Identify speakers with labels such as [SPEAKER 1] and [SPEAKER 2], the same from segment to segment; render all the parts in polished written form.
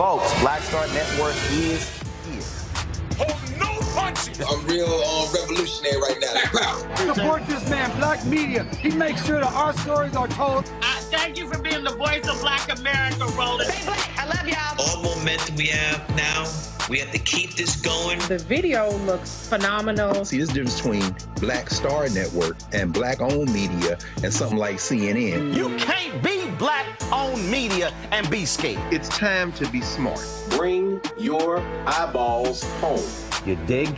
[SPEAKER 1] Folks, Black Star Network is here.
[SPEAKER 2] Hold no punches.
[SPEAKER 3] I'm real revolutionary right now.
[SPEAKER 4] Support this man, Black Media. He makes sure that our stories are told.
[SPEAKER 5] Thank you for being the voice of Black America, Roland.
[SPEAKER 6] Stay black. I love y'all.
[SPEAKER 7] All momentum we have now, we have to keep this going.
[SPEAKER 8] The video looks phenomenal.
[SPEAKER 9] See, there's a difference between Black Star Network and Black-owned media and something like CNN.
[SPEAKER 1] You can't be Black-owned media and be scared.
[SPEAKER 9] It's time to be smart.
[SPEAKER 10] Bring your eyeballs home.
[SPEAKER 1] You dig?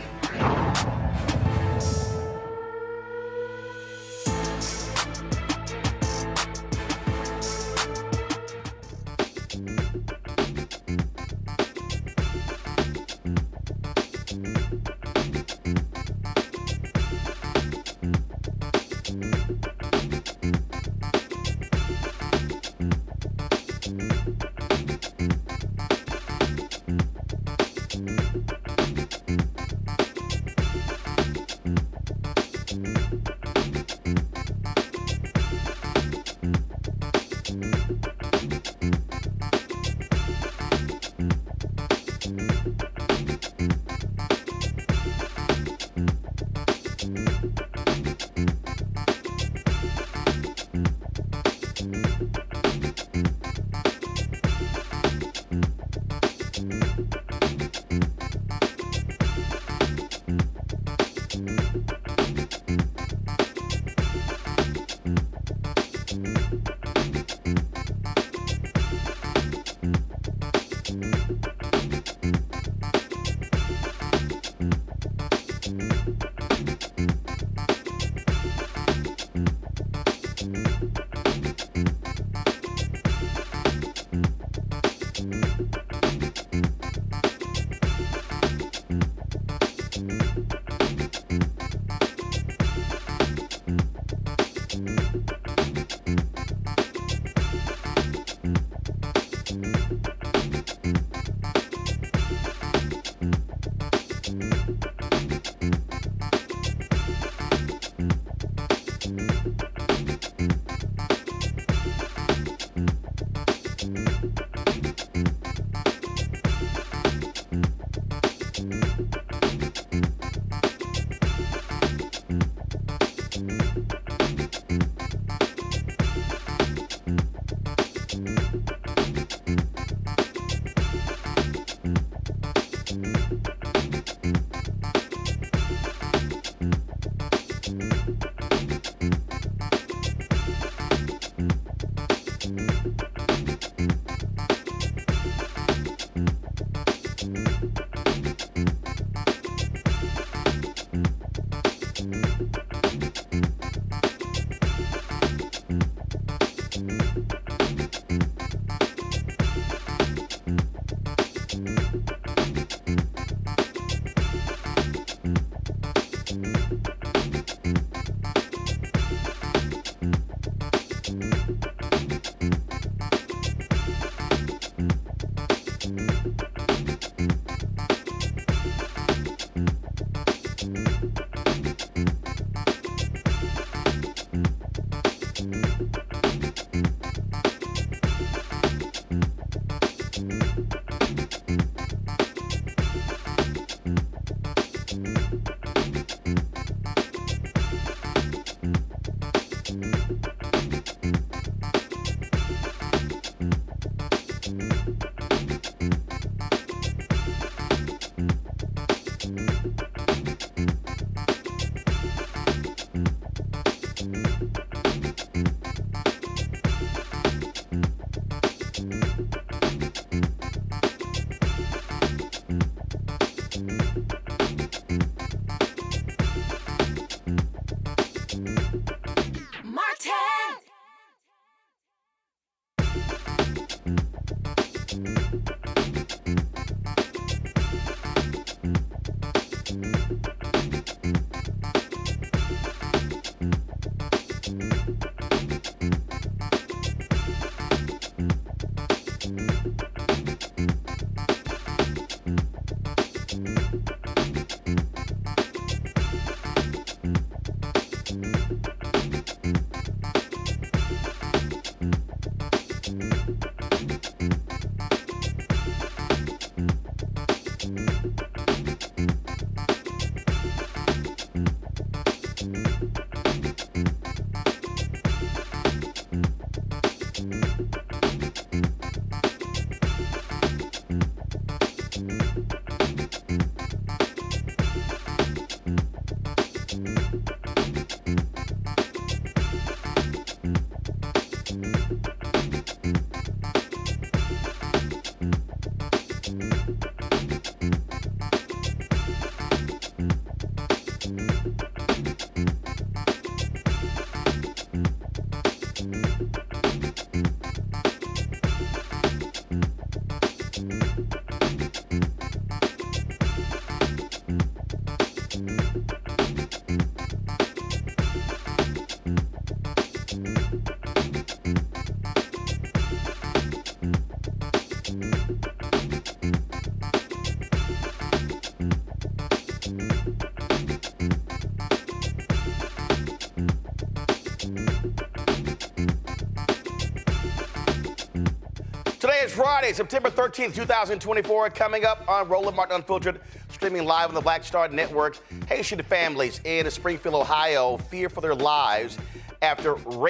[SPEAKER 1] Today is Friday, September 13th, 2024. Coming up on Roland Martin Unfiltered, streaming live on the Black Star Network. Haitian families in Springfield, Ohio, fear for their lives after false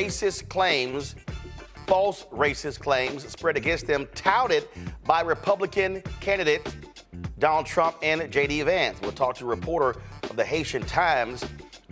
[SPEAKER 1] racist claims spread against them, touted by Republican candidates Donald Trump and J.D. Vance. We'll talk to a reporter of the Haitian Times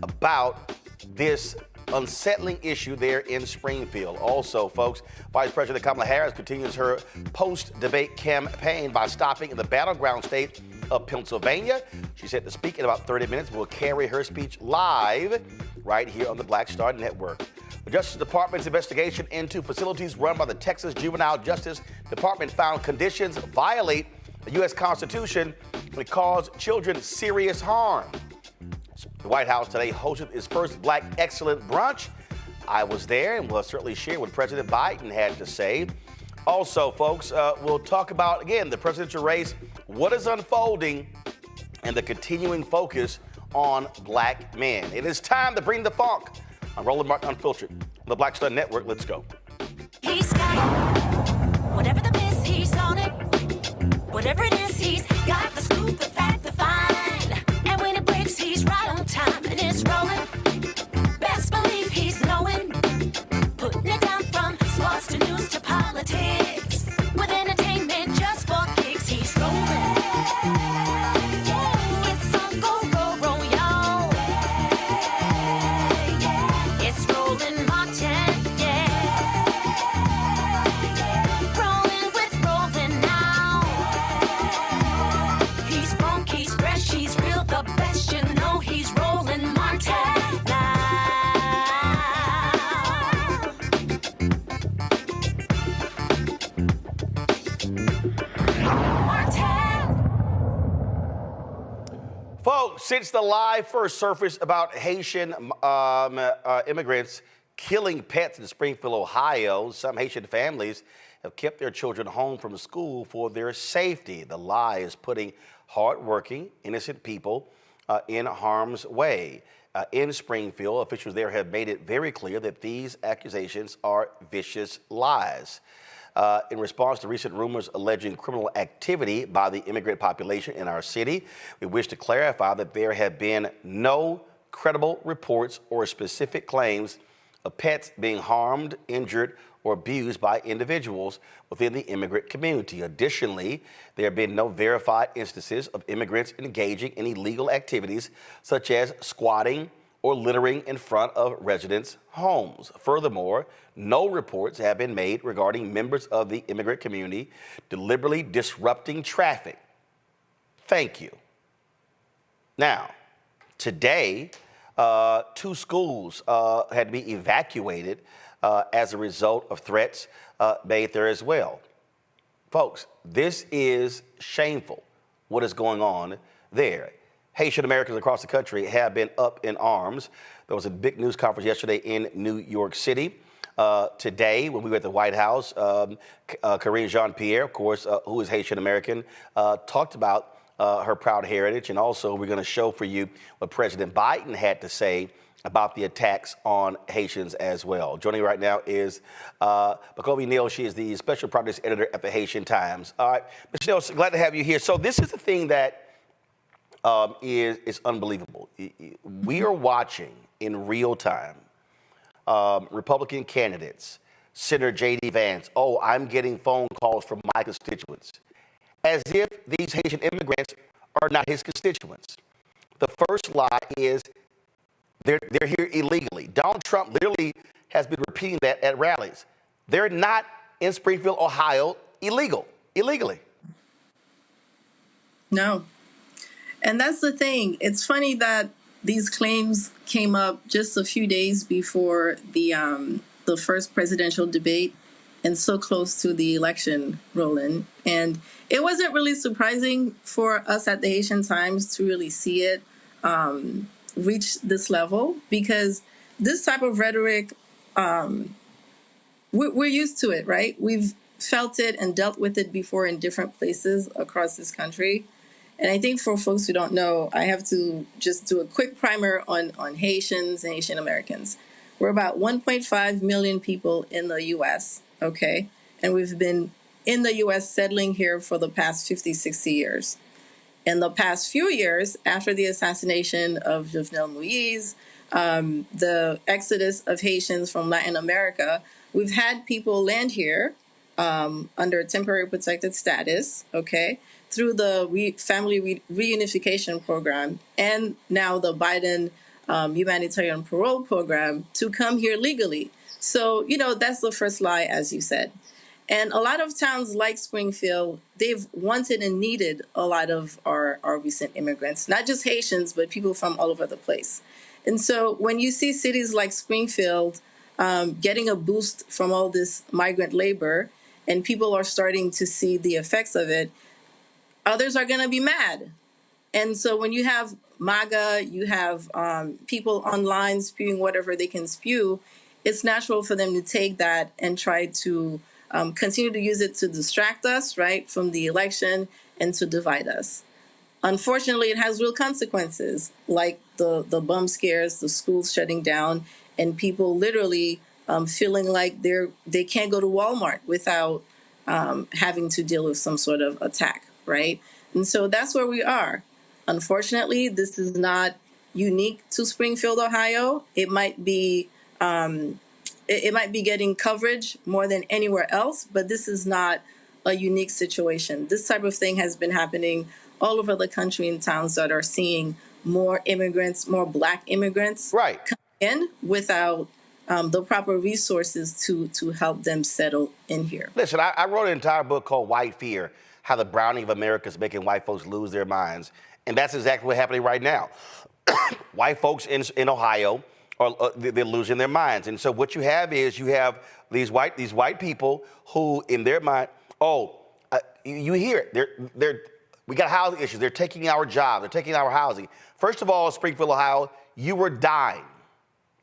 [SPEAKER 1] about this unsettling issue there in Springfield. Also, folks, Vice President Kamala Harris continues her post-debate campaign by stopping in the battleground state of Pennsylvania. She's set to speak in about 30 minutes. We'll carry her speech live right here on the Black Star Network. The Justice Department's investigation into facilities run by the Texas Juvenile Justice Department found conditions violate the U.S. Constitution and cause children serious harm. The White House today hosted its first Black Excellence Brunch. I was there and will certainly share what President Biden had to say. Also, folks, we'll talk about, again, the presidential race, what is unfolding, and the continuing focus on black men. It is time to bring the funk on Roland Martin Unfiltered on the Black Star Network. Let's go.
[SPEAKER 6] He's got whatever the miss, he's on it. Whatever it is, he's got the scoop, the fact, the find. And when it breaks, he's right on time and it's rolling. Best believe he's knowing. Putting it down from sports to news to politics. With entertainment just for kicks, he's rolling. It's on go, roll, roll, y'all. It's Roland Martin, yeah. Rolling with Roland now. He's funk, he's fresh, he's real, the best, you know he's Roland Martin now.
[SPEAKER 1] Folks, since the lie first surfaced about Haitian immigrants killing pets in Springfield, Ohio, some Haitian families have kept their children home from school for their safety. The lie is putting hardworking, innocent people in harm's way. In Springfield, officials there have made it very clear that these accusations are vicious lies. In response to recent rumors alleging criminal activity by the immigrant population in our city, we wish to clarify that there have been no credible reports or specific claims of pets being harmed, injured, or abused by individuals within the immigrant community. Additionally, there have been no verified instances of immigrants engaging in illegal activities such as squatting or littering in front of residents' homes. Furthermore, no reports have been made regarding members of the immigrant community deliberately disrupting traffic. Thank you. Now, today, 2 schools had to be evacuated as a result of threats made there as well. Folks, this is shameful, what is going on there. Haitian Americans across the country have been up in arms. There was a big news conference yesterday in New York City. Today, when we were at the White House, Karine Jean-Pierre, of course, who is Haitian American, talked about her proud heritage. And also, we're going to show for you what President Biden had to say about the attacks on Haitians as well. Joining me right now is Makovi Neal. She is the special projects editor at the Haitian Times. All right, Ms. Neal, so glad to have you here. So this is the thing that is unbelievable. We are watching in real time Republican candidates, Senator J.D. Vance. Oh, I'm getting phone calls from my constituents. as if these Haitian immigrants are not his constituents. The first lie is they're here illegally. Donald Trump literally has been repeating that at rallies. They're not in Springfield, Ohio, illegally.
[SPEAKER 11] No. And that's the thing. It's funny that these claims came up just a few days before the first presidential debate and so close to the election, Roland. And it wasn't really surprising for us at the Haitian Times to really see it reach this level, because this type of rhetoric, we're used to it, right? We've felt it and dealt with it before in different places across this country. And I think for folks who don't know, I have to just do a quick primer on Haitians and Haitian Americans. We're about 1.5 million people in the U.S., okay? And we've been in the U.S. settling here for the past 50, 60 years. In the past few years, after the assassination of Jvon McGee, the exodus of Haitians from Latin America, we've had people land here under temporary protected status, okay, through the family reunification program and now the Biden humanitarian parole program to come here legally. So, that's the first lie, as you said. And a lot of towns like Springfield, they've wanted and needed a lot of our recent immigrants, not just Haitians, but people from all over the place. And so when you see cities like Springfield getting a boost from all this migrant labor and people are starting to see the effects of it, others are going to be mad. And so when you have MAGA, you have people online spewing whatever they can spew, it's natural for them to take that and try to continue to use it to distract us, right, from the election and to divide us. Unfortunately, it has real consequences, like the bum scares, the schools shutting down, and people literally feeling like they can't go to Walmart without having to deal with some sort of attack, right? And so that's where we are. Unfortunately, this is not unique to Springfield, Ohio. It might be getting coverage more than anywhere else, but this is not a unique situation. This type of thing has been happening all over the country in towns that are seeing more immigrants, more Black immigrants,
[SPEAKER 1] right,
[SPEAKER 11] come in without the proper resources to help them settle in here.
[SPEAKER 1] Listen, I wrote an entire book called White Fear, How the Browning of America is Making White Folks Lose Their Minds. And that's exactly what's happening right now. White folks in Ohio, they're losing their minds. And so what you have is these white people who, in their mind, you hear it. We got housing issues. They're taking our jobs. They're taking our housing. First of all, Springfield, Ohio, you were dying.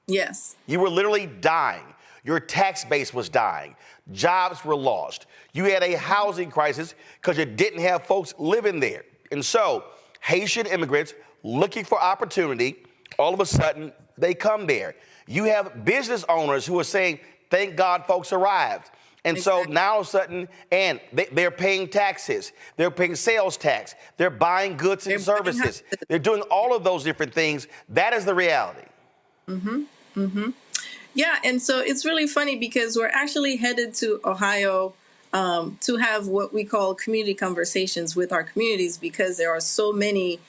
[SPEAKER 11] Yes.
[SPEAKER 1] You were literally dying. Your tax base was dying. Jobs were lost. You had a housing crisis because you didn't have folks living there. And so Haitian immigrants looking for opportunity, all of a sudden, they come there. You have business owners who are saying, thank God folks arrived. And exactly. So now all of a sudden, and they're paying taxes. They're paying sales tax. They're buying goods and services. They're doing all of those different things. That is the reality.
[SPEAKER 11] Mm-hmm. Mm-hmm. Yeah, and so it's really funny because we're actually headed to Ohio to have what we call community conversations with our communities, because there are so many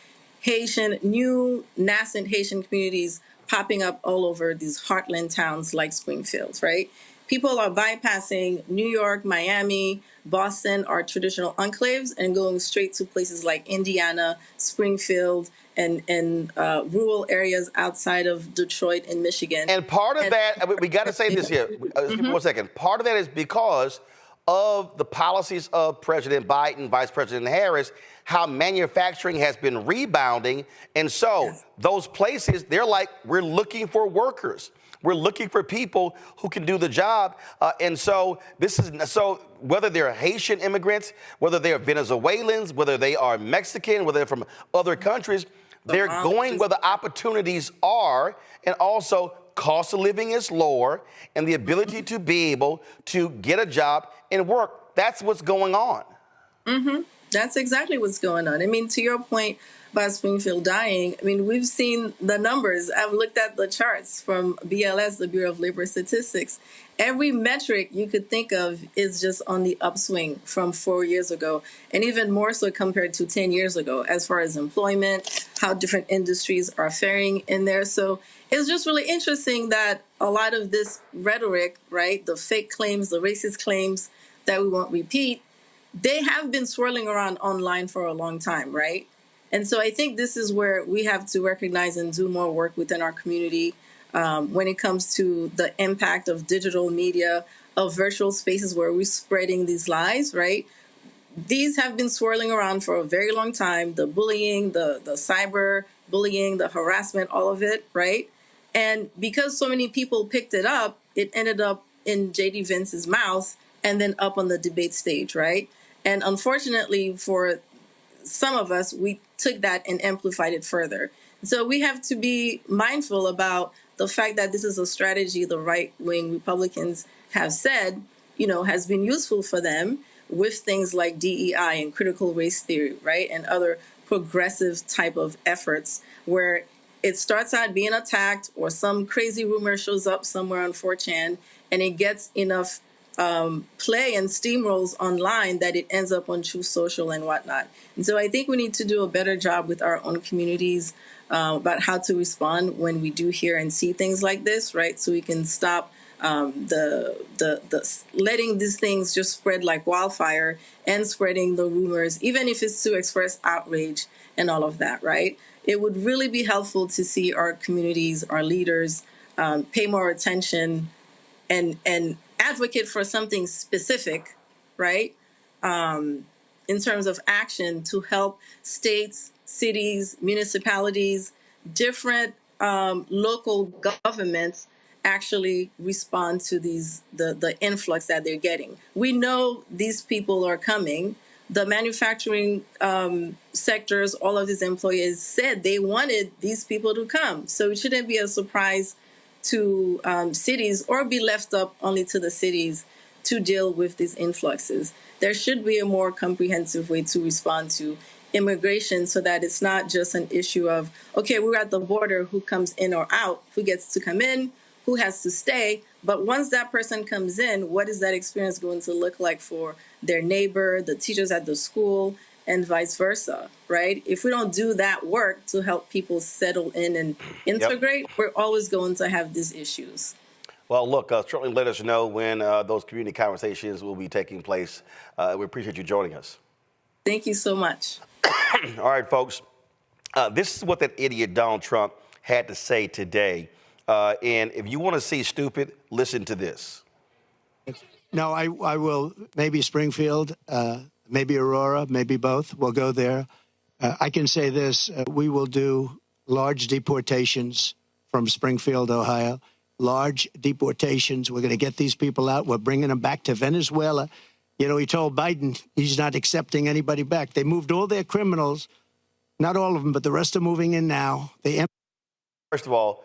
[SPEAKER 11] new nascent Haitian communities popping up all over these heartland towns like Springfield, right? People are bypassing New York, Miami, Boston, our traditional enclaves, and going straight to places like Indiana, Springfield, and rural areas outside of Detroit and Michigan.
[SPEAKER 1] And part of that, we got to say this here, one second. Part of that is because of the policies of President Biden, Vice President Harris, how manufacturing has been rebounding. And so those places, they're like, we're looking for workers. We're looking for people who can do the job. And so whether they're Haitian immigrants, whether they're Venezuelans, whether they are Mexican, whether they're from other countries, they're going where the opportunities are. And also cost of living is lower, and the ability to be able to get a job and work. That's what's going on.
[SPEAKER 11] Mm-hmm. That's exactly what's going on. I mean, to your point about Springfield dying, I mean, we've seen the numbers. I've looked at the charts from BLS, the Bureau of Labor Statistics, every metric you could think of is just on the upswing from 4 years ago, and even more so compared to 10 years ago, as far as employment, how different industries are faring in there. So it's just really interesting that a lot of this rhetoric, right, the fake claims, the racist claims that we won't repeat, they have been swirling around online for a long time, right? And so I think this is where we have to recognize and do more work within our community when it comes to the impact of digital media, of virtual spaces where we're spreading these lies, right? These have been swirling around for a very long time. The bullying, the cyber bullying, the harassment, all of it, right? And because so many people picked it up, it ended up in J.D. Vance's mouth and then up on the debate stage, right? And unfortunately for some of us, we took that and amplified it further. So we have to be mindful about the fact that this is a strategy the right-wing Republicans have said, has been useful for them with things like DEI and critical race theory, right? And other progressive type of efforts where it starts out being attacked or some crazy rumor shows up somewhere on 4chan and it gets enough play and steamrolls online that it ends up on Truth Social and whatnot. And so I think we need to do a better job with our own communities about how to respond when we do hear and see things like this, right? So we can stop the letting these things just spread like wildfire and spreading the rumors, even if it's to express outrage and all of that, right? It would really be helpful to see our communities, our leaders pay more attention and advocate for something specific, right? In terms of action to help states, cities, municipalities, different local governments actually respond to the influx that they're getting. We know these people are coming. The manufacturing sectors, all of these employers said they wanted these people to come. So it shouldn't be a surprise to cities or be left up only to the cities to deal with these influxes. There should be a more comprehensive way to respond to immigration so that it's not just an issue of, okay, we're at the border, who comes in or out, who gets to come in, who has to stay. But once that person comes in, what is that experience going to look like for their neighbor, the teachers at the school, and vice versa, right? If we don't do that work to help people settle in and integrate, we're always going to have these issues.
[SPEAKER 1] Well, look, certainly let us know when those community conversations will be taking place. We appreciate you joining us.
[SPEAKER 11] Thank you so much.
[SPEAKER 1] All right, folks. This is what that idiot Donald Trump had to say today. And if you want to see stupid, listen to this.
[SPEAKER 12] No, I will. Maybe Springfield, maybe Aurora, maybe both. We'll go there. I can say this. We will do large deportations from Springfield, Ohio. Large deportations. We're going to get these people out. We're bringing them back to Venezuela. You know, he told Biden he's not accepting anybody back. They moved all their criminals, not all of them, but the rest are moving in now.
[SPEAKER 1] First of all,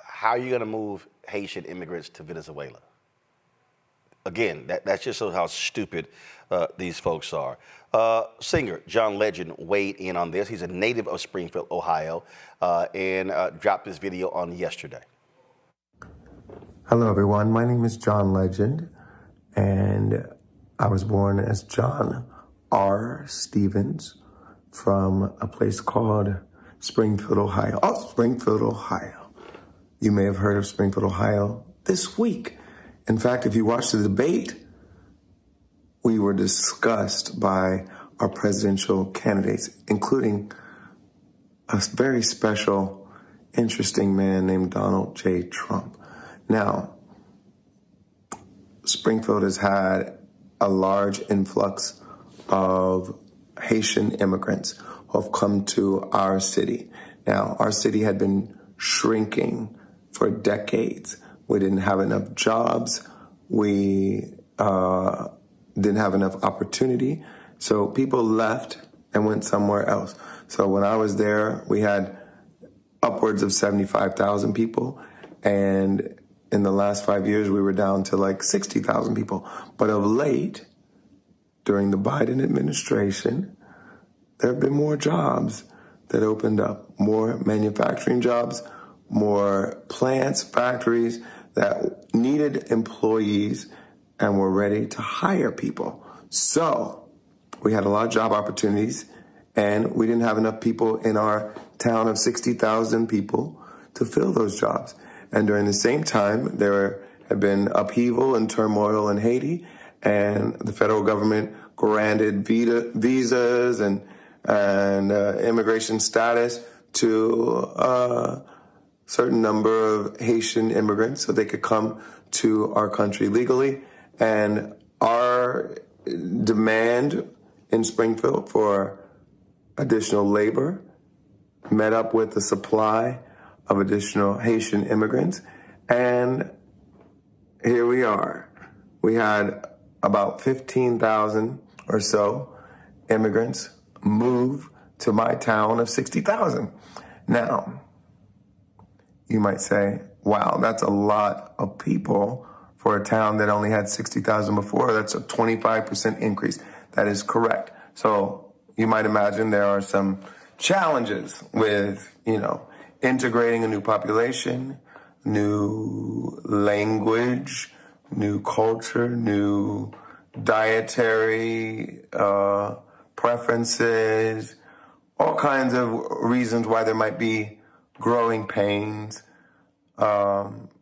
[SPEAKER 1] how are you going to move Haitian immigrants to Venezuela? Again, that just shows how stupid these folks are. Singer John Legend weighed in on this. He's a native of Springfield, Ohio, and dropped this video on yesterday.
[SPEAKER 13] Hello, everyone. My name is John Legend, and I was born as John R. Stevens from a place called Springfield, Ohio. Oh, Springfield, Ohio. You may have heard of Springfield, Ohio this week. In fact, if you watched the debate, we were discussed by our presidential candidates, including a very special, interesting man named Donald J. Trump. Now, Springfield has had a large influx of Haitian immigrants who have come to our city. Now, our city had been shrinking for decades. We didn't have enough jobs. We didn't have enough opportunity. So people left and went somewhere else. So when I was there, we had upwards of 75,000 people. And in the last 5 years, we were down to like 60,000 people. But of late, during the Biden administration, there have been more jobs that opened up, more manufacturing jobs, more plants, factories that needed employees and were ready to hire people. So we had a lot of job opportunities, and we didn't have enough people in our town of 60,000 people to fill those jobs. And during the same time, there had been upheaval and turmoil in Haiti, and the federal government granted visas and immigration status to a certain number of Haitian immigrants so they could come to our country legally. And our demand in Springfield for additional labor met up with the supply of additional Haitian immigrants. And here we are. We had about 15,000 or so immigrants move to my town of 60,000. Now, you might say, wow, that's a lot of people for a town that only had 60,000 before. That's a 25% increase. That is correct. So you might imagine there are some challenges with, integrating a new population, new language, new culture, new dietary preferences, all kinds of reasons why there might be growing pains,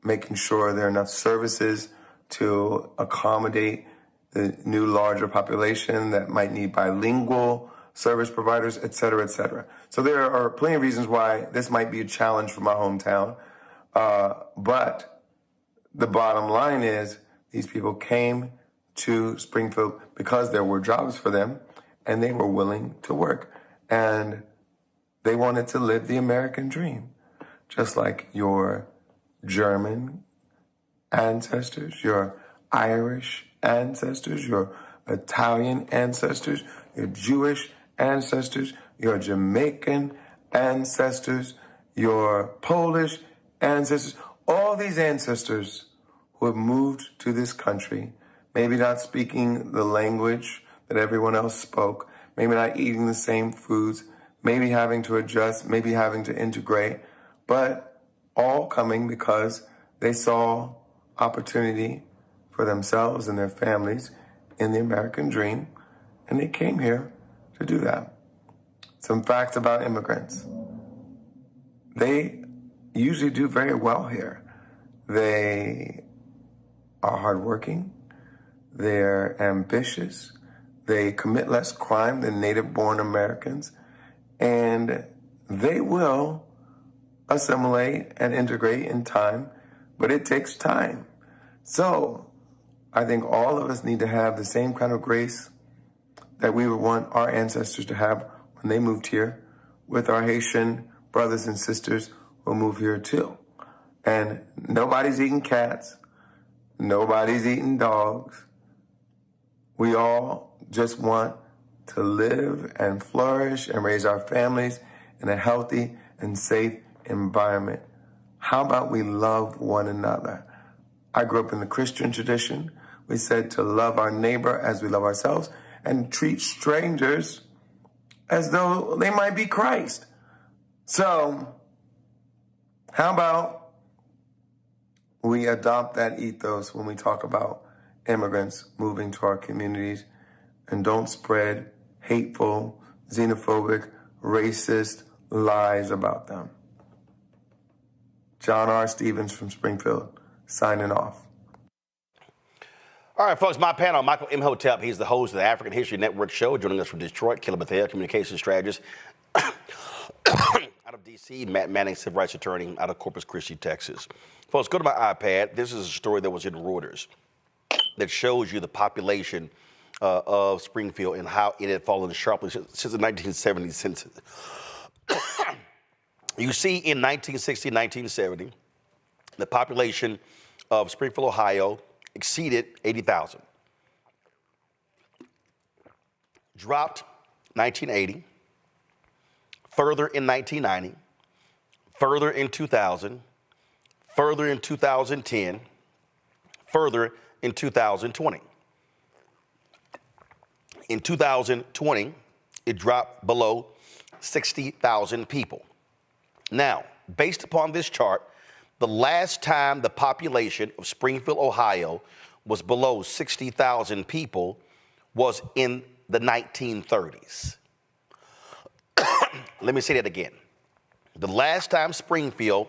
[SPEAKER 13] making sure there are enough services to accommodate the new larger population that might need bilingual service providers, et cetera, et cetera. So there are plenty of reasons why this might be a challenge for my hometown. But the bottom line is these people came to Springfield because there were jobs for them and they were willing to work. And they wanted to live the American dream, just like your German ancestors, your Irish ancestors, your Italian ancestors, your Jewish ancestors, your Jamaican ancestors, your Polish ancestors, all these ancestors who have moved to this country, maybe not speaking the language that everyone else spoke, maybe not eating the same foods, maybe having to adjust, maybe having to integrate, but all coming because they saw opportunity for themselves and their families in the American dream, and they came here to do that. Some facts about immigrants. They usually do very well here. They are hardworking, they're ambitious, they commit less crime than native-born Americans, and they will assimilate and integrate in time, but it takes time. So I think all of us need to have the same kind of grace that we would want our ancestors to have when they moved here with our Haitian brothers and sisters who move here too. And nobody's eating cats. Nobody's eating dogs. We all just want to live and flourish and raise our families in a healthy and safe environment. How about we love one another? I grew up in the Christian tradition. We said to love our neighbor as we love ourselves and treat strangers as though they might be Christ. So, how about we adopt that ethos when we talk about immigrants moving to our communities and don't spread hateful, xenophobic, racist lies about them. John R. Stevens from Springfield, signing off.
[SPEAKER 1] All right, folks, my panel, Michael Imhotep. He's the host of the African History Network show, joining us from Detroit. Killer Bethel, communications strategist. Out of D.C., Matt Manning, civil rights attorney out of Corpus Christi, Texas. Folks, go to my iPad. This is a story that was in Reuters that shows you the population of Springfield and how it had fallen sharply since the 1970 census. You see, in 1960, 1970, the population of Springfield, Ohio, exceeded 80,000. Dropped 1980, further in 1990, further in 2000, further in 2010, further in 2020. In 2020, it dropped below 60,000 people. Now, based upon this chart, The last time the population of Springfield, Ohio was below 60,000 people was in the 1930s. Let me say that again. The last time Springfield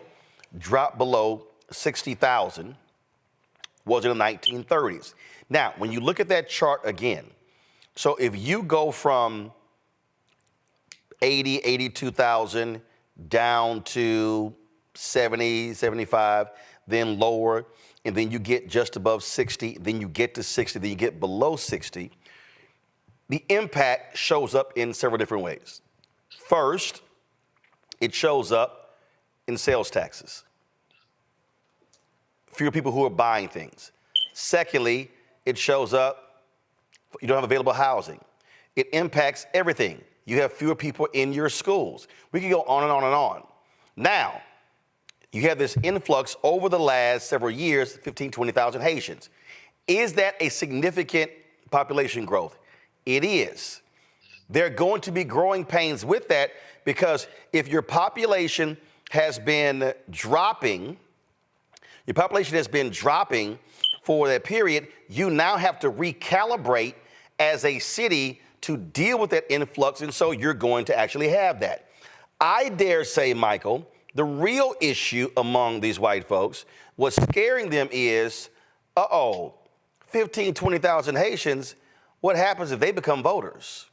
[SPEAKER 1] dropped below 60,000 was in the 1930s. Now, when you look at that chart again, so if you go from 82,000 down to 70, 75, then lower, and then you get just above 60, then you get to 60, then you get below 60, the impact shows up in several different ways. First, it shows up in sales taxes. Fewer people who are buying things. Secondly, it shows up, you don't have available housing. It impacts everything. You have fewer people in your schools. We can go on and on and on. Now, you have this influx over the last several years, 15, 20,000 Haitians. Is that a significant population growth? It is. There are going to be growing pains with that because if your population has been dropping, for that period, you now have to recalibrate as a city to deal with that influx, and so you're going to actually have that. I dare say, Michael, the real issue among these white folks, what's scaring them is, 15, 20,000 Haitians, what happens if they become voters?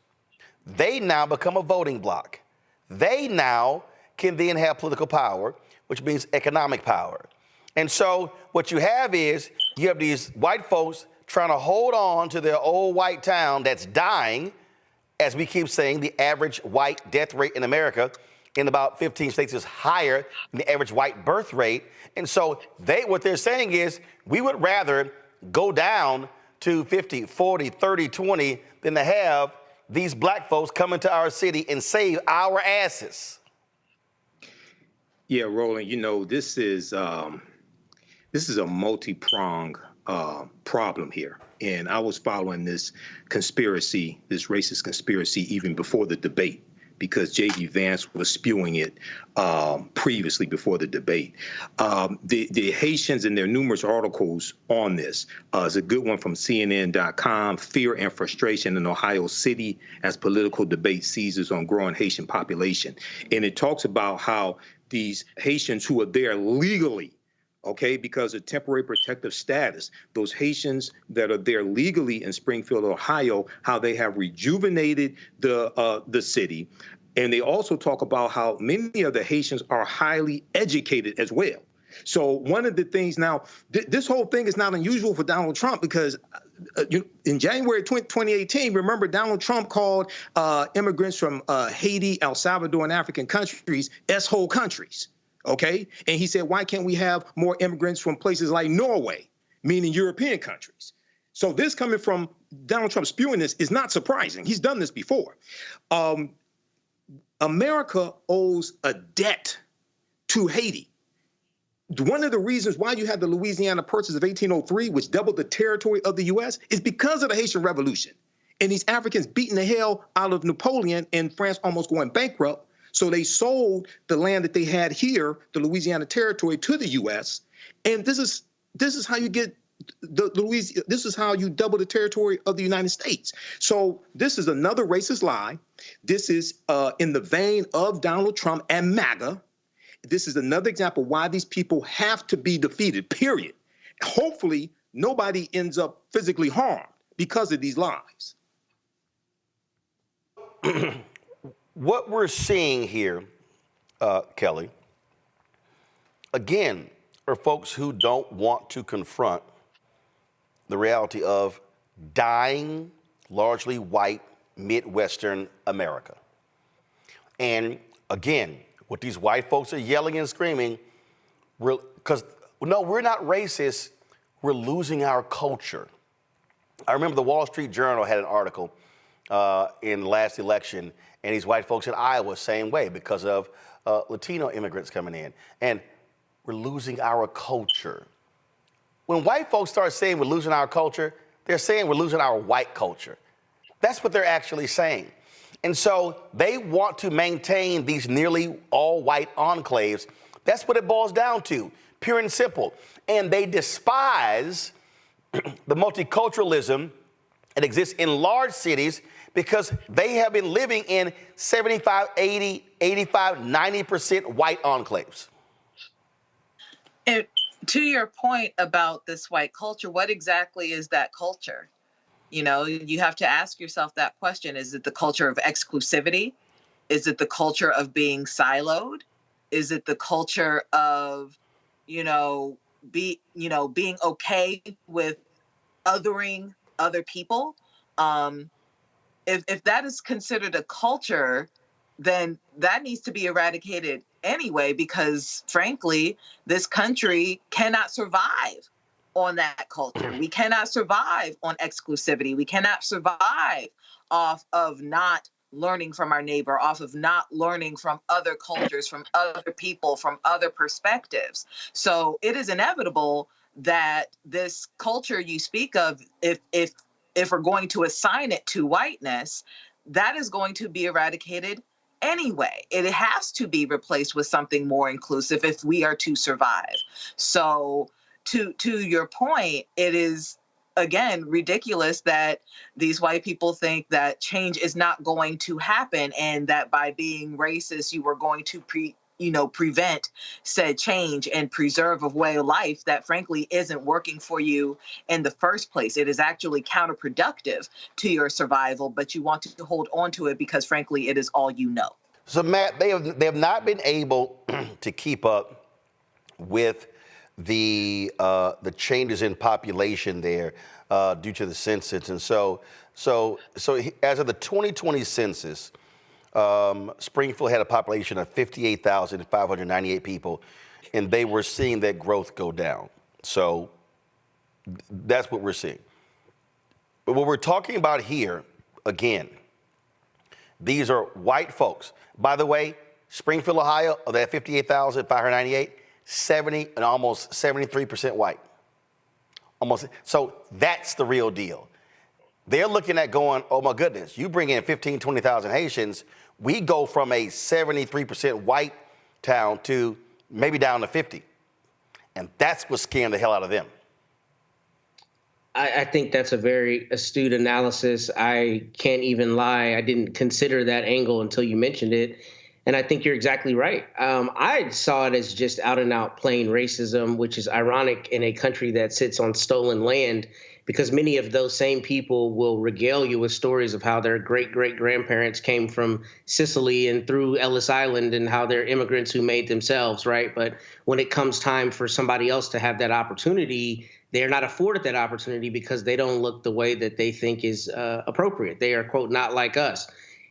[SPEAKER 1] They now become a voting bloc. They now can then have political power, which means economic power. And so what you have is you have these white folks trying to hold on to their old white town that's dying. As we keep saying, the average white death rate in America in about 15 states is higher than the average white birth rate. And so what they're saying is we would rather go down to 50, 40, 30, 20 than to have these black folks come into our city and save our asses.
[SPEAKER 14] Yeah, Roland, this is a multi-pronged problem here. And I was following this racist conspiracy, even before the debate, because J.D. Vance was spewing it previously before the debate. The Haitians and their numerous articles on this is a good one from CNN.com, Fear and Frustration in Ohio City as Political Debate Seizes on Growing Haitian Population. And it talks about how these Haitians who are there legally, because of temporary protective status, those Haitians that are there legally in Springfield, Ohio, how they have rejuvenated the city. And they also talk about how many of the Haitians are highly educated as well. So one of the things now, this whole thing is not unusual for Donald Trump because in January 2018, remember Donald Trump called immigrants from Haiti, El Salvador, and African countries S-hole countries. And he said, why can't we have more immigrants from places like Norway, meaning European countries? So this coming from Donald Trump spewing this is not surprising. He's done this before. America owes a debt to Haiti. One of the reasons why you had the Louisiana Purchase of 1803, which doubled the territory of the U.S., is because of the Haitian Revolution. And these Africans beating the hell out of Napoleon and France almost going bankrupt. So they sold the land that they had here, the Louisiana Territory, to the U.S. And this is how you get this is how you double the territory of the United States. So this is another racist lie. This is in the vein of Donald Trump and MAGA. This is another example why these people have to be defeated, period. Hopefully, nobody ends up physically harmed because of these lies.
[SPEAKER 1] What we're seeing here, Kelly, again, are folks who don't want to confront the reality of dying, largely white, Midwestern America. And again, what these white folks are yelling and screaming, we're not racist, we're losing our culture. I remember the Wall Street Journal had an article in the last election, and these white folks in Iowa, same way, because of Latino immigrants coming in. And we're losing our culture. When white folks start saying we're losing our culture, they're saying we're losing our white culture. That's what they're actually saying. And so they want to maintain these nearly all white enclaves. That's what it boils down to. pure and simple. And they despise the multiculturalism that exists in large cities because they have been living in 75, 80, 85, 90% white enclaves.
[SPEAKER 5] And to your point about this white culture, what exactly is that culture? You know, you have to ask yourself that question. Is it the culture of exclusivity? Is it the culture of being siloed? Is it the culture of, being okay with othering other people? If that is considered a culture, then that needs to be eradicated anyway, because frankly, this country cannot survive on that culture. We cannot survive on exclusivity. We cannot survive off of not learning from our neighbor, off of not learning from other cultures, from other people, from other perspectives. So it is inevitable that this culture you speak of, if we're going to assign it to whiteness, that is going to be eradicated anyway. It has to be replaced with something more inclusive if we are to survive. So to your point, it is, again, ridiculous that these white people think that change is not going to happen and that by being racist, you are going to prevent said change and preserve a way of life that frankly isn't working for you in the first place. It is actually counterproductive to your survival, but you want to hold on to it because frankly, it is all you know.
[SPEAKER 1] So Matt, they have not been able to keep up with the changes in population there due to the census. And so as of the 2020 census, Springfield had a population of 58,598 people, and they were seeing that growth go down. So that's what we're seeing. But what we're talking about here, again, these are white folks. By the way, Springfield, Ohio, of that 58,598, 70 and almost 73% white. Almost. So that's the real deal. They're looking at going, oh my goodness, you bring in 15, 20,000 Haitians, we go from a 73% white town to maybe down to 50. And that's what's scaring the hell out of them.
[SPEAKER 15] I think that's a very astute analysis. I can't even lie. I didn't consider that angle until you mentioned it. And I think you're exactly right. I saw it as just out and out plain racism, which is ironic in a country that sits on stolen land, because many of those same people will regale you with stories of how their great-great-grandparents came from Sicily and through Ellis Island and how they're immigrants who made themselves, right? But when it comes time for somebody else to have that opportunity, they're not afforded that opportunity because they don't look the way that they think is appropriate. They are, quote, not like us.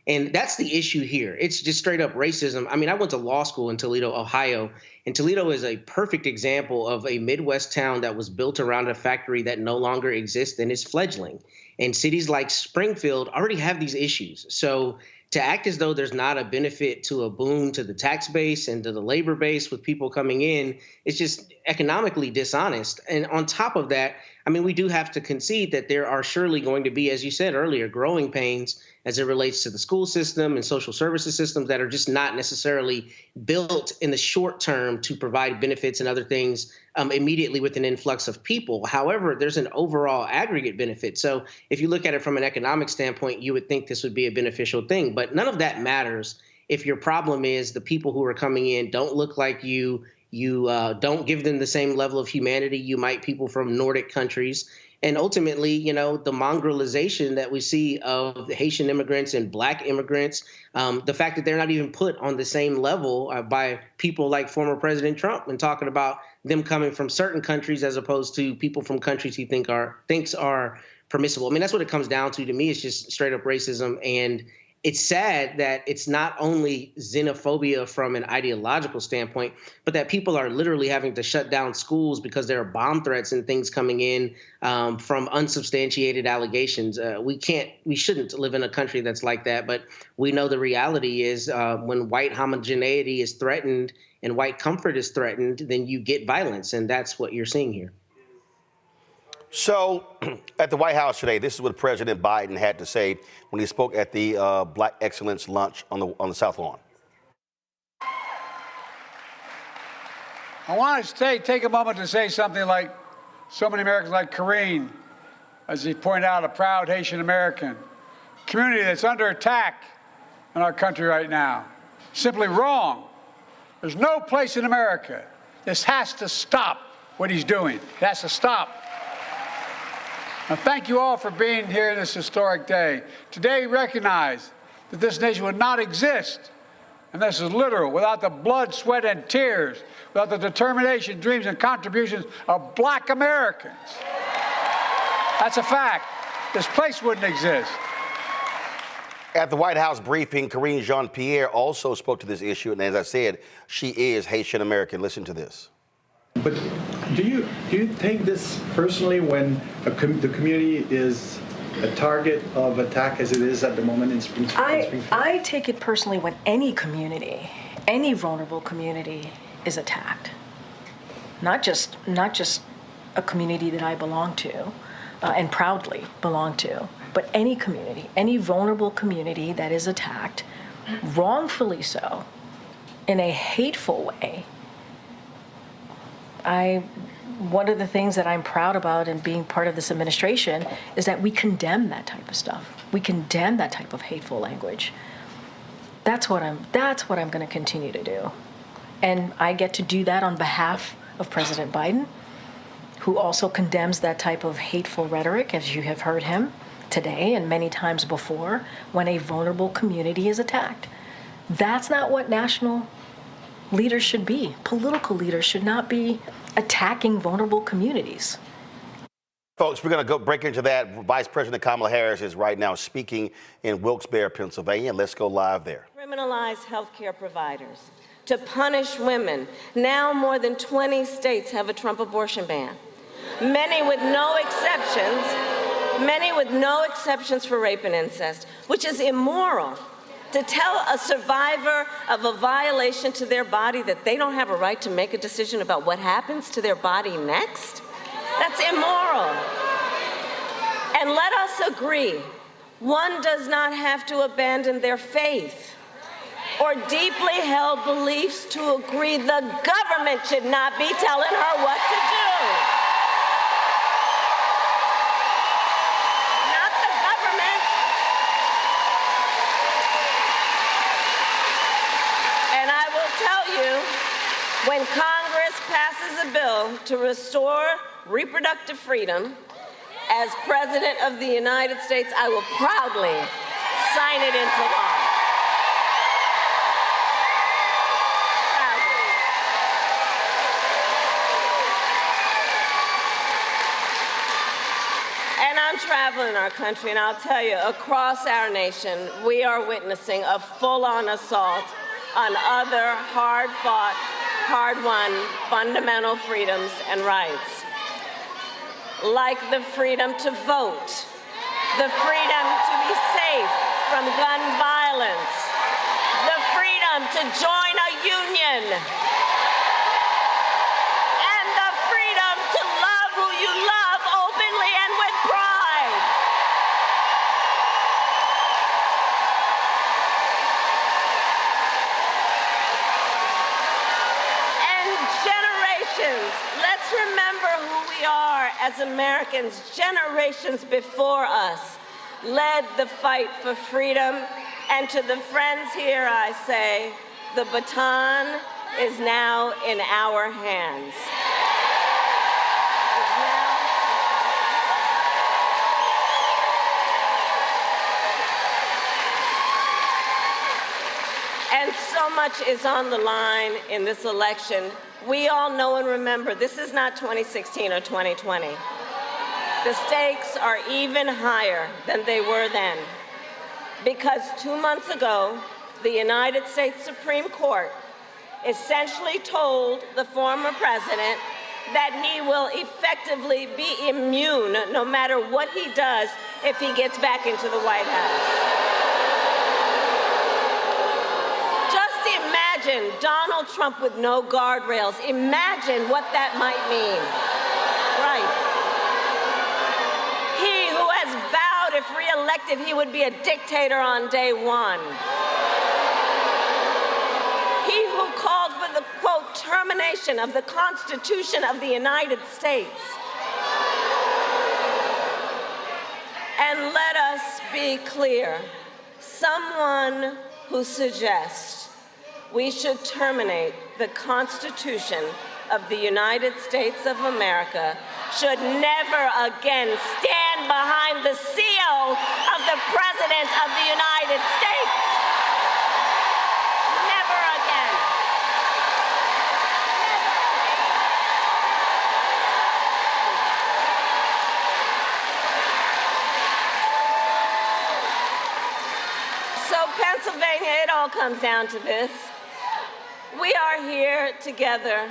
[SPEAKER 15] And that's the issue here. It's just straight up racism. I mean, I went to law school in Toledo, Ohio, and Toledo is a perfect example of a Midwest town that was built around a factory that no longer exists and is fledgling. And cities like Springfield already have these issues. So to act as though there's not a benefit to a boom to the tax base and to the labor base with people coming in, it's just economically dishonest. And on top of that, I mean, we do have to concede that there are surely going to be, as you said earlier, growing pains as it relates to the school system and social services systems that are just not necessarily built in the short term to provide benefits and other things immediately with an influx of people. However, there's an overall aggregate benefit. So if you look at it from an economic standpoint, you would think this would be a beneficial thing. But none of that matters if your problem is the people who are coming in don't look like you. You don't give them the same level of humanity you might people from Nordic countries. And ultimately, you know, the mongrelization that we see of the Haitian immigrants and Black immigrants, the fact that they're not even put on the same level by people like former President Trump and talking about them coming from certain countries as opposed to people from countries he thinks are permissible. I mean, that's what it comes down to me. It's just straight up racism. And it's sad that it's not only xenophobia from an ideological standpoint, but that people are literally having to shut down schools because there are bomb threats and things coming in from unsubstantiated allegations. We shouldn't live in a country that's like that. But we know the reality is when white homogeneity is threatened and white comfort is threatened, then you get violence. And that's what you're seeing here.
[SPEAKER 1] So at the White House today, this is what President Biden had to say when he spoke at the Black Excellence lunch on the South Lawn.
[SPEAKER 4] I want to take a moment to say something like so many Americans like Karine, as he pointed out, a proud Haitian American, community that's under attack in our country right now. Simply wrong. There's no place in America. This has to stop what he's doing. It has to stop. Now, thank you all for being here this historic day. Today, we recognize that this nation would not exist, and this is literal, without the blood, sweat, and tears, without the determination, dreams, and contributions of Black Americans. That's a fact. This place wouldn't exist.
[SPEAKER 1] At the White House briefing, Karine Jean-Pierre also spoke to this issue, and as I said, she is Haitian American. Listen to this.
[SPEAKER 16] But do you take this personally when the community is a target of attack as it is at the moment in Springfield?
[SPEAKER 17] I take it personally when any community, any vulnerable community is attacked. Not just a community that I belong to and proudly belong to, but any community, any vulnerable community that is attacked, wrongfully so, in a hateful way. One of the things that I'm proud about in being part of this administration is that we condemn that type of stuff. We condemn that type of hateful language. That's what I'm going to continue to do. And I get to do that on behalf of President Biden, who also condemns that type of hateful rhetoric, as you have heard him today and many times before, when a vulnerable community is attacked. That's not what national leaders should be. Political leaders should not be attacking vulnerable communities.
[SPEAKER 1] Folks, we're going to break into that. Vice President Kamala Harris is right now speaking in Wilkes-Barre, Pennsylvania. Let's go live there.
[SPEAKER 18] Criminalize healthcare providers, to punish women. Now more than 20 states have a Trump abortion ban. Many with no exceptions for rape and incest, which is immoral. To tell a survivor of a violation to their body that they don't have a right to make a decision about what happens to their body next? That's immoral. And let us agree, one does not have to abandon their faith or deeply held beliefs to agree the government should not be telling her what to do. Not the government. And I will tell you, when Congress passes a bill to restore reproductive freedom, as President of the United States, I will proudly sign it into law. Proudly. And I'm traveling our country, and I'll tell you, across our nation, we are witnessing a full-on assault on other hard-fought, hard-won fundamental freedoms and rights, like the freedom to vote, the freedom to be safe from gun violence, the freedom to join a union, and the freedom to love who you love openly and with pride. Let's remember who we are as Americans. Generations before us led the fight for freedom. And to the friends here, I say, the baton is now in our hands. And so much is on the line in this election. We all know and remember, this is not 2016 or 2020. The stakes are even higher than they were then. Because 2 months ago, the United States Supreme Court essentially told the former president that he will effectively be immune no matter what he does if he gets back into the White House. Imagine Donald Trump with no guardrails. Imagine what that might mean. Right. He who has vowed if reelected he would be a dictator on day one. He who called for the, quote, termination of the Constitution of the United States. And let us be clear, someone who suggests we should terminate the Constitution of the United States of America should never again stand behind the seal of the President of the United States. Never again. So Pennsylvania, it all comes down to this. We are here together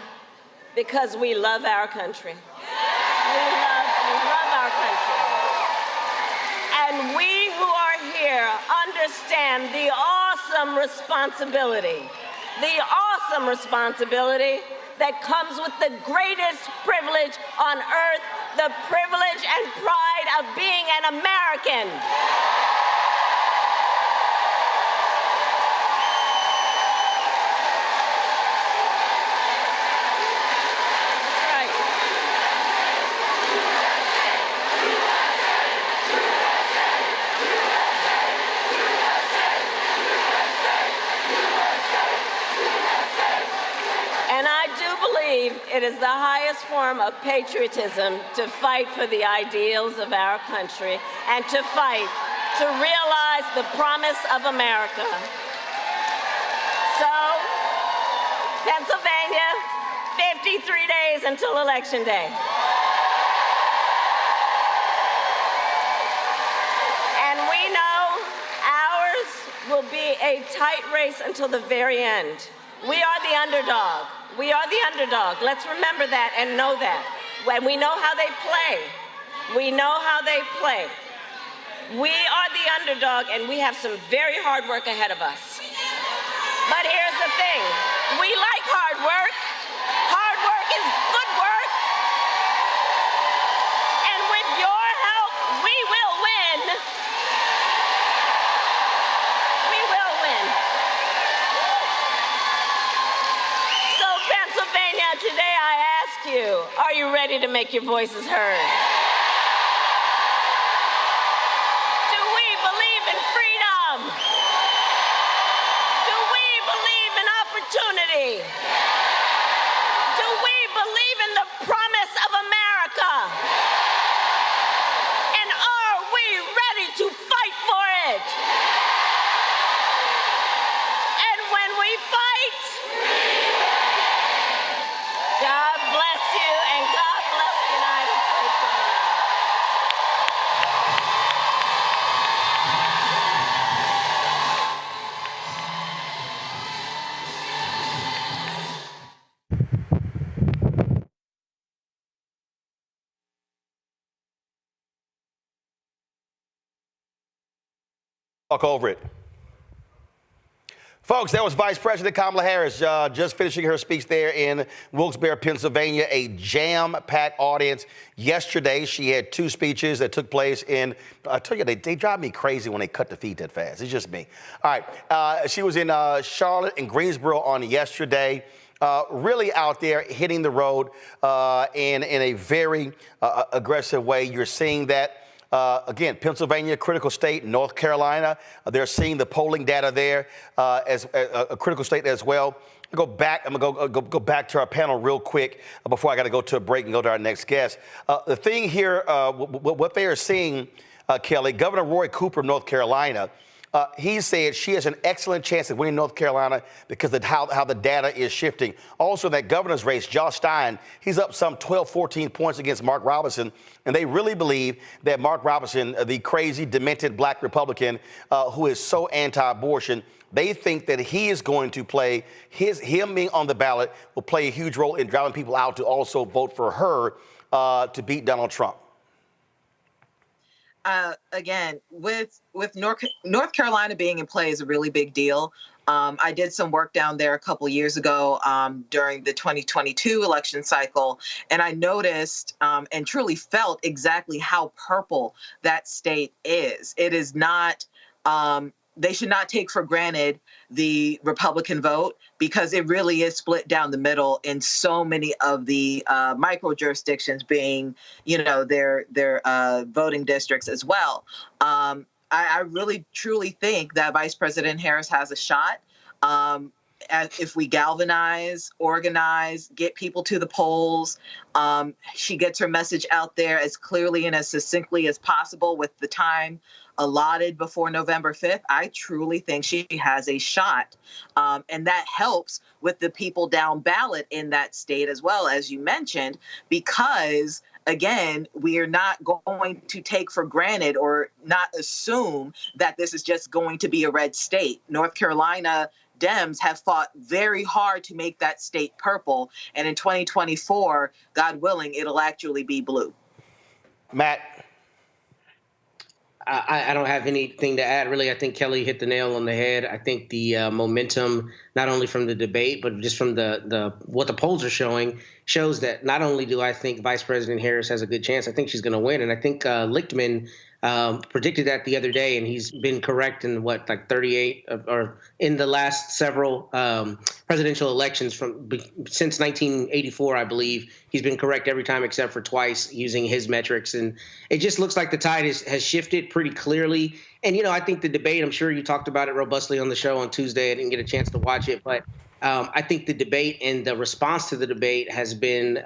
[SPEAKER 18] because we love our country. We love our country. And we who are here understand the awesome responsibility that comes with the greatest privilege on earth, the privilege and pride of being an American. It is the highest form of patriotism to fight for the ideals of our country and to fight to realize the promise of America. So, Pennsylvania, 53 days until Election Day. And we know ours will be a tight race until the very end. We are the underdog. We are the underdog. Let's remember that and know that. When we know how they play, we know how they play. We are the underdog, and we have some very hard work ahead of us. But here's the thing. We like hard work. Hard work is good work. And with your help, we will win. We will win. Pennsylvania, today I ask you, are you ready to make your voices heard? Do we believe in freedom? Do we believe in opportunity? Do we believe in the promise of America? And are we ready to fight for it? And when we fight, God bless you, and God bless the United States of America.
[SPEAKER 1] Talk over it. Folks, that was Vice President Kamala Harris just finishing her speech there in Wilkes-Barre, Pennsylvania, a jam-packed audience. Yesterday, she had two speeches that took place in, I tell you, they drive me crazy when they cut the feed that fast. It's just me. All right, she was in Charlotte and Greensboro on yesterday. Really out there hitting the road in a very aggressive way. You're seeing that. Again, Pennsylvania, critical state. North Carolina, they're seeing the polling data there as a critical state as well. I'm gonna go back to our panel real quick before I got to go to a break and go to our next guest. The thing here, what they are seeing, Kelly, Governor Roy Cooper of North Carolina, he said she has an excellent chance of winning North Carolina because of how the data is shifting. Also, that governor's race, Josh Stein, he's up some 12, 14 points against Mark Robinson. And they really believe that Mark Robinson, the crazy, demented black Republican who is so anti-abortion, they think that he is going to play, him being on the ballot will play a huge role in driving people out to also vote for her to beat Donald Trump.
[SPEAKER 5] Again, with North Carolina being in play is a really big deal. I did some work down there a couple years ago during the 2022 election cycle, and I noticed and truly felt exactly how purple that state is. It is not they should not take for granted the Republican vote, because it really is split down the middle in so many of the micro jurisdictions being, their voting districts as well. I really, truly think that Vice President Harris has a shot. If we galvanize, organize, get people to the polls, she gets her message out there as clearly and as succinctly as possible with the time allotted before November 5th, I truly think she has a shot. And that helps with the people down ballot in that state as well, as you mentioned, because again, we are not going to take for granted or not assume that this is just going to be a red state. North Carolina Dems have fought very hard to make that state purple. And in 2024, God willing, it'll actually be blue.
[SPEAKER 1] Matt.
[SPEAKER 15] I don't have anything to add, really. I think Kelly hit the nail on the head. I think the momentum, not only from the debate, but just from the what the polls are showing, shows that not only do I think Vice President Harris has a good chance, I think she's going to win. And I think Lichtman predicted that the other day, and he's been correct in 38 or in the last several presidential elections since 1984, I believe. He's been correct every time except for twice using his metrics. And it just looks like the tide has shifted pretty clearly. And, I think the debate, I'm sure you talked about it robustly on the show on Tuesday. I didn't get a chance to watch it, but I think the debate and the response to the debate has been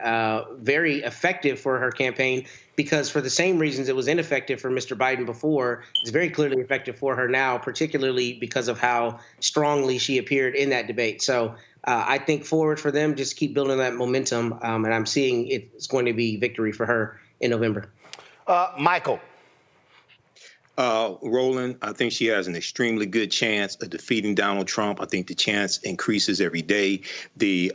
[SPEAKER 15] very effective for her campaign, because for the same reasons it was ineffective for Mr. Biden before, it's very clearly effective for her now, particularly because of how strongly she appeared in that debate. So I think forward for them, just keep building that momentum, and I'm seeing it's going to be victory for her in November.
[SPEAKER 1] Michael.
[SPEAKER 14] Roland, I think she has an extremely good chance of defeating Donald Trump. I think the chance increases every day. The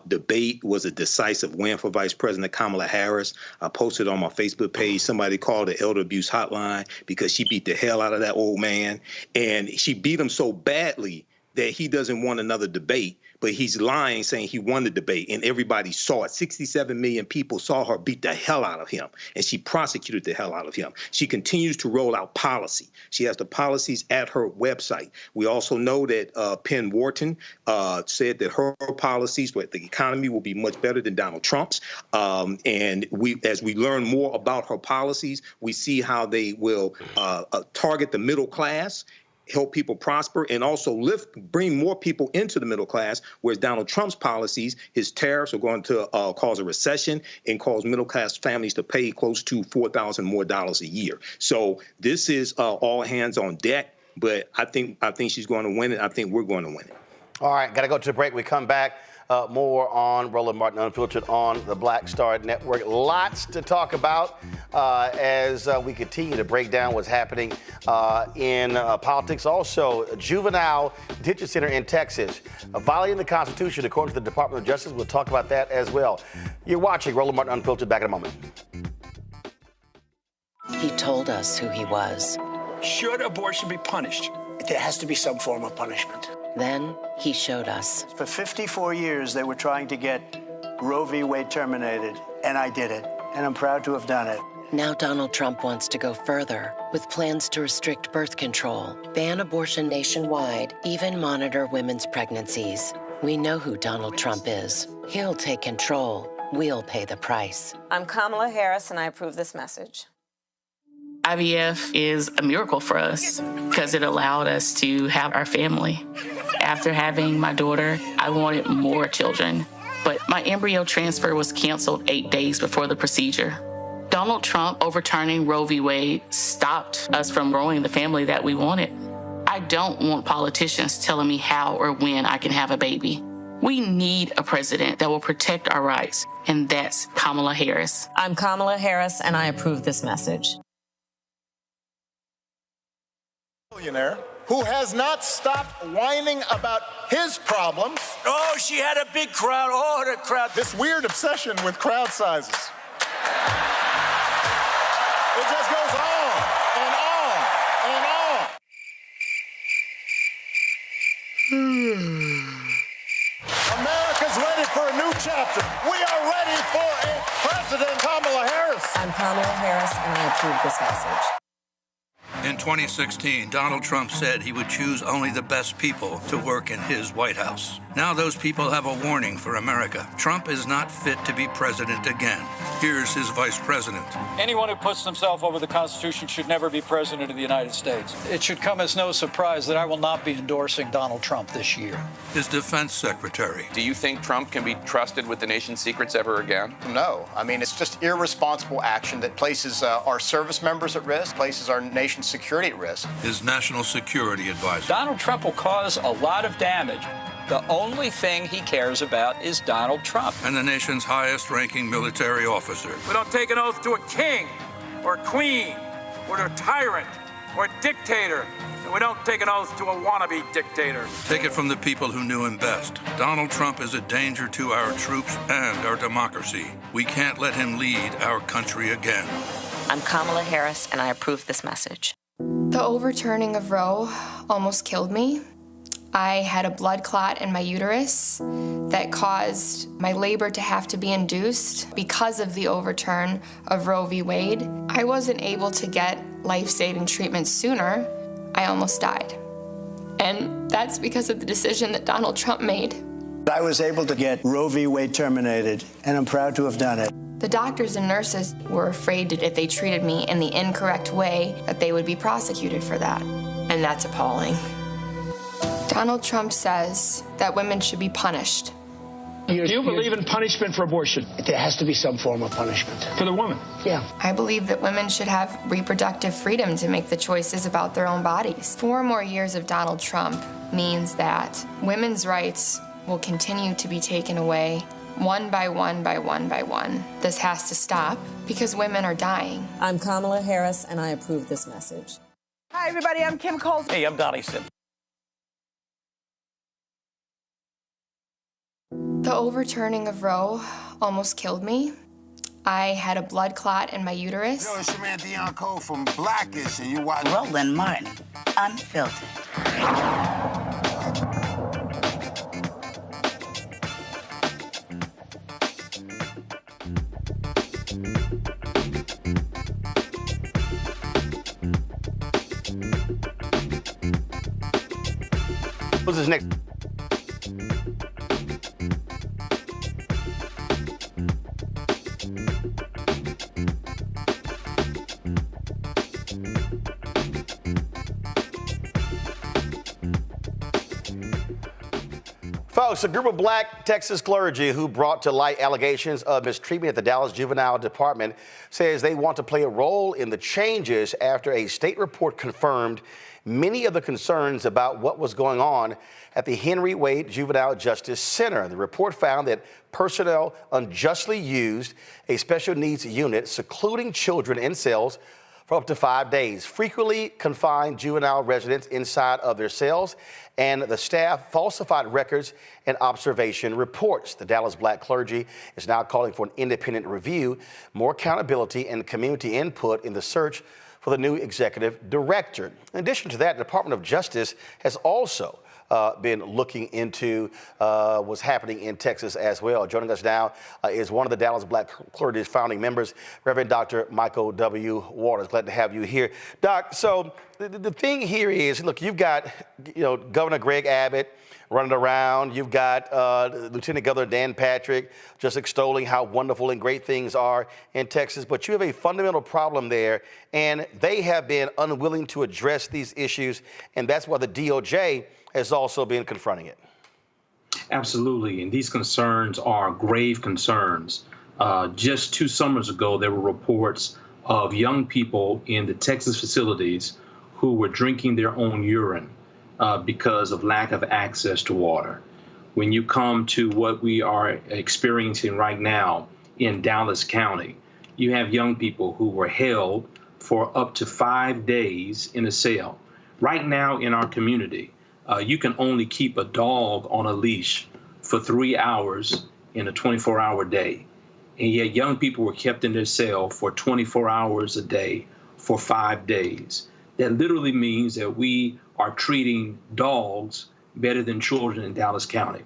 [SPEAKER 14] debate was a decisive win for Vice President Kamala Harris. I posted on my Facebook page, somebody called the elder abuse hotline because she beat the hell out of that old man. And she beat him so badly that he doesn't want another debate, but he's lying, saying he won the debate, and everybody saw it. 67 million people saw her beat the hell out of him, and she prosecuted the hell out of him. She continues to roll out policy. She has the policies at her website. We also know that Penn Wharton said that her policies with the economy will be much better than Donald Trump's. And as we learn more about her policies, we see how they will target the middle class, help people prosper, and also bring more people into the middle class, whereas Donald Trump's policies, his tariffs are going to cause a recession and cause middle class families to pay close to $4,000 more a year. So this is all hands on deck, but I think she's going to win it. I think we're going to win it.
[SPEAKER 1] All right, got to go to a break. We come back. More on Roland Martin Unfiltered on the Black Star Network. Lots to talk about as we continue to break down what's happening in politics. Also, a juvenile detention center in Texas violating the Constitution, according to the Department of Justice. We'll talk about that as well. You're watching Roland Martin Unfiltered. Back in a moment.
[SPEAKER 19] He told us who he was.
[SPEAKER 2] Should abortion be punished?
[SPEAKER 20] There has to be some form of punishment.
[SPEAKER 19] Then he showed us.
[SPEAKER 12] For 54 years, they were trying to get Roe v. Wade terminated, and I did it, and I'm proud to have done it.
[SPEAKER 19] Now Donald Trump wants to go further with plans to restrict birth control, ban abortion nationwide, even monitor women's pregnancies. We know who Donald Trump is. He'll take control. We'll pay the price.
[SPEAKER 18] I'm Kamala Harris, and I approve this message.
[SPEAKER 21] IVF is a miracle for us because it allowed us to have our family. After having my daughter, I wanted more children, but my embryo transfer was canceled 8 days before the procedure. Donald Trump overturning Roe v. Wade stopped us from growing the family that we wanted. I don't want politicians telling me how or when I can have a baby. We need a president that will protect our rights, and that's Kamala Harris.
[SPEAKER 18] I'm Kamala Harris, and I approve this message.
[SPEAKER 2] Millionaire who has not stopped whining about his problems.
[SPEAKER 20] Oh, she had a big crowd. Oh, the crowd.
[SPEAKER 2] This weird obsession with crowd sizes. It just goes on and on and on. America's ready for a new chapter. We are ready for a President Kamala Harris.
[SPEAKER 18] I'm Kamala Harris, and I approve this message.
[SPEAKER 3] In 2016, Donald Trump said he would choose only the best people to work in his White House. Now those people have a warning for America. Trump is not fit to be president again. Here's his vice president.
[SPEAKER 22] Anyone who puts themselves over the Constitution should never be president of the United States. It should come as no surprise that I will not be endorsing Donald Trump this year.
[SPEAKER 3] His defense secretary.
[SPEAKER 23] Do you think Trump can be trusted with the nation's secrets ever again?
[SPEAKER 2] No. I mean, it's just irresponsible action that places our service members at risk, places our nation's security at risk.
[SPEAKER 3] His national security advisor.
[SPEAKER 22] Donald Trump will cause a lot of damage. The only thing he cares about is Donald Trump.
[SPEAKER 3] And the nation's highest-ranking military officer.
[SPEAKER 22] We don't take an oath to a king or a queen or to a tyrant or a dictator. And we don't take an oath to a wannabe dictator.
[SPEAKER 3] Take it from the people who knew him best. Donald Trump is a danger to our troops and our democracy. We can't let him lead our country again.
[SPEAKER 24] I'm Kamala Harris, and I approve this message.
[SPEAKER 25] The overturning of Roe almost killed me. I had a blood clot in my uterus that caused my labor to have to be induced because of the overturn of Roe v. Wade. I wasn't able to get life-saving treatment sooner. I almost died. And that's because of the decision that Donald Trump made.
[SPEAKER 12] I was able to get Roe v. Wade terminated, and I'm proud to have done it.
[SPEAKER 25] The doctors and nurses were afraid that if they treated me in the incorrect way, that they would be prosecuted for that. And that's appalling. Donald Trump says that women should be punished.
[SPEAKER 20] Do you believe in punishment for abortion?
[SPEAKER 12] There has to be some form of punishment.
[SPEAKER 20] For the woman?
[SPEAKER 12] Yeah.
[SPEAKER 25] I believe that women should have reproductive freedom to make the choices about their own bodies. 4 more years of Donald Trump means that women's rights will continue to be taken away one by one by one by one. This has to stop because women are dying.
[SPEAKER 26] I'm Kamala Harris, and I approve this message.
[SPEAKER 27] Hi, everybody. I'm Kim Coles.
[SPEAKER 20] Hey, I'm Donnie Simpson.
[SPEAKER 25] The overturning of Roe almost killed me. I had a blood clot in my uterus.
[SPEAKER 28] Yo, it's your man Dion Cole from Blackish, and you watch
[SPEAKER 29] Roland Martin, Unfiltered.
[SPEAKER 1] What's this next? Folks, a group of black Texas clergy who brought to light allegations of mistreatment at the Dallas Juvenile Department says they want to play a role in the changes after a state report confirmed many of the concerns about what was going on at the Henry Wade Juvenile Justice Center. The report found that personnel unjustly used a special needs unit, secluding children in cells for up to 5 days, frequently confined juvenile residents inside of their cells, and the staff falsified records and observation reports. The Dallas Black clergy is now calling for an independent review, more accountability, and community input in the search for the new executive director. In addition to that, the Department of Justice has also been looking into what's happening in Texas as well. Joining us now is one of the Dallas Black clergy's founding members, Reverend Dr. Michael W. Waters. Glad to have you here. Doc, so the thing here is, look, you've got Governor Greg Abbott running around. You've got Lieutenant Governor Dan Patrick just extolling how wonderful and great things are in Texas. But you have a fundamental problem there, and they have been unwilling to address these issues, and that's why the DOJ has also been confronting it.
[SPEAKER 30] Absolutely, and these concerns are grave concerns. Just 2 summers ago, there were reports of young people in the Texas facilities who were drinking their own urine because of lack of access to water. When you come to what we are experiencing right now in Dallas County, you have young people who were held for up to 5 days in a cell. Right now in our community, you can only keep a dog on a leash for 3 hours in a 24-hour day. And yet young people were kept in their cell for 24 hours a day for 5 days. That literally means that we are treating dogs better than children in Dallas County.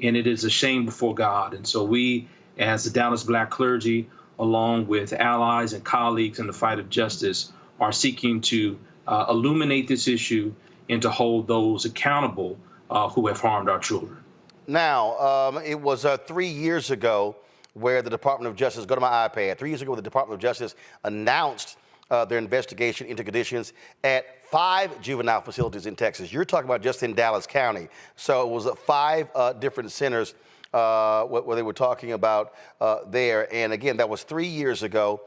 [SPEAKER 30] And it is a shame before God. And so we, as the Dallas Black clergy, along with allies and colleagues in the fight of justice, are seeking to illuminate this issue and to hold those accountable who have harmed our children.
[SPEAKER 1] Now, it was 3 years ago where the Department of Justice, go to my iPad, 3 years ago the Department of Justice announced their investigation into conditions at 5 juvenile facilities in Texas. You're talking about just in Dallas County. So it was 5 different centers where they were talking about there. And again, that was 3 years ago.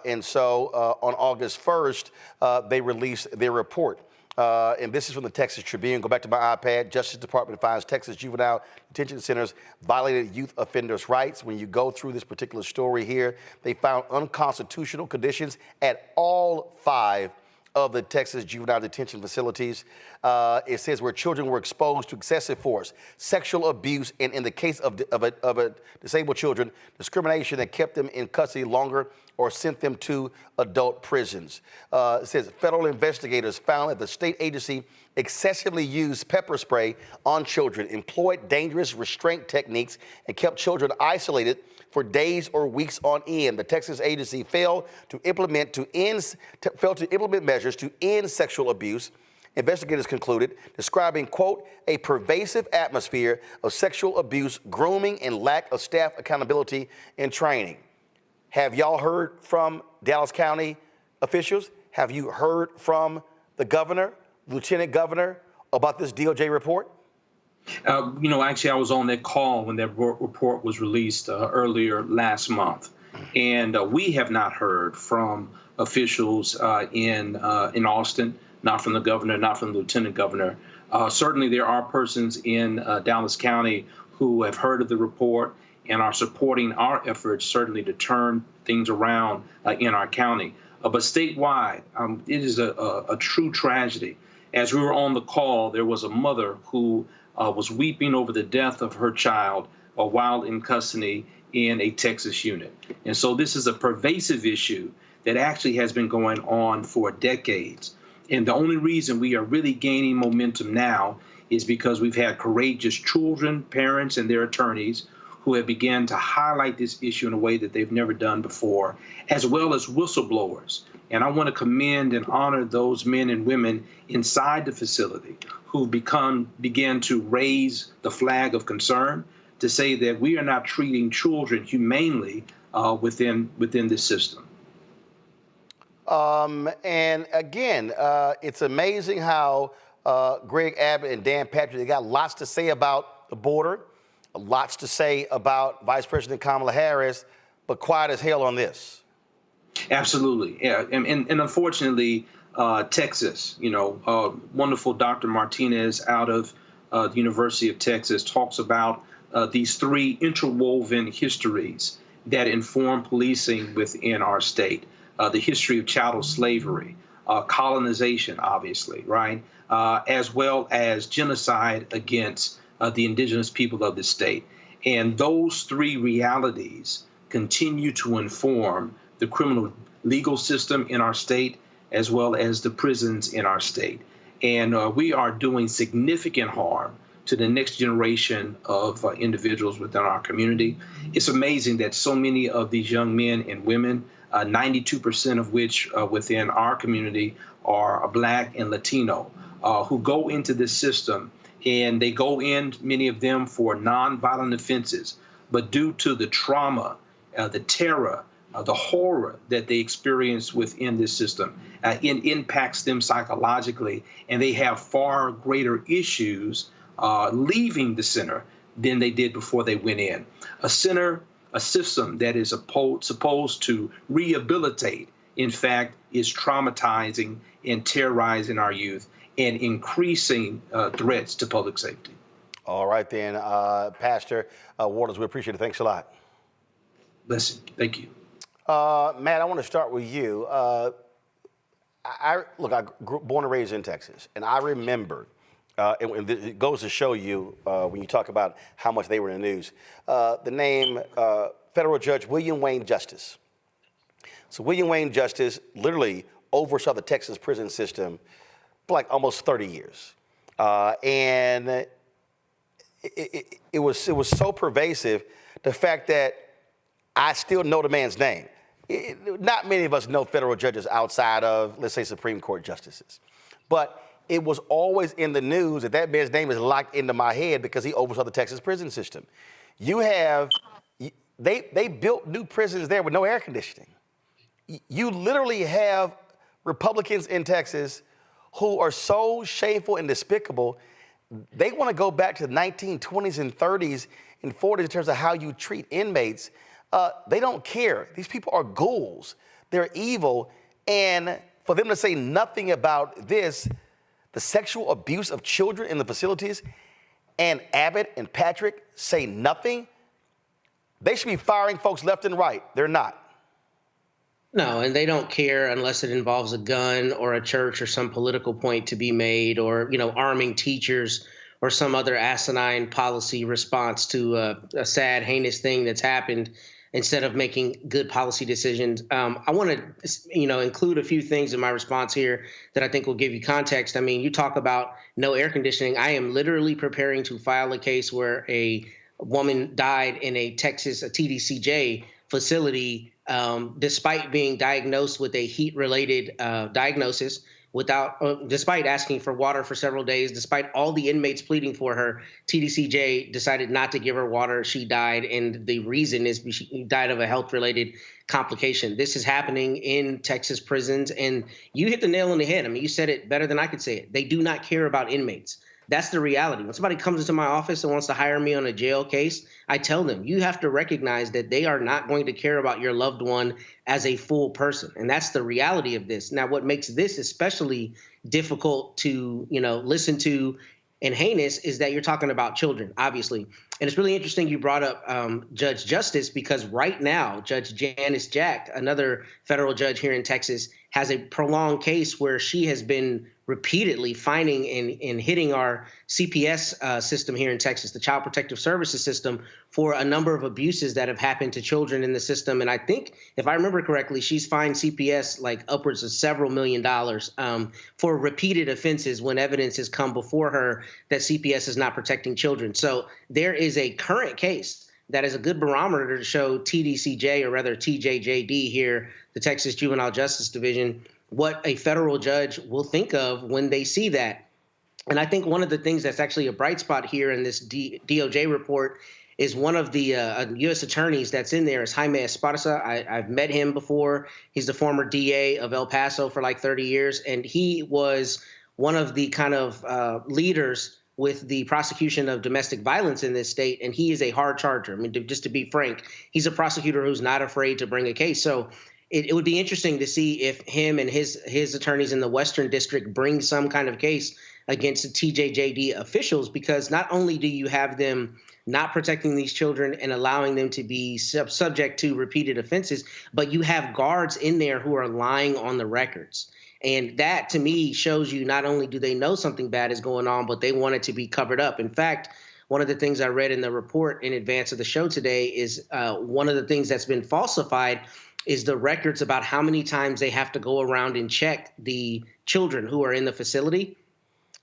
[SPEAKER 1] And so on August 1st, they released their report. And this is from the Texas Tribune. Go back to my iPad. Justice Department finds Texas Juvenile Detention Centers violated youth offenders' rights. When you go through this particular story here, they found unconstitutional conditions at all 5 of the Texas juvenile detention facilities. It says where children were exposed to excessive force, sexual abuse, and in the case of a disabled children, discrimination that kept them in custody longer or sent them to adult prisons. It says federal investigators found that the state agency excessively used pepper spray on children, employed dangerous restraint techniques, and kept children isolated for days or weeks on end. The Texas agency failed to implement measures to end sexual abuse. Investigators concluded, describing, quote, a pervasive atmosphere of sexual abuse, grooming, and lack of staff accountability and training. Have y'all heard from Dallas County officials? Have you heard from the governor, lieutenant governor, about this DOJ report?
[SPEAKER 30] Actually, I was on that call when that report was released earlier last month, and we have not heard from officials in Austin, not from the governor, not from the lieutenant governor. Certainly, there are persons in Dallas County who have heard of the report and are supporting our efforts, certainly, to turn things around in our county. But statewide, it is a true tragedy. As we were on the call, there was a mother who was weeping over the death of her child while in custody in a Texas unit. And so this is a pervasive issue that actually has been going on for decades. And the only reason we are really gaining momentum now is because we've had courageous children, parents, and their attorneys who have begun to highlight this issue in a way that they've never done before, as well as whistleblowers. And I want to commend and honor those men and women inside the facility who began to raise the flag of concern to say that we are not treating children humanely within this system.
[SPEAKER 1] And again, it's amazing how Greg Abbott and Dan Patrick, they got lots to say about the border, lots to say about Vice President Kamala Harris, but quiet as hell on this.
[SPEAKER 30] Absolutely, yeah, and unfortunately, Texas, wonderful Dr. Martinez out of the University of Texas talks about these 3 interwoven histories that inform policing within our state. The history of chattel slavery, colonization, obviously, right, as well as genocide against the indigenous people of the state. And those 3 realities continue to inform the criminal legal system in our state, as well as the prisons in our state. And we are doing significant harm to the next generation of individuals within our community. It's amazing that so many of these young men and women, 92% of which within our community are Black and Latino, who go into this system, and they go in, many of them, for nonviolent offenses. But due to the trauma, the terror, the horror that they experience within this system, it impacts them psychologically, and they have far greater issues leaving the center than they did before they went in. A system that is supposed to rehabilitate, in fact, is traumatizing and terrorizing our youth and increasing threats to public safety.
[SPEAKER 1] All right, then, Pastor Waters, we appreciate it. Thanks a lot.
[SPEAKER 30] Listen, thank you.
[SPEAKER 1] Matt, I want to start with you. I grew born and raised in Texas, and I remember, and it goes to show you when you talk about how much they were in the news, the name Federal Judge William Wayne Justice. So William Wayne Justice literally oversaw the Texas prison system for like almost 30 years. And it was so pervasive, the fact that I still know the man's name. not many of us know federal judges outside of, let's say, Supreme Court justices. But it was always in the news that that man's name is locked into my head because he oversaw the Texas prison system. They built new prisons there with no air conditioning. You literally have Republicans in Texas who are so shameful and despicable. They want to go back to the 1920s and 30s and 40s in terms of how you treat inmates. They don't care. These people are ghouls. They're evil. And for them to say nothing about this, the sexual abuse of children in the facilities, and Abbott and Patrick say nothing, they should be firing folks left and right. They're not.
[SPEAKER 15] No, and they don't care unless it involves a gun or a church or some political point to be made, or, arming teachers or some other asinine policy response to a sad, heinous thing that's happened, instead of making good policy decisions. I want to, include a few things in my response here that I think will give you context. I mean, you talk about no air conditioning. I am literally preparing to file a case where a woman died in a TDCJ facility, despite being diagnosed with a heat-related diagnosis, despite asking for water for several days, despite all the inmates pleading for her. TDCJ decided not to give her water. She died, and the reason is she died of a health-related complication. This is happening in Texas prisons, and you hit the nail on the head. I mean, you said it better than I could say it. They do not care about inmates. That's the reality. When somebody comes into my office and wants to hire me on a jail case, I tell them, you have to recognize that they are not going to care about your loved one as a full person. And that's the reality of this. Now, what makes this especially difficult to, listen to and heinous is that you're talking about children, obviously. And it's really interesting you brought up Judge Justice, because right now, Judge Janice Jack, another federal judge here in Texas, has a prolonged case where she has been repeatedly finding and hitting our CPS system here in Texas, the Child Protective Services system, for a number of abuses that have happened to children in the system. And I think, if I remember correctly, she's fined CPS like upwards of several $1 million for repeated offenses when evidence has come before her that CPS is not protecting children. So there is a current case that is a good barometer to show TDCJ, or rather TJJD here, the Texas Juvenile Justice Division, what a federal judge will think of when they see that. And I think one of the things that's actually a bright spot here in this DOJ report is one of the U.S. attorneys that's in there is Jaime Esparza. I've met him before. He's the former DA of El Paso for like 30 years, and he was one of the kind of leaders with the prosecution of domestic violence in this state, and he is a hard charger. I mean, just to be frank, he's a prosecutor who's not afraid to bring a case. So it would be interesting to see if him and his attorneys in the Western District bring some kind of case against the TJJD officials, because not only do you have them not protecting these children and allowing them to be subject to repeated offenses, but you have guards in there who are lying on the records. And that, to me, shows you not only do they know something bad is going on, but they want it to be covered up. In fact, one of the things I read in the report in advance of the show today is one of the things that's been falsified is the records about how many times they have to go around and check the children who are in the facility.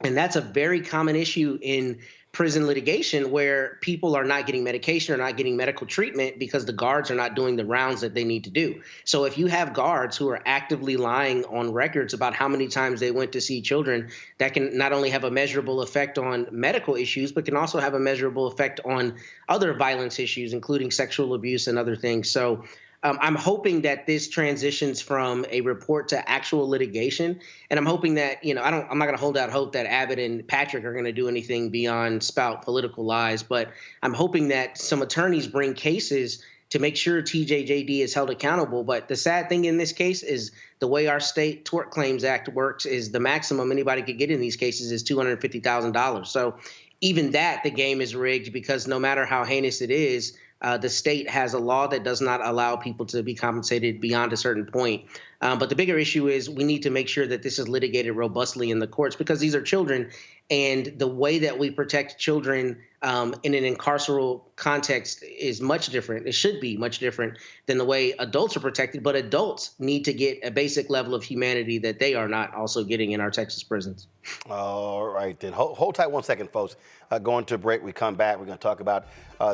[SPEAKER 15] And that's a very common issue in prison litigation, where people are not getting medication or not getting medical treatment because the guards are not doing the rounds that they need to do. So if you have guards who are actively lying on records about how many times they went to see children, that can not only have a measurable effect on medical issues, but can also have a measurable effect on other violence issues, including sexual abuse and other things. So I'm hoping that this transitions from a report to actual litigation. And I'm hoping that, I'm not going to hold out hope that Abbott and Patrick are going to do anything beyond spout political lies. But I'm hoping that some attorneys bring cases to make sure TJJD is held accountable. But the sad thing in this case is the way our state Tort Claims Act works is the maximum anybody could get in these cases is $250,000. So even that, the game is rigged, because no matter how heinous it is, the state has a law that does not allow people to be compensated beyond a certain point. But the bigger issue is we need to make sure that this is litigated robustly in the courts, because these are children. And the way that we protect children in an incarceral context is much different. It should be much different than the way adults are protected. But adults need to get a basic level of humanity that they are not also getting in our Texas prisons.
[SPEAKER 1] All right, then. Hold tight 1 second, folks. Going to a break. We come back. We're going to talk about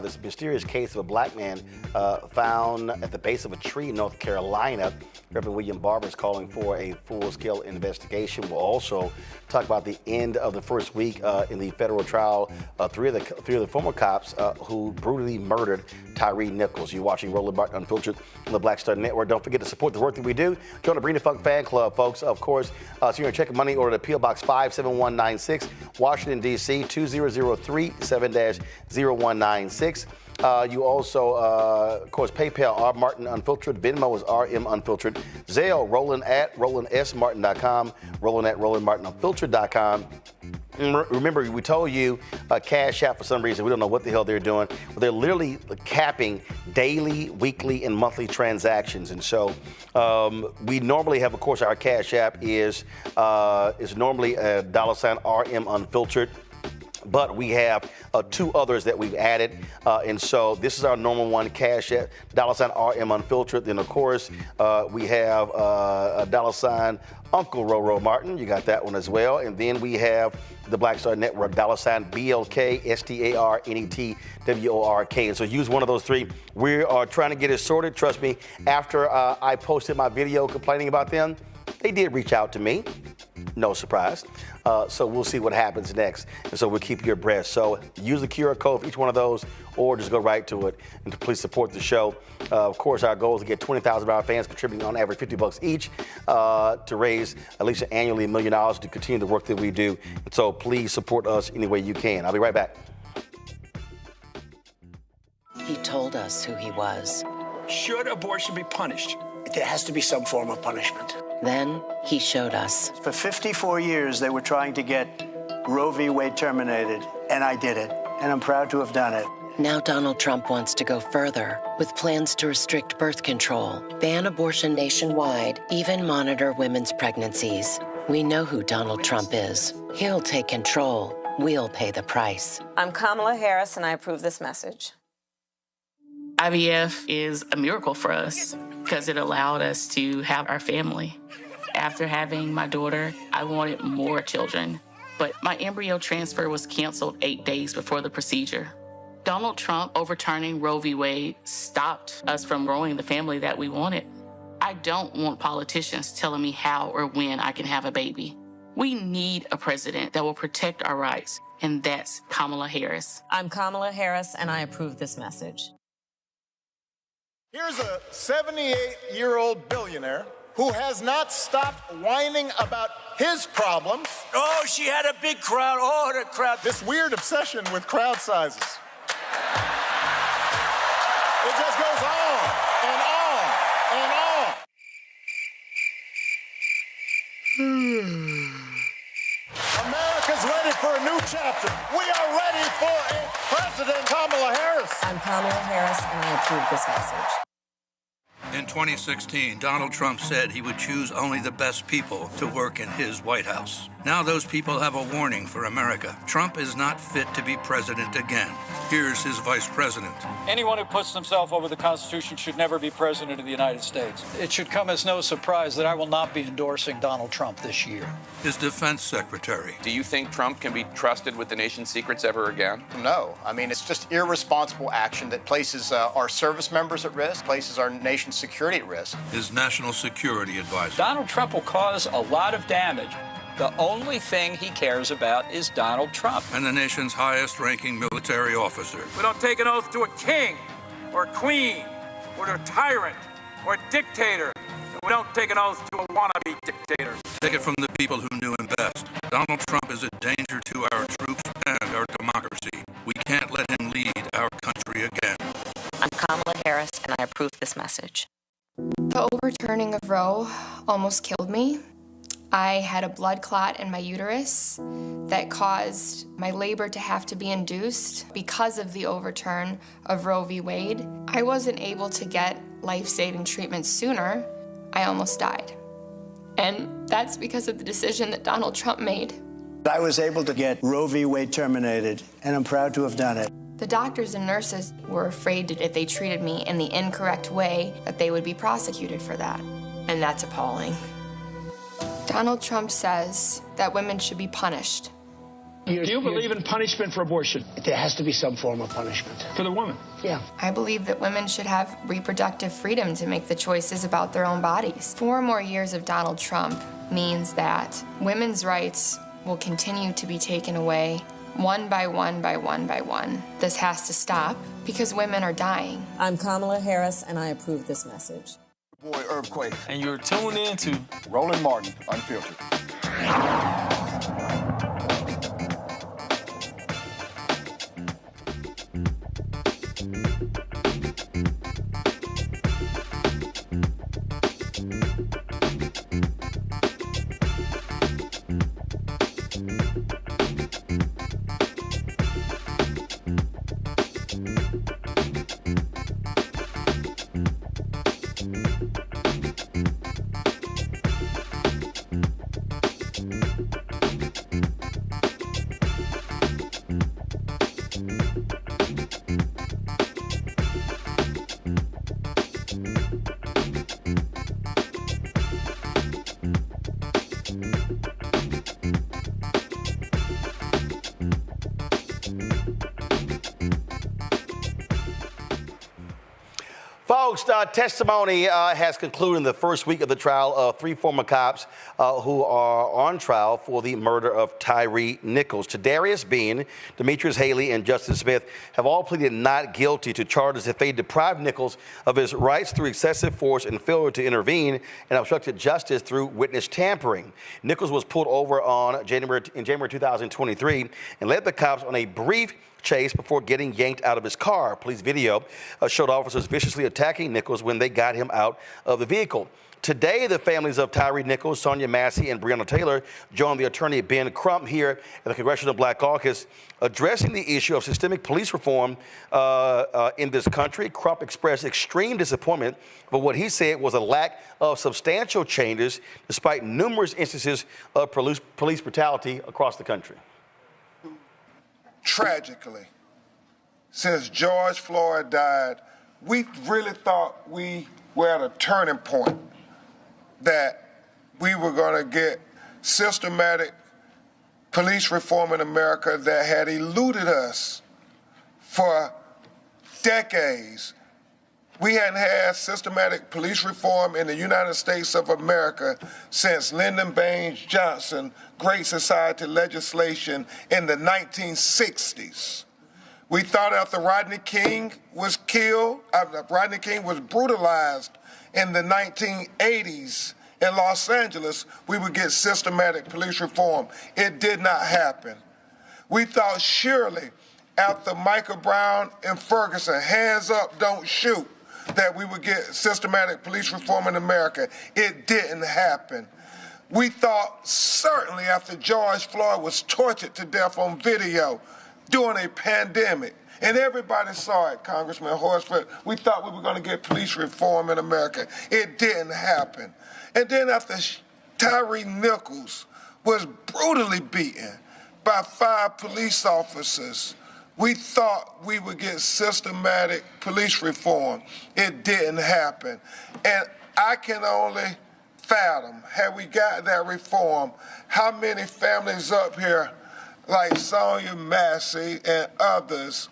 [SPEAKER 1] this mysterious case of a black man found at the base of a tree in North Carolina. Reverend William Barber is calling for a full-scale investigation. We'll also talk about the end of the first week in the federal trial. Three of the former cops who brutally murdered Tyree Nichols. You're watching Roland Martin Unfiltered on the Black Star Network. Don't forget to support the work that we do. Join the Bring the Funk fan club, folks. Of course, so you're going to check a money order to P.O. Box 57196, Washington, D.C. 20037 7-0196. You also, of course, PayPal, R. Martin Unfiltered. Venmo is RM Unfiltered. Zelle, Roland at RolandSMartin.com. Roland at RolandMartinUnfiltered.com. Remember, we told you Cash App for some reason. We don't know what the hell they're doing. But they're literally capping daily, weekly, and monthly transactions. And so we normally have, of course, our Cash App is normally a $ RM Unfiltered. But we have two others that we've added. And so this is our normal one, Cash App, $ RM Unfiltered. Then, of course, we have a $ Uncle Roro Martin. You got that one as well. And then we have the Black Star Network, $ BLK, STARNETWORK. And so use one of those three. We are trying to get it sorted. Trust me, after I posted my video complaining about them, they did reach out to me. No surprise. So we'll see what happens next. And so we'll keep you abreast. So use the QR code for each one of those or just go right to it. And to please support the show. Of course, our goal is to get 20,000 of our fans contributing on average $50 each to raise at least annually $1 million to continue the work that we do. And so please support us any way you can. I'll be right back.
[SPEAKER 19] He told us who he was.
[SPEAKER 20] Should abortion be punished?
[SPEAKER 27] There has to be some form of punishment.
[SPEAKER 19] Then he showed us.
[SPEAKER 12] For 54 years, they were trying to get Roe v. Wade terminated, and I did it, and I'm proud to have done it.
[SPEAKER 19] Now Donald Trump wants to go further with plans to restrict birth control, ban abortion nationwide, even monitor women's pregnancies. We know who Donald Trump is. He'll take control. We'll pay the price.
[SPEAKER 24] I'm Kamala Harris, and I approve this message.
[SPEAKER 21] IVF is a miracle for us because it allowed us to have our family. After having my daughter, I wanted more children, but my embryo transfer was canceled 8 days before the procedure. Donald Trump overturning Roe v. Wade stopped us from growing the family that we wanted. I don't want politicians telling me how or when I can have a baby. We need a president that will protect our rights, and that's Kamala Harris.
[SPEAKER 24] I'm Kamala Harris, and I approve this message.
[SPEAKER 4] Here's a 78-year-old billionaire who has not stopped whining about his problems.
[SPEAKER 27] Oh, she had a big crowd. Oh, the crowd.
[SPEAKER 4] This weird obsession with crowd sizes. It just goes on and on and on. America's ready for a new chapter. We are ready for a President Kamala Harris.
[SPEAKER 26] I'm Kamala Harris, and I approve this message.
[SPEAKER 3] In 2016, Donald Trump said he would choose only the best people to work in his White House. Now those people have a warning for America. Trump is not fit to be president again. Here's his vice president.
[SPEAKER 22] Anyone who puts himself over the Constitution should never be president of the United States. It should come as no surprise that I will not be endorsing Donald Trump this year.
[SPEAKER 3] His defense secretary.
[SPEAKER 23] Do you think Trump can be trusted with the nation's secrets ever again?
[SPEAKER 2] No. I mean, it's just irresponsible action that places our service members at risk, places our nation's security at risk.
[SPEAKER 3] His national security advisor.
[SPEAKER 22] Donald Trump will cause a lot of damage. The only thing he cares about is Donald Trump.
[SPEAKER 3] And the nation's highest-ranking military officer.
[SPEAKER 22] We don't take an oath to a king or a queen or a tyrant or a dictator. We don't take an oath to a wannabe dictator.
[SPEAKER 3] Take it from the people who knew him best. Donald Trump is a danger to our troops and our democracy. We can't let him lead our country again.
[SPEAKER 24] I'm Kamala Harris, and I approve this message.
[SPEAKER 25] The overturning of Roe almost killed me. I had a blood clot in my uterus that caused my labor to have to be induced because of the overturn of Roe v. Wade. I wasn't able to get life-saving treatment sooner. I almost died. And that's because of the decision that Donald Trump made.
[SPEAKER 12] I was able to get Roe v. Wade terminated, and I'm proud to have done it.
[SPEAKER 25] The doctors and nurses were afraid that if they treated me in the incorrect way, that they would be prosecuted for that. And that's appalling. Donald Trump says that women should be punished.
[SPEAKER 27] Do you believe in punishment for abortion? There has to be some form of punishment.
[SPEAKER 30] For the woman?
[SPEAKER 27] Yeah.
[SPEAKER 25] I believe that women should have reproductive freedom to make the choices about their own bodies. 4 more years of Donald Trump means that women's rights will continue to be taken away one by one by one by one. This has to stop because women are dying.
[SPEAKER 26] I'm Kamala Harris, and I approve this message.
[SPEAKER 4] Boy, Earthquake.
[SPEAKER 20] And you're tuned in to
[SPEAKER 4] Roland Martin, Unfiltered.
[SPEAKER 1] Folks, testimony has concluded in the first week of the trial of 3 former cops who are on trial for the murder of Tyre Nichols. Tadarius Bean, Demetrius Haley, and Justin Smith have all pleaded not guilty to charges that they deprived Nichols of his rights through excessive force and failure to intervene and obstructed justice through witness tampering. Nichols was pulled over in January 2023 and led the cops on a brief chase before getting yanked out of his car. Police video showed officers viciously attacking Nichols when they got him out of the vehicle. Today, the families of Tyre Nichols, Sonia Massey, and Breonna Taylor joined the attorney Ben Crump here at the Congressional Black Caucus addressing the issue of systemic police reform in this country. Crump expressed extreme disappointment for what he said was a lack of substantial changes despite numerous instances of police brutality across the country.
[SPEAKER 5] Tragically, since George Floyd died, we really thought we were at a turning point, that we were going to get systematic police reform in America that had eluded us for decades. We hadn't had systematic police reform in the United States of America since Lyndon Baines Johnson Great Society legislation in the 1960s. We thought after Rodney King was killed, Rodney King was brutalized in the 1980s in Los Angeles, we would get systematic police reform. It did not happen. We thought surely after Michael Brown and Ferguson, hands up, don't shoot, that we would get systematic police reform in America. It didn't happen. We thought certainly after George Floyd was tortured to death on video during a pandemic, and everybody saw it, Congressman Horsford, we thought we were going to get police reform in America. It didn't happen. And then after Tyre Nichols was brutally beaten by 5 police officers, we thought we would get systematic police reform. It didn't happen. And I can only fathom, had we got that reform, how many families up here, like Sonia Massey and others,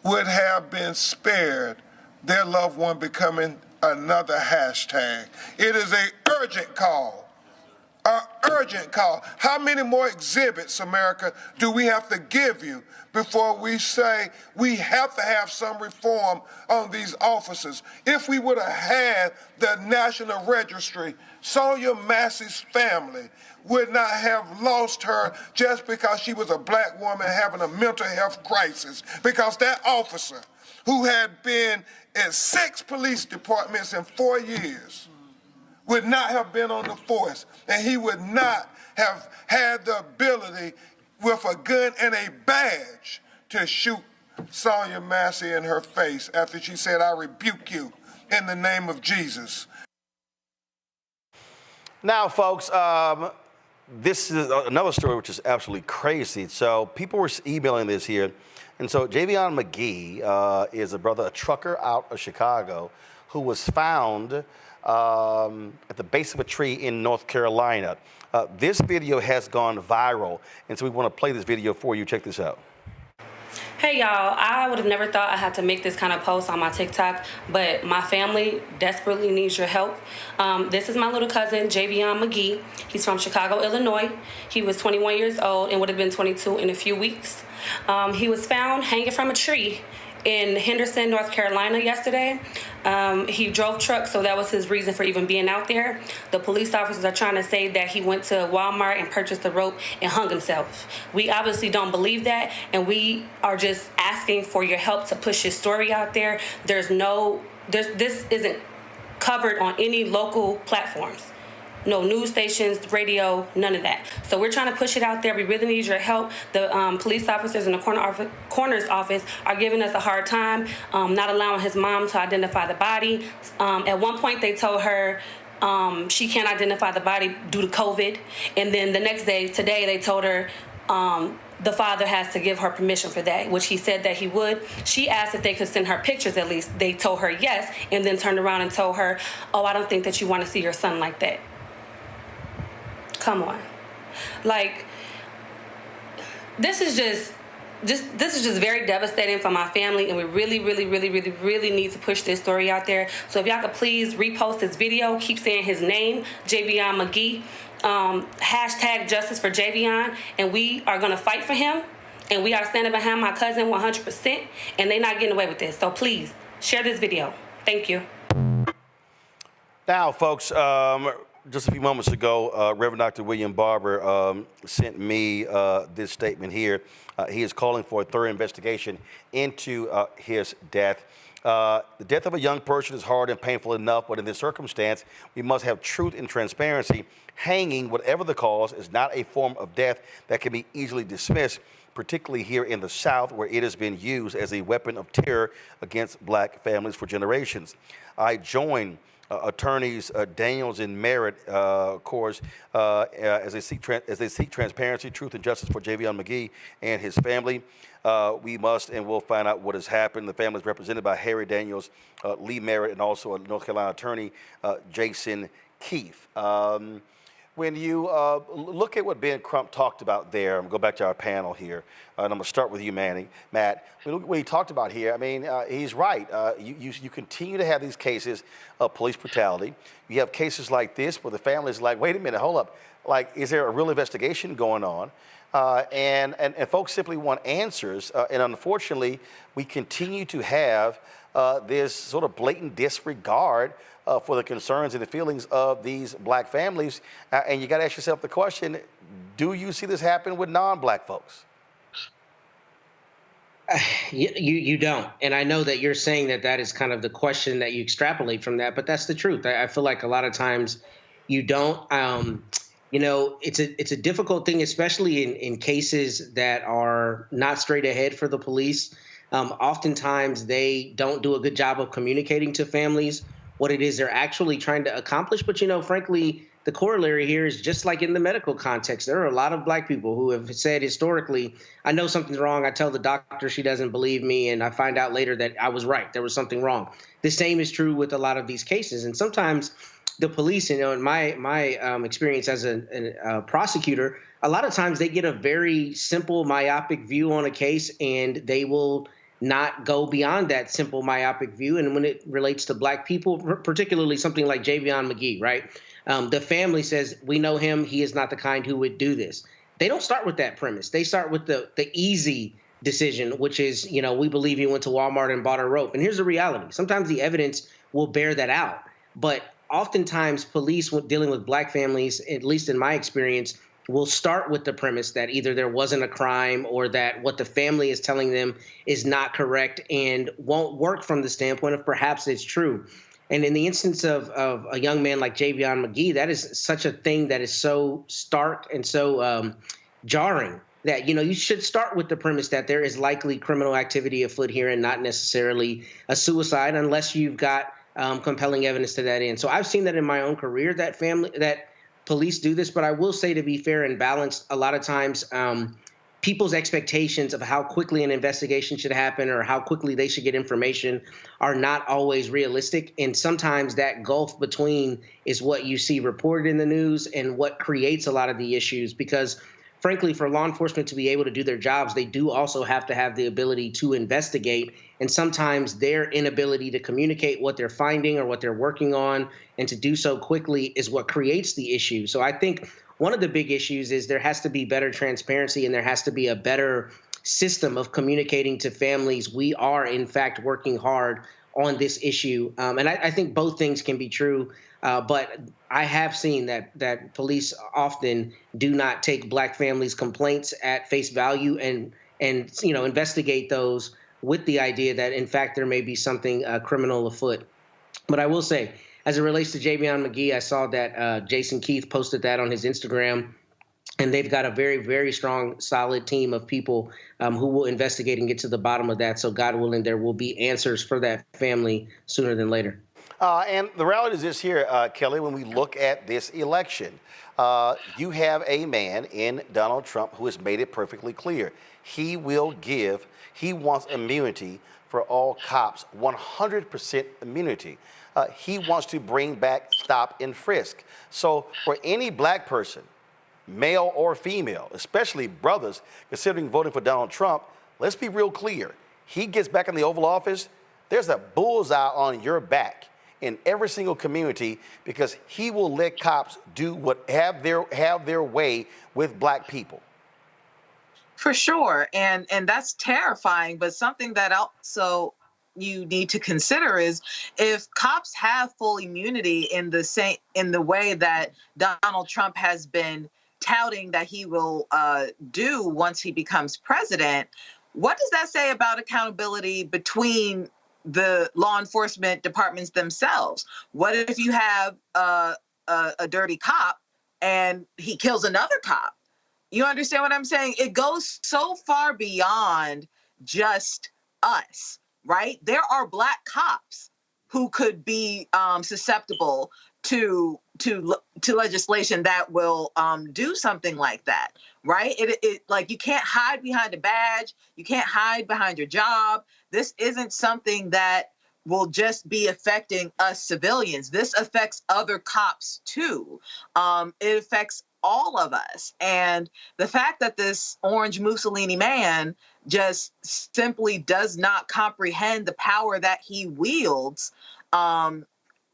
[SPEAKER 5] would have been spared their loved one becoming another hashtag. It is an urgent call. An urgent call. How many more exhibits, America, do we have to give you before we say we have to have some reform on these officers? If we would have had the National Registry, Sonia Massey's family would not have lost her just because she was a black woman having a mental health crisis, because that officer who had been in 6 police departments in 4 years would not have been on the force, and he would not have had the ability with a gun and a badge to shoot Sonia Massey in her face after she said, "I rebuke you in the name of Jesus."
[SPEAKER 1] Now, folks, this is another story which is absolutely crazy. So people were emailing this here. And so Jvon McGee is a trucker out of Chicago who was found at the base of a tree in North Carolina. This video has gone viral, and so we want to play this video for you. Check this out.
[SPEAKER 6] Hey y'all, I would have never thought I had to make this kind of post on my TikTok, but my family desperately needs your help. This is my little cousin, Jvon McGee. He's from Chicago, Illinois. He was 21 years old and would have been 22 in a few weeks. He was found hanging from a tree in Henderson, North Carolina yesterday. He drove trucks, so that was his reason for even being out there. The police officers are trying to say that he went to Walmart and purchased a rope and hung himself. We obviously don't believe that, and we are just asking for your help to push his story out there. This isn't covered on any local platforms. No news stations, radio, none of that. So we're trying to push it out there. We really need your help. The police officers in the coroner's office are giving us a hard time, not allowing his mom to identify the body. At one point, they told her she can't identify the body due to COVID. And then the next day, today, they told her the father has to give her permission for that, which he said that he would. She asked if they could send her pictures at least. They told her yes, and then turned around and told her, oh, I don't think that you want to see your son like that. Come on. Like, this is just very devastating for my family, and we really need to push this story out there. So if y'all could please repost this video, keep saying his name, Jvon McGee, hashtag justice for Jvon, and we are gonna fight for him, and we are standing behind my cousin 100%, and they're not getting away with this. So please, share this video. Thank you.
[SPEAKER 1] Now, folks, just a few moments ago, Reverend Dr. William Barber sent me this statement here. He is calling for a thorough investigation into his death. The death of a young person is hard and painful enough, but in this circumstance, we must have truth and transparency. Hanging, whatever the cause, is not a form of death that can be easily dismissed, particularly here in the South, where it has been used as a weapon of terror against black families for generations. I join attorneys Daniels and Merritt, of course, as they seek transparency, truth, and justice for Jvon McGee and his family. We must and will find out what has happened. The family is represented by Harry Daniels, Lee Merritt, and also a North Carolina attorney, Jason Keefe. When you look at what Ben Crump talked about there, I'm going to go back to our panel here, and I'm going to start with you, Matt. When you look at what he talked about here, I mean, he's right. You continue to have these cases of police brutality. You have cases like this where the family is like, wait a minute, hold up. Like, is there a real investigation going on? And folks simply want answers. And unfortunately, we continue to have this sort of blatant disregard for the concerns and the feelings of these black families. And you got to ask yourself the question, do you see this happen with non-black folks?
[SPEAKER 15] You don't. And I know that you're saying that is kind of the question that you extrapolate from that, but that's the truth. I feel like a lot of times you don't. You know, it's a difficult thing, especially in cases that are not straight ahead for the police. Oftentimes they don't do a good job of communicating to families what it is they're actually trying to accomplish. But, you know, frankly, the corollary here is just like in the medical context. There are a lot of black people who have said historically, I know something's wrong. I tell the doctor, she doesn't believe me, and I find out later that I was right. There was something wrong. The same is true with a lot of these cases. And sometimes the police, you know, in my experience as a prosecutor, a lot of times they get a very simple, myopic view on a case, and they will not go beyond that simple, myopic view. And when it relates to black people, particularly something like Jvon McGee, right? The family says, we know him. He is not the kind who would do this. They don't start with that premise. They start with the easy decision, which is, you know, we believe he went to Walmart and bought a rope. And here's the reality. Sometimes the evidence will bear that out. But oftentimes police, when dealing with black families, at least in my experience, will start with the premise that either there wasn't a crime or that what the family is telling them is not correct and won't work from the standpoint of perhaps it's true. And in the instance of a young man like Jvon McGee, that is such a thing that is so stark and so jarring that, you know, you should start with the premise that there is likely criminal activity afoot here and not necessarily a suicide unless you've got compelling evidence to that end. So I've seen that in my own career, that police do this, but I will say, to be fair and balanced, a lot of times people's expectations of how quickly an investigation should happen or how quickly they should get information are not always realistic. And sometimes that gulf between is what you see reported in the news and what creates a lot of the issues, because frankly, for law enforcement to be able to do their jobs, they do also have to have the ability to investigate. And sometimes their inability to communicate what they're finding or what they're working on and to do so quickly is what creates the issue. So I think one of the big issues is there has to be better transparency and there has to be a better system of communicating to families. We are, in fact, working hard on this issue. And I think both things can be true. But I have seen that police often do not take Black families' complaints at face value and investigate those with the idea that, in fact, there may be something criminal afoot. But I will say, as it relates to Jvon McGee, I saw that Jason Keith posted that on his Instagram, and they've got a very, very strong, solid team of people who will investigate and get to the bottom of that. So God willing, there will be answers for that family sooner than later.
[SPEAKER 1] And the reality is this here, Kelly, when we look at this election, you have a man in Donald Trump who has made it perfectly clear. He wants immunity for all cops, 100% immunity. He wants to bring back stop and frisk. So for any Black person, male or female, especially brothers, considering voting for Donald Trump, let's be real clear. He gets back in the Oval Office, there's a bullseye on your back in every single community, because he will let cops do what have their way with Black people.
[SPEAKER 7] For sure, and that's terrifying. But something that also you need to consider is if cops have full immunity in the way that Donald Trump has been touting that he will do once he becomes president, what does that say about accountability between the law enforcement departments themselves? What if you have a dirty cop and he kills another cop? You understand what I'm saying? It goes so far beyond just us, right? There are Black cops who could be susceptible to legislation that will do something like that, right? It like, you can't hide behind a badge. You can't hide behind your job. This isn't something that will just be affecting us civilians. This affects other cops too. It affects all of us. And the fact that this orange Mussolini man just simply does not comprehend the power that he wields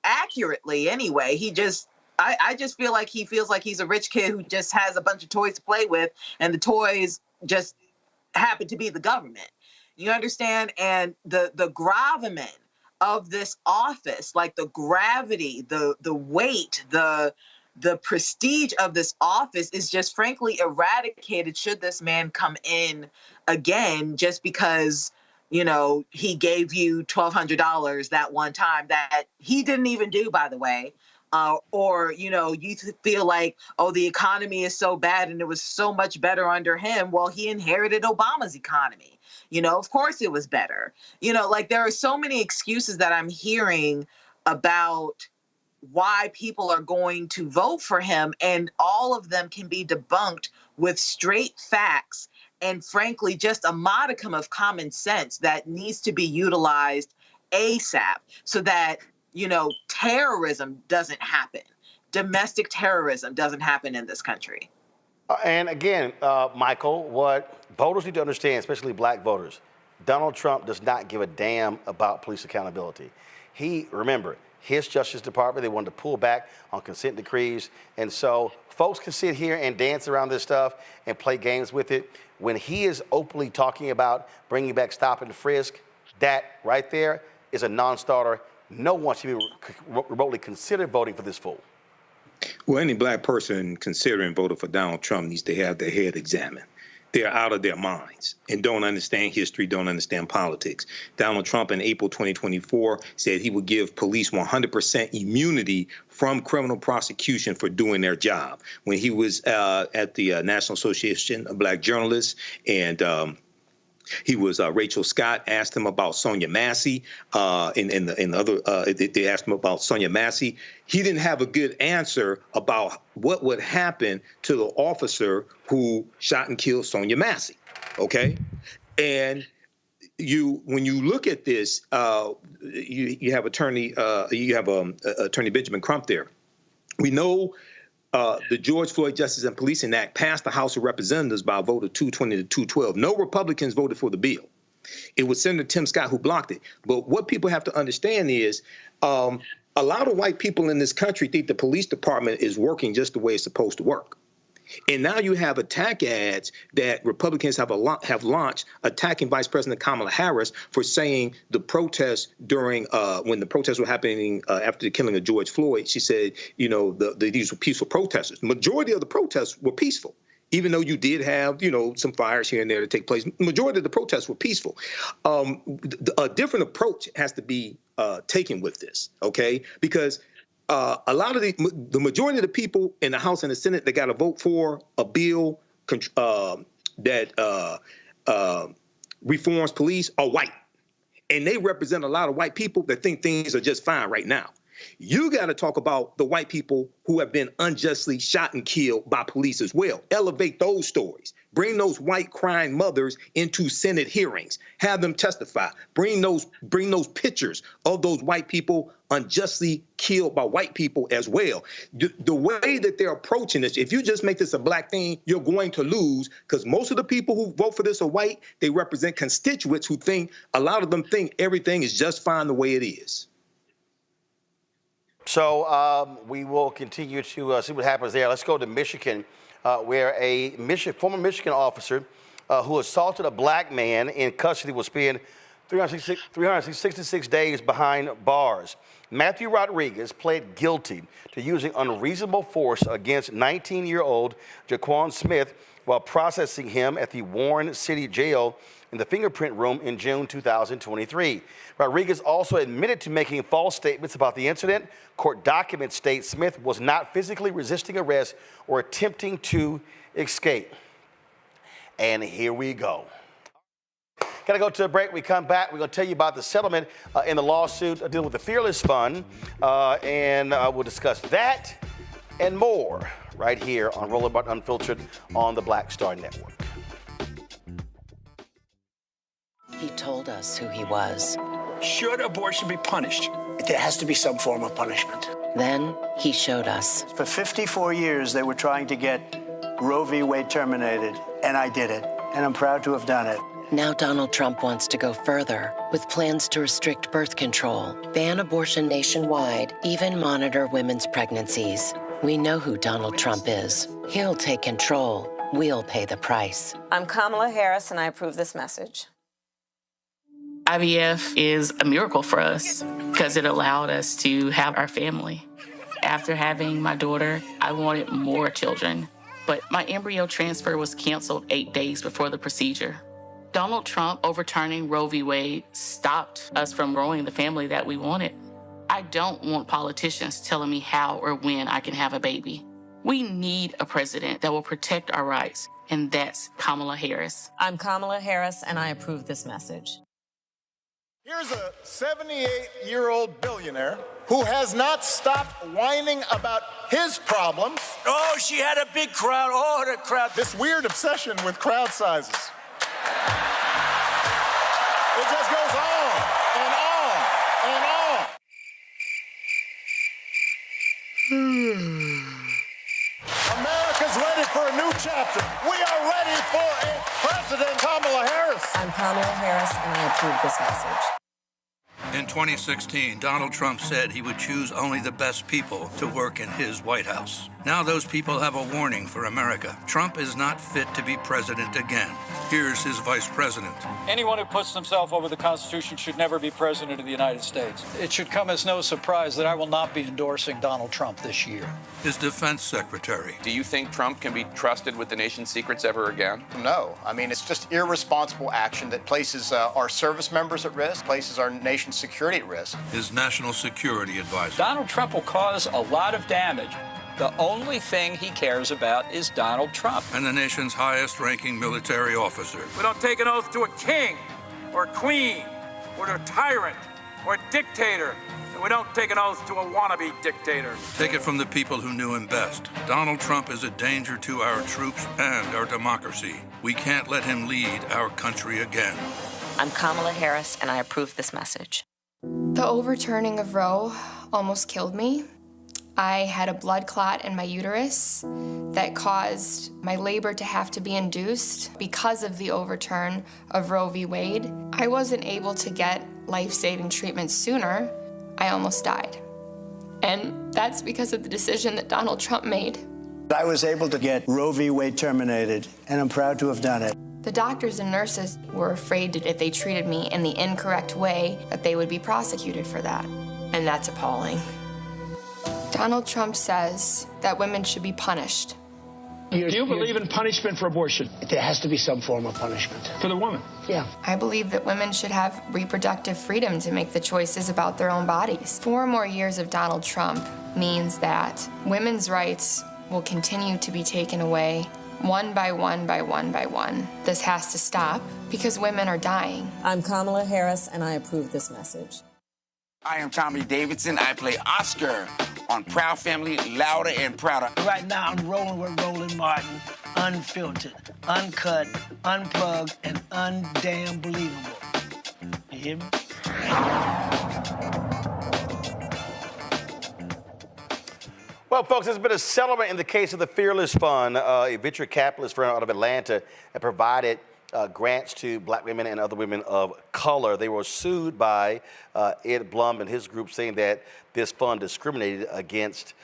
[SPEAKER 7] accurately anyway. I just feel like he feels like he's a rich kid who just has a bunch of toys to play with, and the toys just happen to be the government. You understand? And the gravamen of this office, like the gravity, the weight, the prestige of this office is just frankly eradicated should this man come in again, just because, he gave you $1,200 that one time that he didn't even do, by the way. Or, you feel like, oh, the economy is so bad and it was so much better under him. Well, he inherited Obama's economy. Of course it was better. Like, there are so many excuses that I'm hearing about why people are going to vote for him, and all of them can be debunked with straight facts and, frankly, just a modicum of common sense that needs to be utilized ASAP so that, terrorism doesn't happen. Domestic terrorism doesn't happen in this country.
[SPEAKER 1] And again, Michael, what voters need to understand, especially Black voters, Donald Trump does not give a damn about police accountability. Remember, his Justice Department, they wanted to pull back on consent decrees. And so folks can sit here and dance around this stuff and play games with it. When he is openly talking about bringing back stop and frisk, that right there is a non-starter. No one should be remotely consider voting for this fool.
[SPEAKER 8] Well, any Black person considering voting for Donald Trump needs to have their head examined. They're out of their minds and don't understand history, don't understand politics. Donald Trump in April 2024 said he would give police 100% immunity from criminal prosecution for doing their job. When he was at the National Association of Black Journalists and He was Rachel Scott asked him about Sonia Massey, they asked him about Sonia Massey. He didn't have a good answer about what would happen to the officer who shot and killed Sonia Massey. Okay, and when you look at this, you have Attorney Benjamin Crump there. We know the George Floyd Justice and Policing Act passed the House of Representatives by a vote of 220 to 212. No Republicans voted for the bill. It was Senator Tim Scott who blocked it. But what people have to understand is a lot of white people in this country think the police department is working just the way it's supposed to work. And now you have attack ads that Republicans have launched attacking Vice President Kamala Harris for saying the protests during when the protests were happening after the killing of George Floyd. She said, these were peaceful protesters. The majority of the protests were peaceful, even though you did have, some fires here and there to take place. The majority of the protests were peaceful. A different approach has to be taken with this, okay? Because a lot of the majority of the people in the House and the Senate that got to vote for a bill that reforms police are white. And they represent a lot of white people that think things are just fine right now. You got to talk about the white people who have been unjustly shot and killed by police as well. Elevate those stories. Bring those white crying mothers into Senate hearings. Have them testify. Bring those pictures of those white people unjustly killed by white people as well. The way that they're approaching this, if you just make this a black thing, you're going to lose, because most of the people who vote for this are white. They represent constituents who think, a lot of them think everything is just fine the way it is.
[SPEAKER 1] So we will continue to see what happens there. Let's go to Michigan, where a former Michigan officer who assaulted a black man in custody will spend 366 days behind bars. Matthew Rodriguez pled guilty to using unreasonable force against 19-year-old Jaquan Smith while processing him at the Warren City Jail in the fingerprint room in June 2023. Rodriguez also admitted to making false statements about the incident. Court documents state Smith was not physically resisting arrest or attempting to escape. And here we go. Got to go to a break. We come back. We're going to tell you about the settlement in the lawsuit dealing with the Fearless Fund. And we'll discuss that and more right here on Roland Martin Unfiltered on the Black Star Network.
[SPEAKER 19] He told us who he was.
[SPEAKER 20] Should abortion be punished?
[SPEAKER 27] There has to be some form of punishment.
[SPEAKER 19] Then he showed us.
[SPEAKER 27] For 54 years, they were trying to get Roe v. Wade terminated, and I did it, and I'm proud to have done it.
[SPEAKER 19] Now Donald Trump wants to go further with plans to restrict birth control, ban abortion nationwide, even monitor women's pregnancies. We know who Donald Trump is. He'll take control. We'll pay the price.
[SPEAKER 24] I'm Kamala Harris, and I approve this message.
[SPEAKER 21] IVF is a miracle for us because it allowed us to have our family. After having my daughter, I wanted more children, but my embryo transfer was canceled 8 days before the procedure. Donald Trump overturning Roe v. Wade stopped us from growing the family that we wanted. I don't want politicians telling me how or when I can have a baby. We need a president that will protect our rights, and that's Kamala Harris.
[SPEAKER 24] I'm Kamala Harris, and I approve this message.
[SPEAKER 4] Here's a 78-year-old billionaire who has not stopped whining about his problems.
[SPEAKER 27] Oh, she had a big crowd. Oh, the crowd.
[SPEAKER 4] This weird obsession with crowd sizes. It just goes on and on and on. America's ready for a new chapter. We are ready for a President Kamala Harris.
[SPEAKER 24] I'm Kamala Harris, and I approve this message.
[SPEAKER 3] In 2016, Donald Trump said he would choose only the best people to work in his White House. Now those people have a warning for America. Trump is not fit to be president again. Here's his vice president.
[SPEAKER 22] Anyone who puts himself over the Constitution should never be president of the United States. It should come as no surprise that I will not be endorsing Donald Trump this year.
[SPEAKER 3] His defense secretary.
[SPEAKER 23] Do you think Trump can be trusted with the nation's secrets ever again?
[SPEAKER 2] No. I mean, it's just irresponsible action that places our service members at risk, places our nation's security at risk.
[SPEAKER 3] His national security advisor.
[SPEAKER 22] Donald Trump will cause a lot of damage.
[SPEAKER 20] The only thing he cares about is Donald Trump.
[SPEAKER 3] And the nation's highest-ranking military officer.
[SPEAKER 22] We don't take an oath to a king or queen or to a tyrant or a dictator. And we don't take an oath to a wannabe dictator.
[SPEAKER 3] Take it from the people who knew him best. Donald Trump is a danger to our troops and our democracy. We can't let him lead our country again.
[SPEAKER 24] I'm Kamala Harris, and I approve this message.
[SPEAKER 25] The overturning of Roe almost killed me. I had a blood clot in my uterus that caused my labor to have to be induced because of the overturn of Roe v. Wade. I wasn't able to get life-saving treatment sooner. I almost died. And that's because of the decision that Donald Trump made.
[SPEAKER 27] I was able to get Roe v. Wade terminated, and I'm proud to have done it.
[SPEAKER 25] The doctors and nurses were afraid that if they treated me in the incorrect way, that they would be prosecuted for that. And that's appalling. Donald Trump says that women should be punished.
[SPEAKER 20] Do you believe in punishment for abortion?
[SPEAKER 27] There has to be some form of punishment.
[SPEAKER 20] For the woman?
[SPEAKER 27] Yeah.
[SPEAKER 25] I believe that women should have reproductive freedom to make the choices about their own bodies. 4 more years of Donald Trump means that women's rights will continue to be taken away one by one by one by one. This has to stop because women are dying.
[SPEAKER 26] I'm Kamala Harris, and I approve this message.
[SPEAKER 9] I am Tommy Davidson. I play Oscar on Proud Family, Louder and Prouder.
[SPEAKER 10] Right now, I'm rolling with Roland Martin, unfiltered, uncut, unplugged, and undamn believable. You hear me?
[SPEAKER 1] Well, folks, there's been a settlement in the case of the Fearless Fund, a venture capitalist firm out of Atlanta that provided grants to black women and other women of color. They were sued by Ed Blum and his group, saying that this fund discriminated against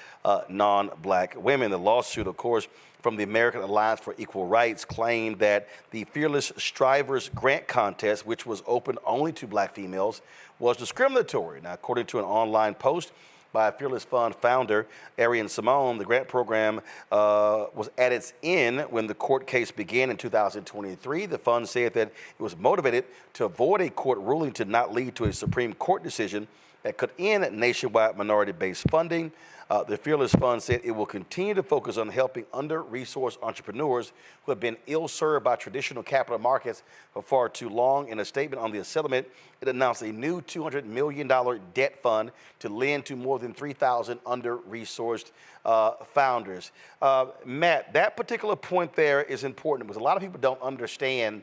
[SPEAKER 1] non-black women. The lawsuit, of course, from the American Alliance for Equal Rights, claimed that the Fearless Strivers Grant Contest, which was open only to black females, was discriminatory. Now, according to an online post by Fearless Fund founder Arian Simone, the grant program was at its end when the court case began in 2023. The fund said that it was motivated to avoid a court ruling to not lead to a Supreme Court decision that could end nationwide minority-based funding. The Fearless Fund said it will continue to focus on helping under-resourced entrepreneurs who have been ill-served by traditional capital markets for far too long. In a statement on the settlement, it announced a new $200 million debt fund to lend to more than 3,000 under-resourced founders. Matt, that particular point there is important because a lot of people don't understand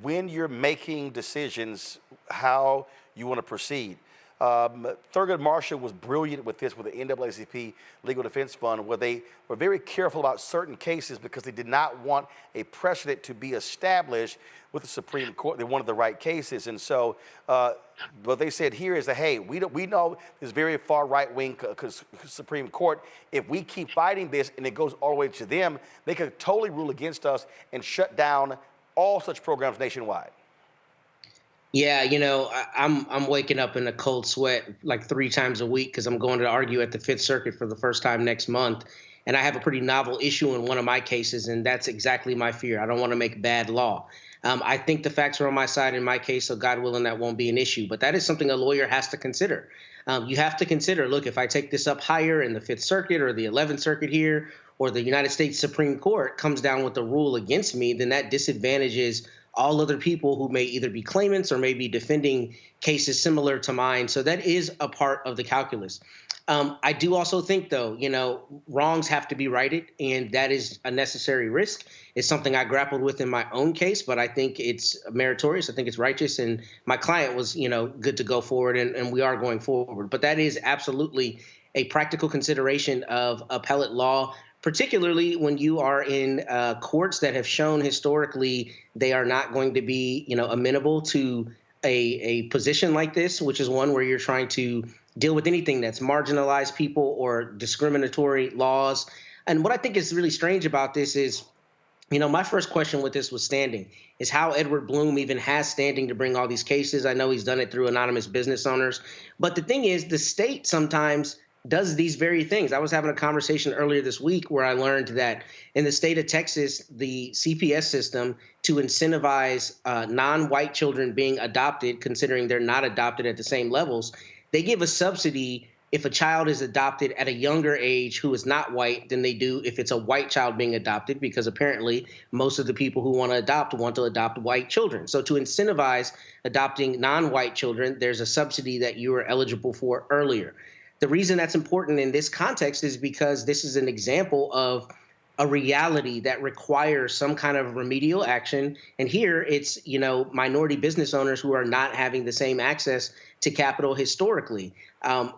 [SPEAKER 1] when you're making decisions how you want to proceed. Thurgood Marshall was brilliant with this with the NAACP Legal Defense Fund, where they were very careful about certain cases because they did not want a precedent to be established with the Supreme Court. They wanted the right cases. And so what they said here is that, hey, we know this very far right-wing Supreme Court. If we keep fighting this and it goes all the way to them, they could totally rule against us and shut down all such programs nationwide.
[SPEAKER 15] Yeah, you know, I'm waking up in a cold sweat like 3 times a week because I'm going to argue at the Fifth Circuit for the first time next month. And I have a pretty novel issue in one of my cases, and that's exactly my fear. I don't want to make bad law. I think the facts are on my side in my case, so God willing, that won't be an issue. But that is something a lawyer has to consider. You have to consider, look, if I take this up higher in the Fifth Circuit or the 11th Circuit here, or the United States Supreme Court comes down with a rule against me, then that disadvantages all other people who may either be claimants or may be defending cases similar to mine. So that is a part of the calculus. I do also think, though, you know, wrongs have to be righted, and that is a necessary risk. It's something I grappled with in my own case, but I think it's meritorious. I think it's righteous, and my client was, you know, good to go forward, and we are going forward. But that is absolutely a practical consideration of appellate law, particularly when you are in courts that have shown historically they are not going to be, you know, amenable to a position like this, which is one where you're trying to deal with anything that's marginalized people or discriminatory laws. And what I think is really strange about this is, you know, my first question with this was standing, is how Edward Blum even has standing to bring all these cases. I know he's done it through anonymous business owners. But the thing is, the state sometimes does these very things. I was having a conversation earlier this week where I learned that in the state of Texas, the CPS system, to incentivize non-white children being adopted, considering they're not adopted at the same levels, they give a subsidy if a child is adopted at a younger age who is not white than they do if it's a white child being adopted, because apparently most of the people who want to adopt white children. So to incentivize adopting non-white children, there's a subsidy that you are eligible for earlier. The reason that's important in this context is because this is an example of a reality that requires some kind of remedial action. And here it's, minority business owners who are not having the same access to capital historically.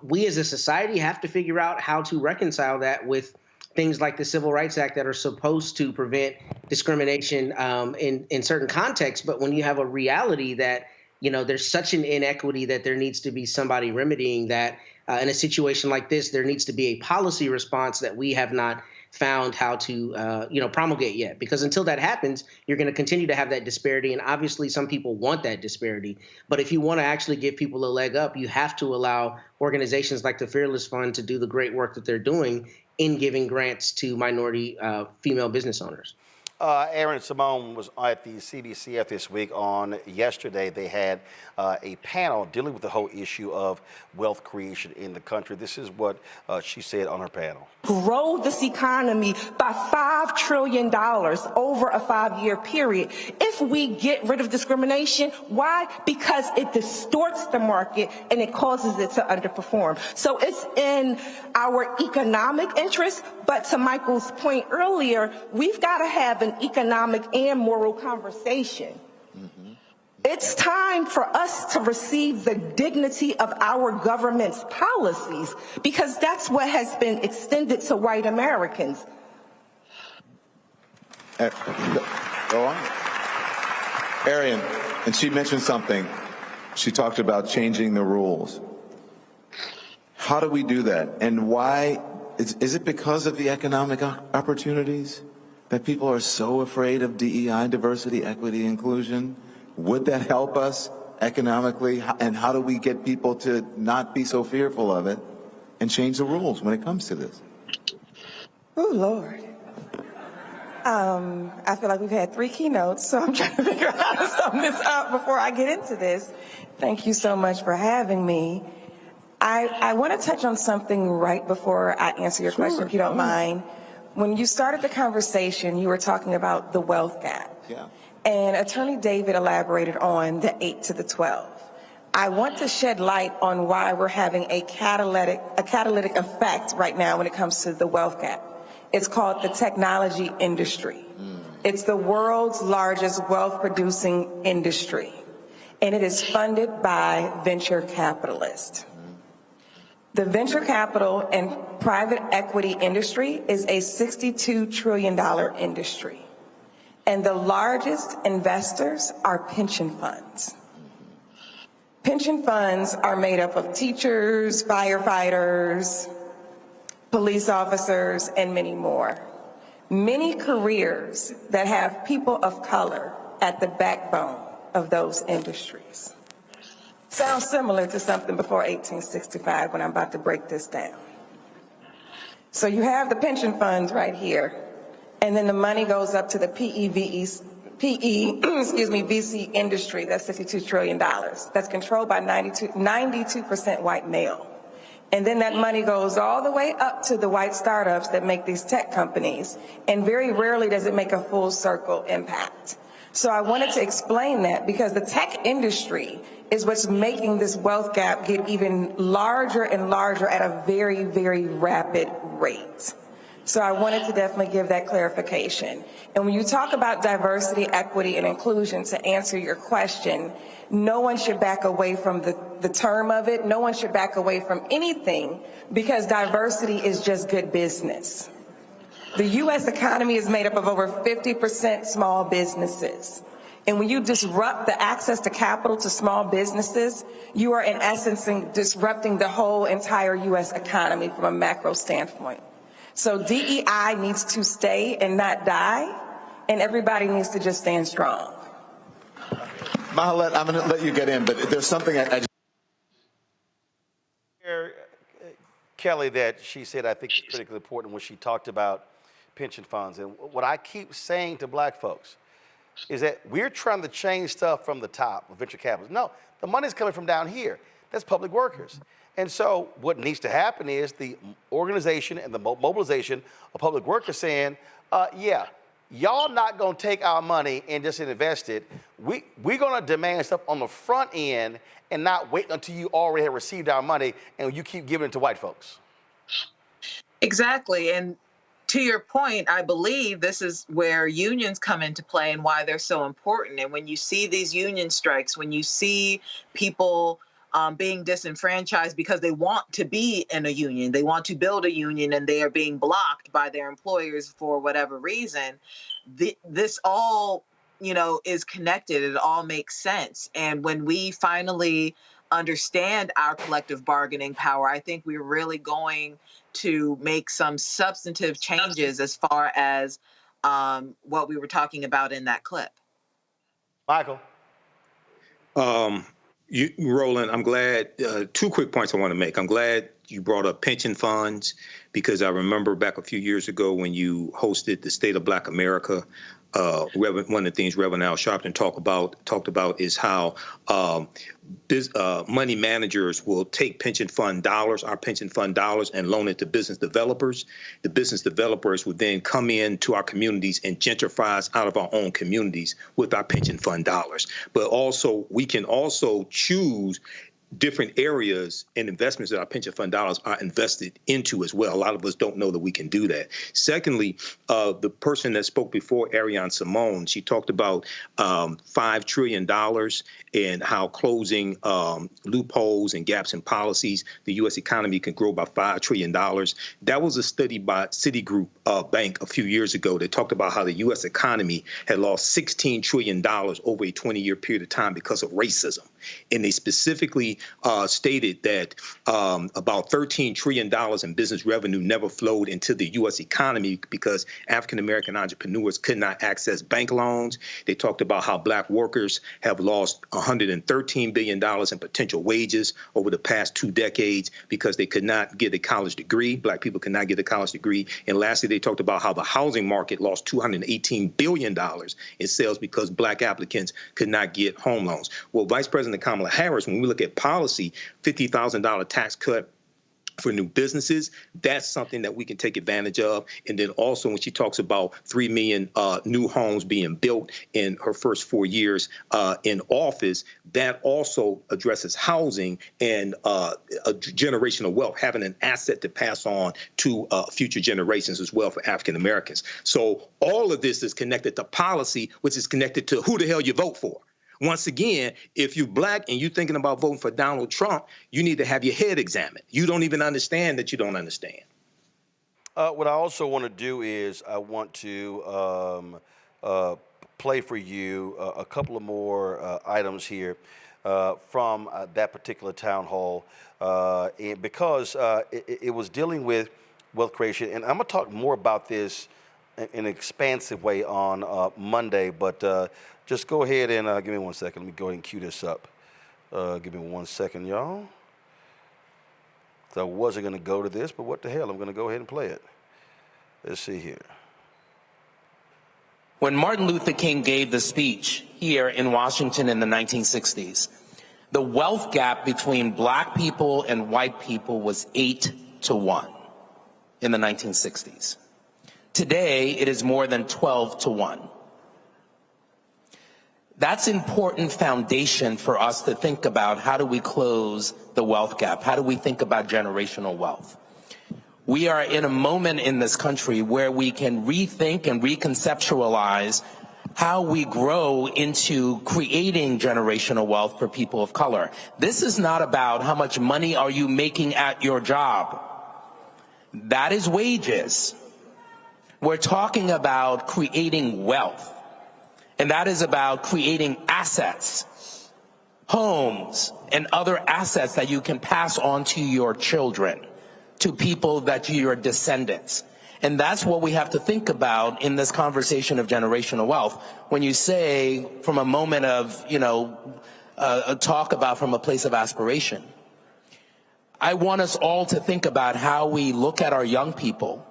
[SPEAKER 15] We as a society have to figure out how to reconcile that with things like the Civil Rights Act that are supposed to prevent discrimination in certain contexts. But when you have a reality that, there's such an inequity that there needs to be somebody remedying that, in a situation like this, there needs to be a policy response that we have not found how to, promulgate yet. Because until that happens, you're going to continue to have that disparity. And obviously, some people want that disparity. But if you want to actually give people a leg up, you have to allow organizations like the Fearless Fund to do the great work that they're doing in giving grants to minority female business owners.
[SPEAKER 1] Aaron Simone was at the CBCF this week. On yesterday, they had a panel dealing with the whole issue of wealth creation in the country. This is what she said on her panel.
[SPEAKER 11] Grow this economy by $5 trillion over a 5-year period. If we get rid of discrimination, why? Because it distorts the market and it causes it to underperform. So it's in our economic interest, but to Michael's point earlier, we've got to have an economic and moral conversation. It's time for us to receive the dignity of our government's policies, because that's what has been extended to white Americans.
[SPEAKER 12] Go on. Arian, and she mentioned something. She talked about changing the rules. How do we do that? And why? Is it because of the economic opportunities that people are so afraid of DEI, diversity, equity, inclusion? Would that help us economically? And how do we get people to not be so fearful of it and change the rules when it comes to this?
[SPEAKER 11] Oh, Lord. I feel like we've had 3 keynotes, so I'm trying to figure out how to sum this up before I get into this. Thank you so much for having me. I want to touch on something right before I answer your question, if you don't mind. When you started the conversation, you were talking about the wealth gap.
[SPEAKER 12] Yeah.
[SPEAKER 11] And Attorney David elaborated on the 8 to the 12. I want to shed light on why we're having a catalytic effect right now when it comes to the wealth gap. It's called the technology industry. It's the world's largest wealth-producing industry, and it is funded by venture capitalists. The venture capital and private equity industry is a $62 trillion industry. And the largest investors are pension funds. Pension funds are made up of teachers, firefighters, police officers, and many more. Many careers that have people of color at the backbone of those industries. Sounds similar to something before 1865 when I'm about to break this down. So you have the pension funds right here. And then the money goes up to the VC industry, that's $62 trillion. That's controlled by 92% white male. And then that money goes all the way up to the white startups that make these tech companies. And very rarely does it make a full circle impact. So I wanted to explain that because the tech industry is what's making this wealth gap get even larger and larger at a very, very rapid rate. So I wanted to definitely give that clarification. And when you talk about diversity, equity, and inclusion, to answer your question, no one should back away from the term of it. No one should back away from anything, because diversity is just good business. The U.S. economy is made up of over 50% small businesses. And when you disrupt the access to capital to small businesses, you are in essence disrupting the whole entire U.S. economy from a macro standpoint. So DEI needs to stay and not die, and everybody needs to just stand strong.
[SPEAKER 12] Mahalet, I'm going to let you get in, but there's something I just...
[SPEAKER 1] Kelly, that she said I think is critically important when she talked about pension funds. And what I keep saying to black folks is that we're trying to change stuff from the top with venture capitalists. No, the money's coming from down here. That's public workers. And so what needs to happen is the organization and the mobilization of public workers saying, yeah, y'all not going to take our money and just invest it. We're going to demand stuff on the front end and not wait until you already have received our money and you keep giving it to white folks.
[SPEAKER 7] Exactly. And to your point, I believe this is where unions come into play and why they're so important. And when you see these union strikes, when you see people being disenfranchised because they want to be in a union, they want to build a union, and they are being blocked by their employers for whatever reason, this all, is connected. It all makes sense. And when we finally understand our collective bargaining power, I think we're really going to make some substantive changes as far as what we were talking about in that clip.
[SPEAKER 1] Michael.
[SPEAKER 8] Roland, I'm glad, 2 quick points I want to make. I'm glad you brought up pension funds, because I remember back a few years ago when you hosted the State of Black America, one of the things Reverend Al Sharpton talked about is how money managers will take pension fund dollars, our pension fund dollars, and loan it to business developers. The business developers would then come into our communities and gentrify us out of our own communities with our pension fund dollars. But also, we can also choose different areas and investments that our pension fund dollars are invested into as well. A lot of us don't know that we can do that. Secondly, the person that spoke before, Ariane Simone, she talked about $5 trillion and how closing loopholes and gaps in policies, the U.S. economy can grow by $5 trillion. That was a study by Citigroup Bank a few years ago that talked about how the U.S. economy had lost $16 trillion over a 20-year period of time because of racism. And they specifically stated that about $13 trillion in business revenue never flowed into the U.S. economy because African-American entrepreneurs could not access bank loans. They talked about how black workers have lost $113 billion in potential wages over the past 2 decades because they could not get a college degree. Black people could not get a college degree. And lastly, they talked about how the housing market lost $218 billion in sales because black applicants could not get home loans. Well, Vice President Kamala Harris, when we look at policy, $50,000 tax cut for new businesses, that's something that we can take advantage of. And then also when she talks about 3 million new homes being built in her first 4 years in office, that also addresses housing and a generational wealth, having an asset to pass on to future generations as well for African Americans. So all of this is connected to policy, which is connected to who the hell you vote for. Once again, if you're black and you're thinking about voting for Donald Trump, you need to have your head examined. You don't even understand that you don't understand.
[SPEAKER 1] What I also want to do is I want to play for you a couple of more items here from that particular town hall, and because it was dealing with wealth creation. And I'm going to talk more about this in an expansive way on Monday, but just go ahead and give me 1 second. Let me go ahead and cue this up. Give me 1 second, y'all. So I wasn't going to go to this, but what the hell? I'm going to go ahead and play it. Let's see here.
[SPEAKER 5] When Martin Luther King gave the speech here in Washington in the 1960s, the wealth gap between black people and white people was 8-1 in the 1960s. Today, it is more than 12-1. That's important foundation for us to think about how do we close the wealth gap? How do we think about generational wealth? We are in a moment in this country where we can rethink and reconceptualize how we grow into creating generational wealth for people of color. This is not about how much money are you making at your job. That is wages. We're talking about creating wealth. And that is about creating assets, homes, and other assets that you can pass on to your children, to people that are your descendants. And that's what we have to think about in this conversation of generational wealth. When you say from a moment of, talk about from a place of aspiration, I want us all to think about how we look at our young people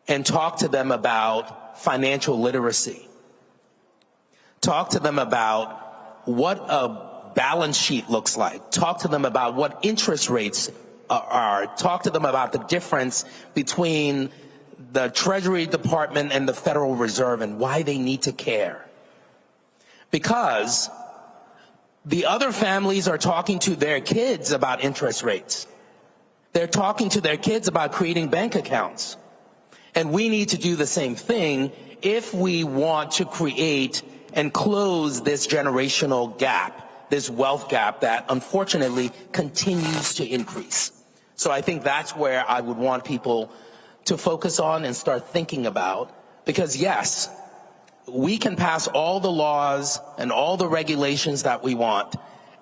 [SPEAKER 5] and talk to them about financial literacy. Talk to them about what a balance sheet looks like. Talk to them about what interest rates are. Talk to them about the difference between the Treasury Department and the Federal Reserve and why they need to care. Because the other families are talking to their kids about interest rates. They're talking to their kids about creating bank accounts. And we need to do the same thing if we want to create and close this generational gap, this wealth gap that unfortunately continues to increase. So I think that's where I would want people to focus on and start thinking about, because yes, we can pass all the laws and all the regulations that we want.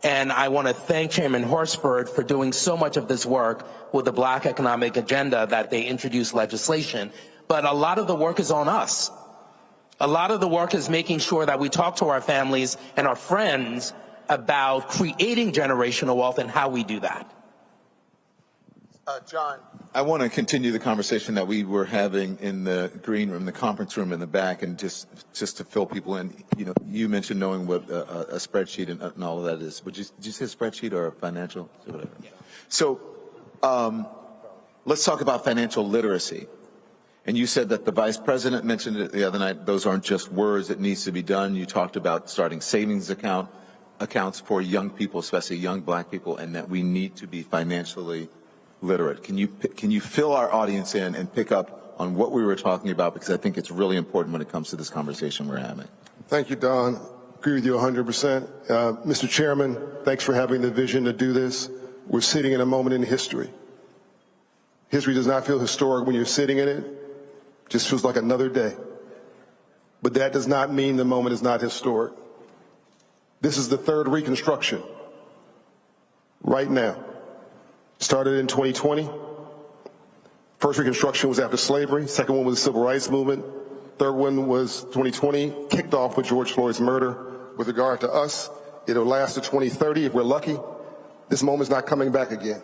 [SPEAKER 5] And I want to thank Chairman Horsford for doing so much of this work with the Black Economic Agenda that they introduced legislation. But a lot of the work is on us. A lot of the work is making sure that we talk to our families and our friends about creating generational wealth and how we do that.
[SPEAKER 12] John, I want to continue the conversation that we were having in the green room, the conference room in the back, and just to fill people in. You know, you mentioned knowing what a spreadsheet and all of that is. Did you say a spreadsheet or a financial? Whatever. Yeah. So let's talk about financial literacy. And you said that the vice president mentioned it the other night. Those aren't just words. It needs to be done. You talked about starting savings accounts for young people, especially young black people, and that we need to be financially literate. Can you fill our audience in and pick up on what we were talking about? Because I think it's really important when it comes to this conversation we're having.
[SPEAKER 6] Thank you, Don. Agree with you 100%. Mr. Chairman, thanks for having the vision to do this. We're sitting in a moment in history. History does not feel historic when you're sitting in it. Just feels like another day. But that does not mean the moment is not historic. This is the third Reconstruction right now. Started in 2020. First Reconstruction was after slavery. Second one was the Civil Rights Movement. Third one was 2020, kicked off with George Floyd's murder. With regard to us, it'll last to 2030 if we're lucky. This moment's not coming back again.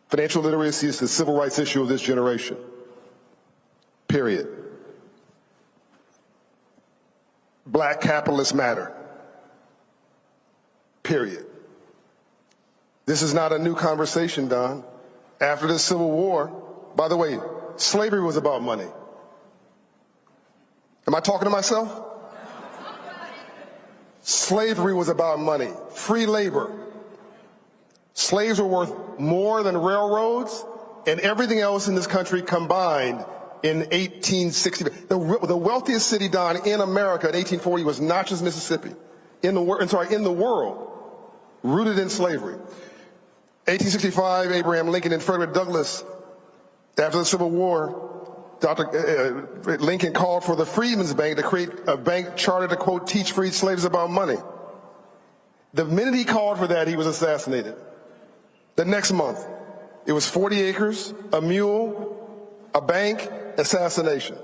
[SPEAKER 6] Financial literacy is the civil rights issue of this generation. Period. Black capitalists matter. Period. This is not a new conversation, Don. After the Civil War, by the way, slavery was about money. Am I talking to myself? Slavery was about money. Free labor. Slaves were worth more than railroads and everything else in this country combined in 1860. The wealthiest city, Don, in America in 1840 was Natchez, Mississippi. In the world, rooted in slavery. 1865, Abraham Lincoln and Frederick Douglass, after the Civil War, Dr. Lincoln called for the Freedmen's Bank to create a bank chartered to, quote, teach freed slaves about money. The minute he called for that, he was assassinated. The next month, it was 40 acres, a mule, a bank, assassination.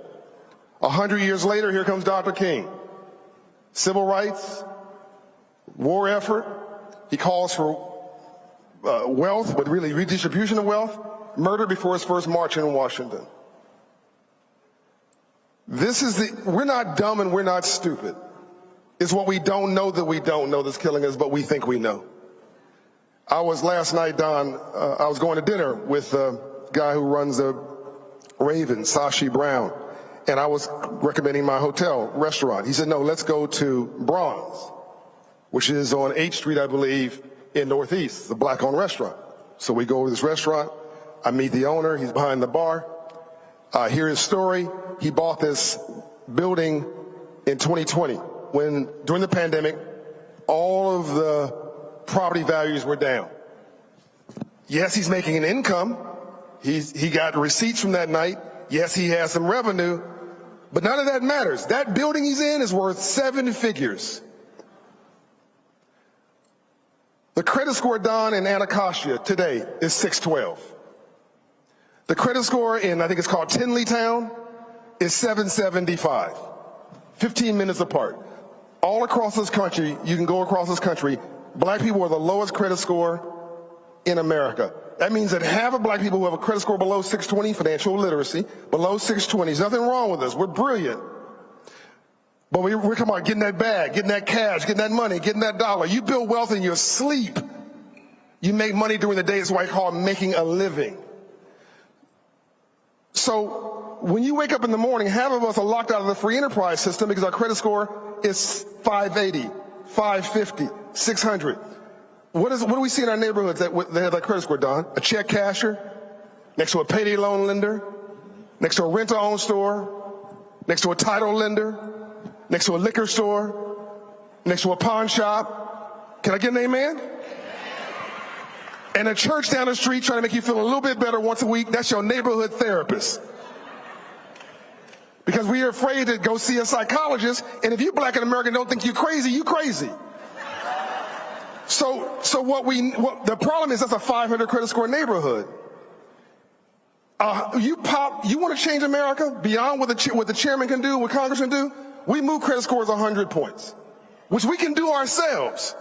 [SPEAKER 6] 100 years later, here comes Dr. King. Civil rights, war effort. He calls for wealth, but really redistribution of wealth, murder before his first march in Washington. We're not dumb and we're not stupid. It's what we don't know that we don't know that's killing us, but we think we know. I was last night, Don, I was going to dinner with a guy who runs a Raven, Sashi Brown, and I was recommending my hotel restaurant. He said, no, let's go to Bronze, which is on 8th Street, I believe, in Northeast. It's a black-owned restaurant. So we go to this restaurant. I meet the owner. He's behind the bar. I hear his story. He bought this building in 2020 when, during the pandemic, all of the property values were down. Yes, he's making an income. He got receipts from that night. Yes, he has some revenue, but none of that matters. That building he's in is worth 7 figures. The credit score, Don, in Anacostia today is 612. The credit score in, I think it's called Tinleytown, is 775. 15 minutes apart. All across this country, you can go across this country, black people are the lowest credit score in America. That means that half of black people who have a credit score below 620, financial literacy, below 620, there's nothing wrong with us. We're brilliant. But we're talking about getting that bag, getting that cash, getting that money, getting that dollar. You build wealth in your sleep. You make money during the day. It's what I call making a living. So when you wake up in the morning, half of us are locked out of the free enterprise system because our credit score is 580, 550, 600. What do we see in our neighborhoods that have that credit score, Don? A check casher, next to a payday loan lender, next to a rent-to-own store, next to a title lender, next to a liquor store, next to a pawn shop. Can I get an amen? And a church down the street trying to make you feel a little bit better once a week. That's your neighborhood therapist. Because we are afraid to go see a psychologist, and if you black in America and don't think you're crazy, you crazy. So the problem is that's a 500 credit score neighborhood. You want to change America beyond what the chairman can do, what Congress can do? We move credit scores 100 points, which we can do ourselves.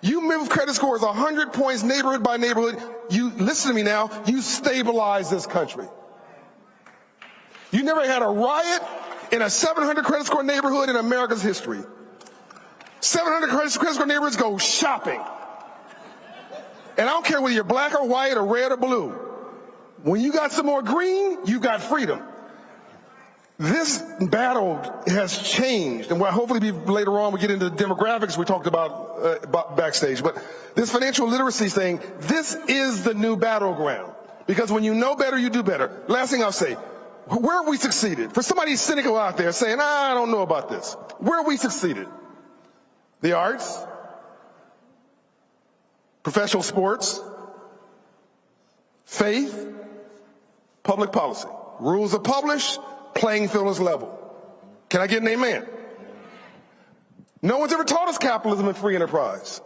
[SPEAKER 6] You move credit scores 100 points neighborhood by neighborhood. You listen to me now. You stabilize this country. You never had a riot in a 700 credit score neighborhood in America's history. 700 credit score neighborhoods go shopping. And I don't care whether you're black or white or red or blue. When you got some more green, you got freedom. This battle has changed, and hopefully later on we get into the demographics we talked about backstage. But this financial literacy thing, this is the new battleground. Because when you know better, you do better. Last thing I'll say, where have we succeeded? For somebody cynical out there saying, I don't know about this. Where have we succeeded? The arts, professional sports, faith, public policy. Rules are published, playing field is level. Can I get an amen? No one's ever taught us capitalism and free enterprise.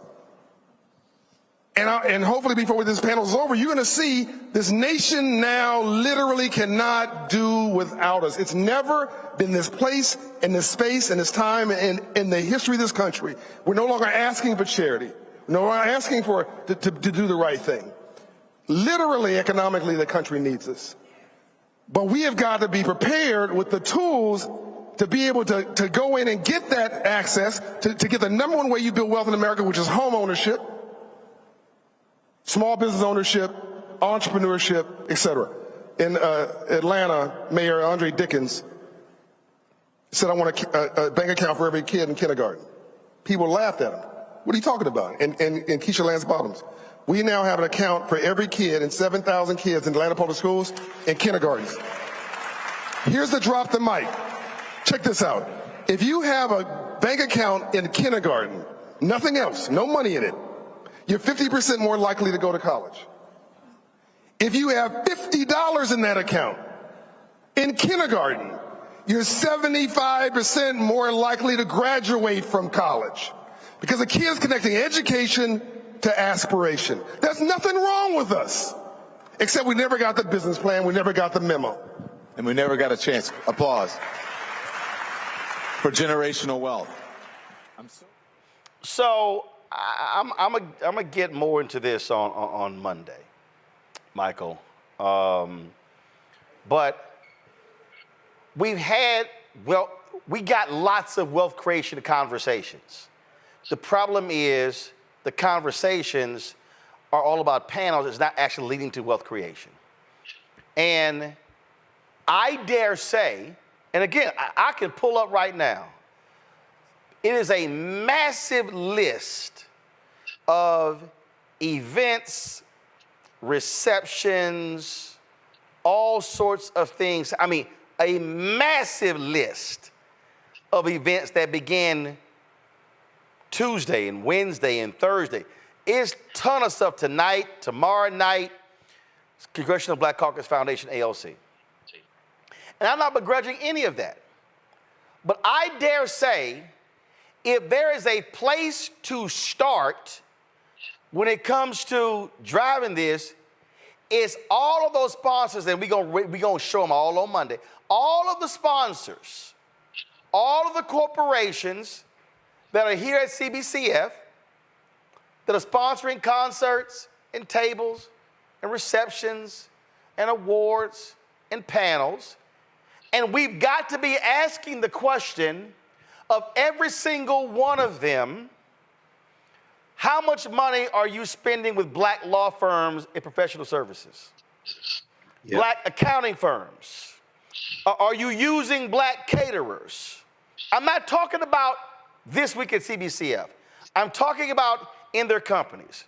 [SPEAKER 6] And hopefully before this panel is over, you're going to see this nation now literally cannot do without us. It's never been this place and this space and this time in the history of this country. We're no longer asking for charity. We're no longer asking to do the right thing. Literally, economically, the country needs us. But we have got to be prepared with the tools to be able to go in and get that access, to get the number one way you build wealth in America, which is home ownership, small business ownership, entrepreneurship, etc. In Atlanta, Mayor Andre Dickens said, I want a bank account for every kid in kindergarten. People laughed at him. What are you talking about? And Keisha Lance Bottoms. We now have an account for every kid and 7,000 kids in Atlanta public schools and kindergartens. Here's the drop the mic. Check this out. If you have a bank account in kindergarten, nothing else, no money in it, you're 50% more likely to go to college. If you have $50 in that account in kindergarten, you're 75% more likely to graduate from college. Because the kid is connecting education to aspiration. There's nothing wrong with us, except we never got the business plan, we never got the memo.
[SPEAKER 12] And we never got a chance. Applause for generational wealth.
[SPEAKER 1] So I'm gonna get more into this on Monday, Michael. But we got lots of wealth creation conversations. The problem is the conversations are all about panels. It's not actually leading to wealth creation. And I dare say, and again, I can pull up right now, it is a massive list of events, receptions, all sorts of things. I mean, a massive list of events that begin Tuesday and Wednesday and Thursday. It's a ton of stuff tonight, tomorrow night, Congressional Black Caucus Foundation, ALC. And I'm not begrudging any of that. But I dare say, if there is a place to start when it comes to driving this, it's all of those sponsors, and we're gonna show them all on Monday, all of the sponsors, all of the corporations that are here at CBCF that are sponsoring concerts and tables and receptions and awards and panels. And we've got to be asking the question of every single one of them, How much money are you spending with black law firms and professional services?
[SPEAKER 8] Yep.
[SPEAKER 1] Black accounting firms? Are you using black caterers? I'm not talking about this week at CBCF. I'm talking about in their companies.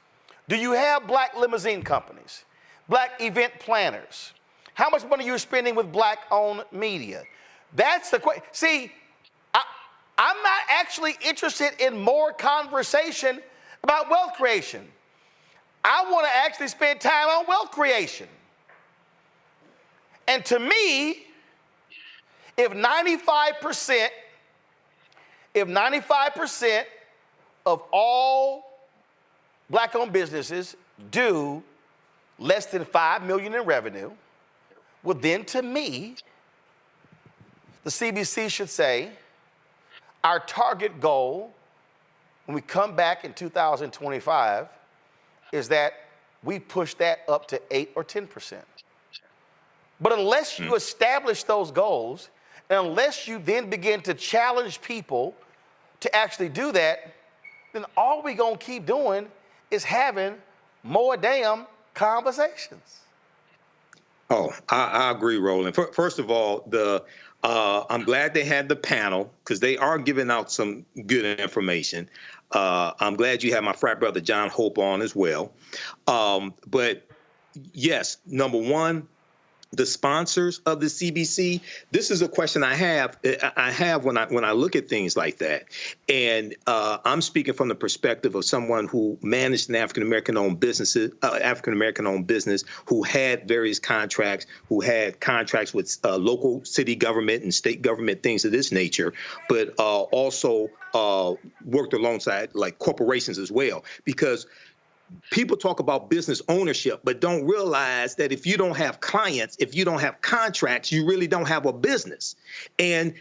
[SPEAKER 1] Do you have black limousine companies? Black event planners? How much money are you spending with black-owned media? That's the question. See, I'm not actually interested in more conversation about wealth creation. I want to actually spend time on wealth creation. And to me, if 95% of all black-owned businesses do less than $5 million in revenue, well then to me, the CBC should say, our target goal when we come back in 2025 is that we push that up to 8 or 10%. But unless you establish those goals, and unless you then begin to challenge people to actually do that, then all we're gonna keep doing is having more damn conversations.
[SPEAKER 8] Oh, I agree, Roland. First of all, I'm glad they had the panel because they are giving out some good information. I'm glad you had my frat brother John Hope on as well. But yes, number one, the sponsors of the CBC. This is a question I have when I look at things like that, and I'm speaking from the perspective of someone who managed an African American-owned business, who had various contracts, who had contracts with local city government and state government, things of this nature, but also worked alongside like corporations as well, because people talk about business ownership, but don't realize that if you don't have clients, if you don't have contracts, you really don't have a business. And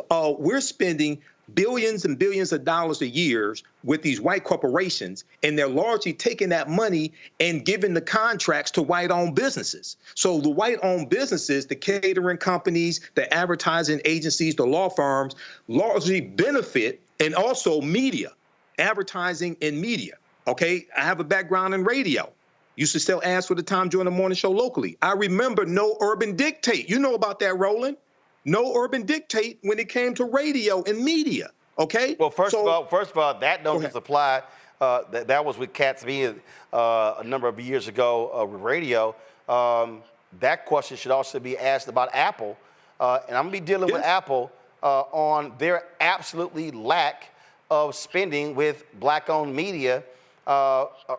[SPEAKER 8] we're spending billions and billions of dollars a year with these white corporations, and they're largely taking that money and giving the contracts to white-owned businesses. So the white-owned businesses, the catering companies, the advertising agencies, the law firms, largely benefit, and also media, advertising and media. Okay, I have a background in radio. Used to sell ads for the Time during the morning show locally. I remember No Urban Dictate. You know about that, Roland. No Urban Dictate when it came to radio and media. Okay.
[SPEAKER 1] Well, first of all, that don't just apply. That was with Katz being a number of years ago with radio. That question should also be asked about Apple, and I'm gonna be dealing with Apple on their absolutely lack of spending with black-owned media.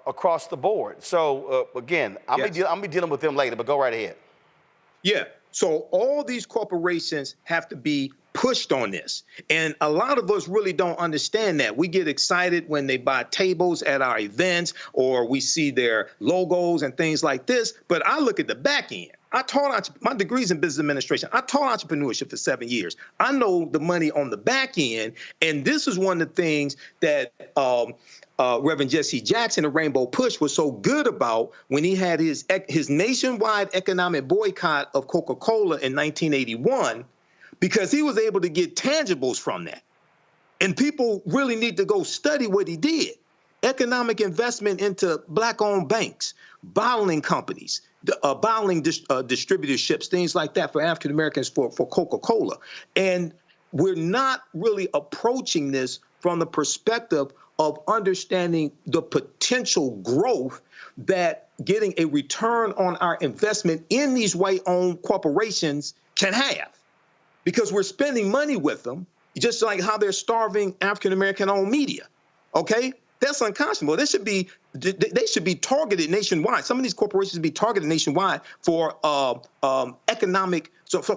[SPEAKER 1] Across the board. So again, I'm be dealing with them later, but go right ahead.
[SPEAKER 8] Yeah. So all these corporations have to be pushed on this. And a lot of us really don't understand that. We get excited when they buy tables at our events or we see their logos and things like this. But I look at the back end. I taught my degrees in business administration. I taught entrepreneurship for 7 years. I know the money on the back end. And this is one of the things that Reverend Jesse Jackson of Rainbow Push was so good about when he had his nationwide economic boycott of Coca-Cola in 1981, because he was able to get tangibles from that. And people really need to go study what he did. Economic investment into black-owned banks, bottling companies, bottling distributorships, things like that for African Americans for Coca-Cola. And we're not really approaching this from the perspective of understanding the potential growth that getting a return on our investment in these white-owned corporations can have. Because we're spending money with them, just like how they're starving African American-owned media. Okay? That's unconscionable. They should be targeted nationwide. Some of these corporations should be targeted nationwide for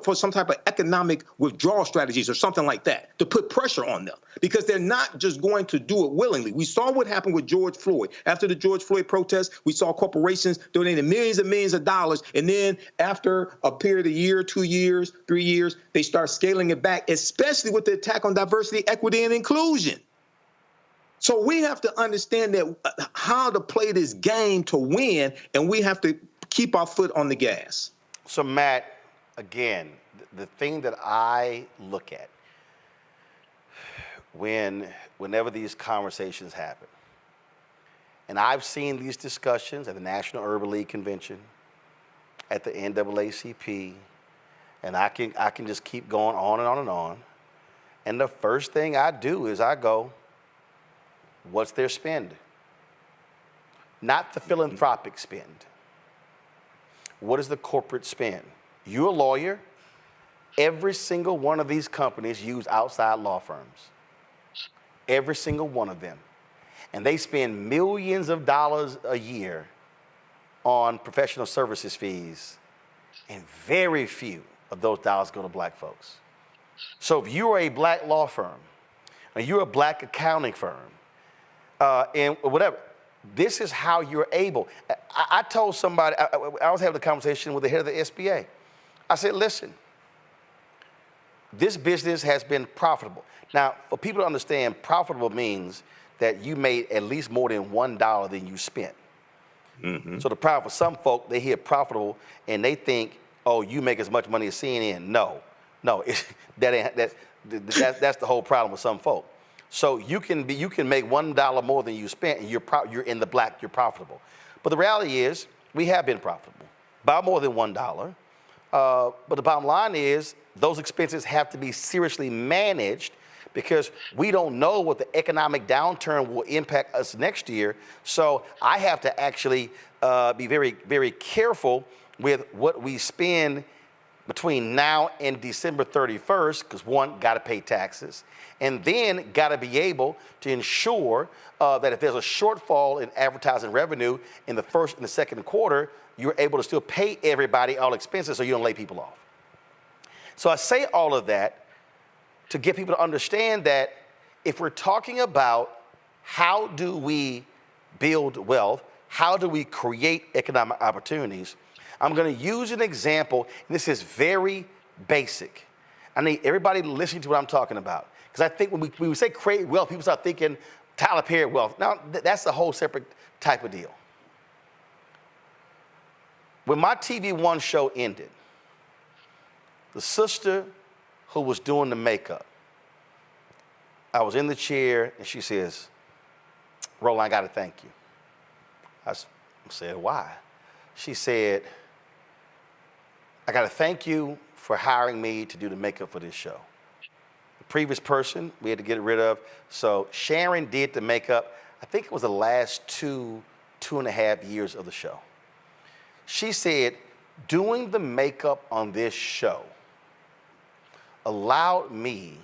[SPEAKER 8] for some type of economic withdrawal strategies or something like that to put pressure on them, because they're not just going to do it willingly. We saw what happened with George Floyd. After the George Floyd protests, we saw corporations donating millions and millions of dollars, and then after a period of a year, 2 years, 3 years, they start scaling it back, especially with the attack on diversity, equity, and inclusion. So we have to understand that how to play this game to win, and we have to keep our foot on the gas.
[SPEAKER 1] So Matt, again, the thing that I look at whenever these conversations happen And I've seen these discussions at the National Urban League Convention, at the NAACP, and I can just keep going on and on and on. And the first thing I do is I go, what's their spend? Not the philanthropic spend. What is the corporate spend? You're a lawyer. Every single one of these companies use outside law firms. Every single one of them. And they spend millions of dollars a year on professional services fees, and very few of those dollars go to black folks. So if you're a black law firm, or you're a black accounting firm, and whatever, this is how you're able. I told somebody, I was having a conversation with the head of the SBA. I said, listen, this business has been profitable. Now, for people to understand, profitable means that you made at least more than $1 than you spent. Mm-hmm. So the problem for some folk, they hear profitable and they think, oh, you make as much money as CNN. No, that's the whole problem with some folk. So you can make $1 more than you spent, and you're in the black, you're profitable. But the reality is, we have been profitable by more than $1. But the bottom line is, those expenses have to be seriously managed, because we don't know what the economic downturn will impact us next year. So I have to actually be very, very careful with what we spend between now and December 31st, because one, got to pay taxes, and then got to be able to ensure that if there's a shortfall in advertising revenue in the first and the second quarter, you're able to still pay everybody all expenses so you don't lay people off. So I say all of that to get people to understand that if we're talking about how do we build wealth, how do we create economic opportunities, I'm going to use an example, and this is very basic. I need everybody listening to what I'm talking about, because I think when we say create wealth, people start thinking Tyler Perry wealth. Now, that's a whole separate type of deal. When my TV One show ended, the sister who was doing the makeup, I was in the chair, and she says, Roland, I got to thank you. I said, why? She said, I got to thank you for hiring me to do the makeup for this show. The previous person, we had to get rid of. So Sharon did the makeup. I think it was the last two and a half years of the show. She said, doing the makeup on this show allowed me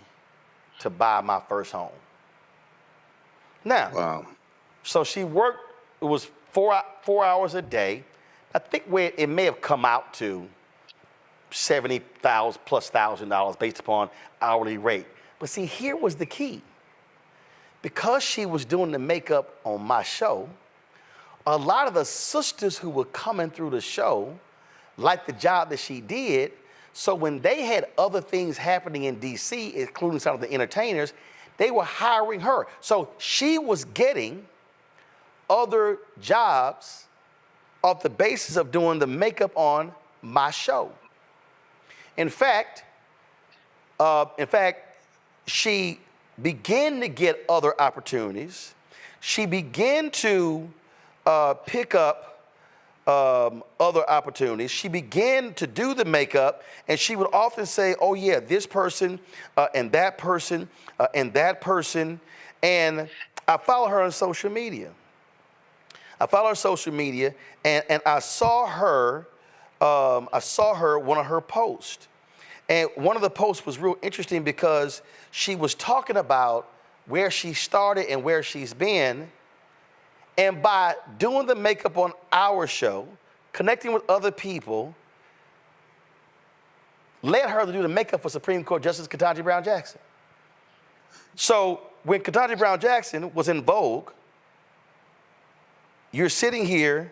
[SPEAKER 1] to buy my first home. Now, wow. So she worked, it was 4 hours a day. I think where it may have come out to $70,000 plus based upon hourly rate. But see, here was the key. Because she was doing the makeup on my show, a lot of the sisters who were coming through the show liked the job that she did. So when they had other things happening in DC, including some of the entertainers, they were hiring her. So she was getting other jobs off the basis of doing the makeup on my show. In fact, she began to get other opportunities. She began to pick up other opportunities. She began to do the makeup, and she would often say, oh yeah, this person and that person and that person. And I follow her on social media. And I saw her one of her posts. And one of the posts was real interesting because she was talking about where she started and where she's been. And by doing the makeup on our show, connecting with other people, led her to do the makeup for Supreme Court Justice Ketanji Brown Jackson. So when Ketanji Brown Jackson was in vogue, you're sitting here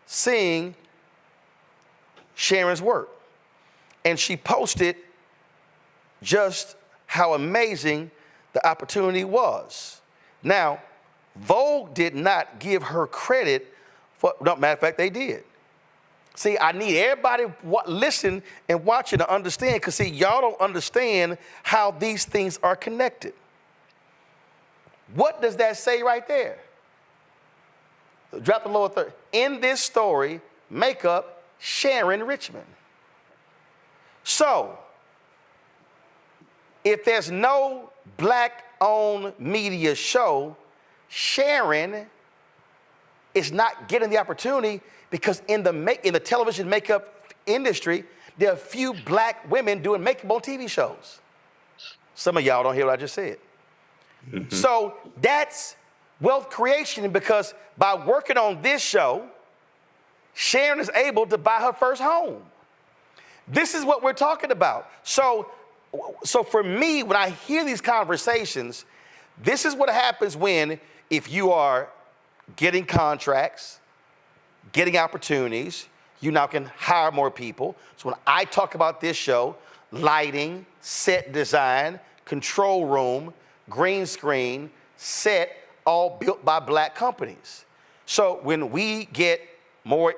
[SPEAKER 1] seeing Sharon's work. And she posted just how amazing the opportunity was. Now, Vogue did not give her credit for, no, matter of fact, they did. See, I need everybody listen and watching to understand, because see, y'all don't understand how these things are connected. What does that say right there? Drop the lower third. In this story, makeup Sharon Richmond. So, if there's no black-owned media show, Sharon is not getting the opportunity because in the television makeup industry, there are few black women doing makeup on TV shows. Some of y'all don't hear what I just said. Mm-hmm. So that's wealth creation because by working on this show, Sharon is able to buy her first home. This is what we're talking about. So for me, when I hear these conversations, this is what happens if you are getting contracts, getting opportunities, you now can hire more people. So when I talk about this show, lighting, set design, control room, green screen, set, all built by black companies. So when we get more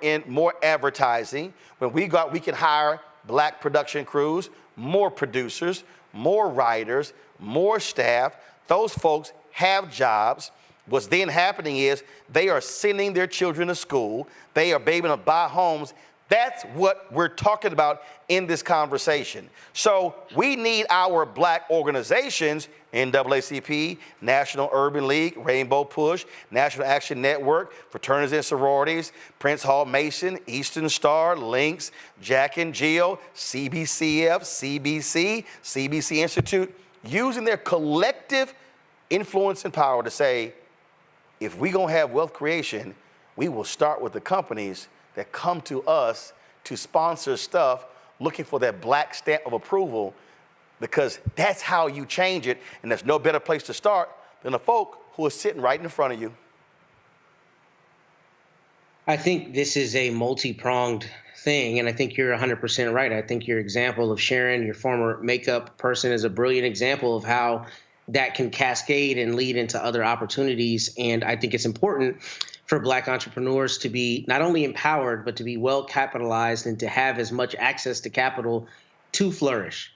[SPEAKER 1] advertising, when we go out, we can hire black production crews, more producers, more writers, more staff. Those folks have jobs. What's then happening is they are sending their children to school. They are able to buy homes. That's what we're talking about in this conversation. So we need our black organizations, NAACP, National Urban League, Rainbow Push, National Action Network, Fraternities and Sororities, Prince Hall Mason, Eastern Star, Lynx, Jack and Jill, CBCF, CBC, CBC Institute, using their collective influence and power to say, if we're going to have wealth creation, we will start with the companies that come to us to sponsor stuff looking for that black stamp of approval, because that's how you change it. And there's no better place to start than the folk who are sitting right in front of you.
[SPEAKER 15] I think this is a multi-pronged thing, and I think you're 100% right. I think your example of Sharon, your former makeup person, is a brilliant example of how that can cascade and lead into other opportunities. And I think it's important for black entrepreneurs to be not only empowered, but to be well capitalized and to have as much access to capital to flourish.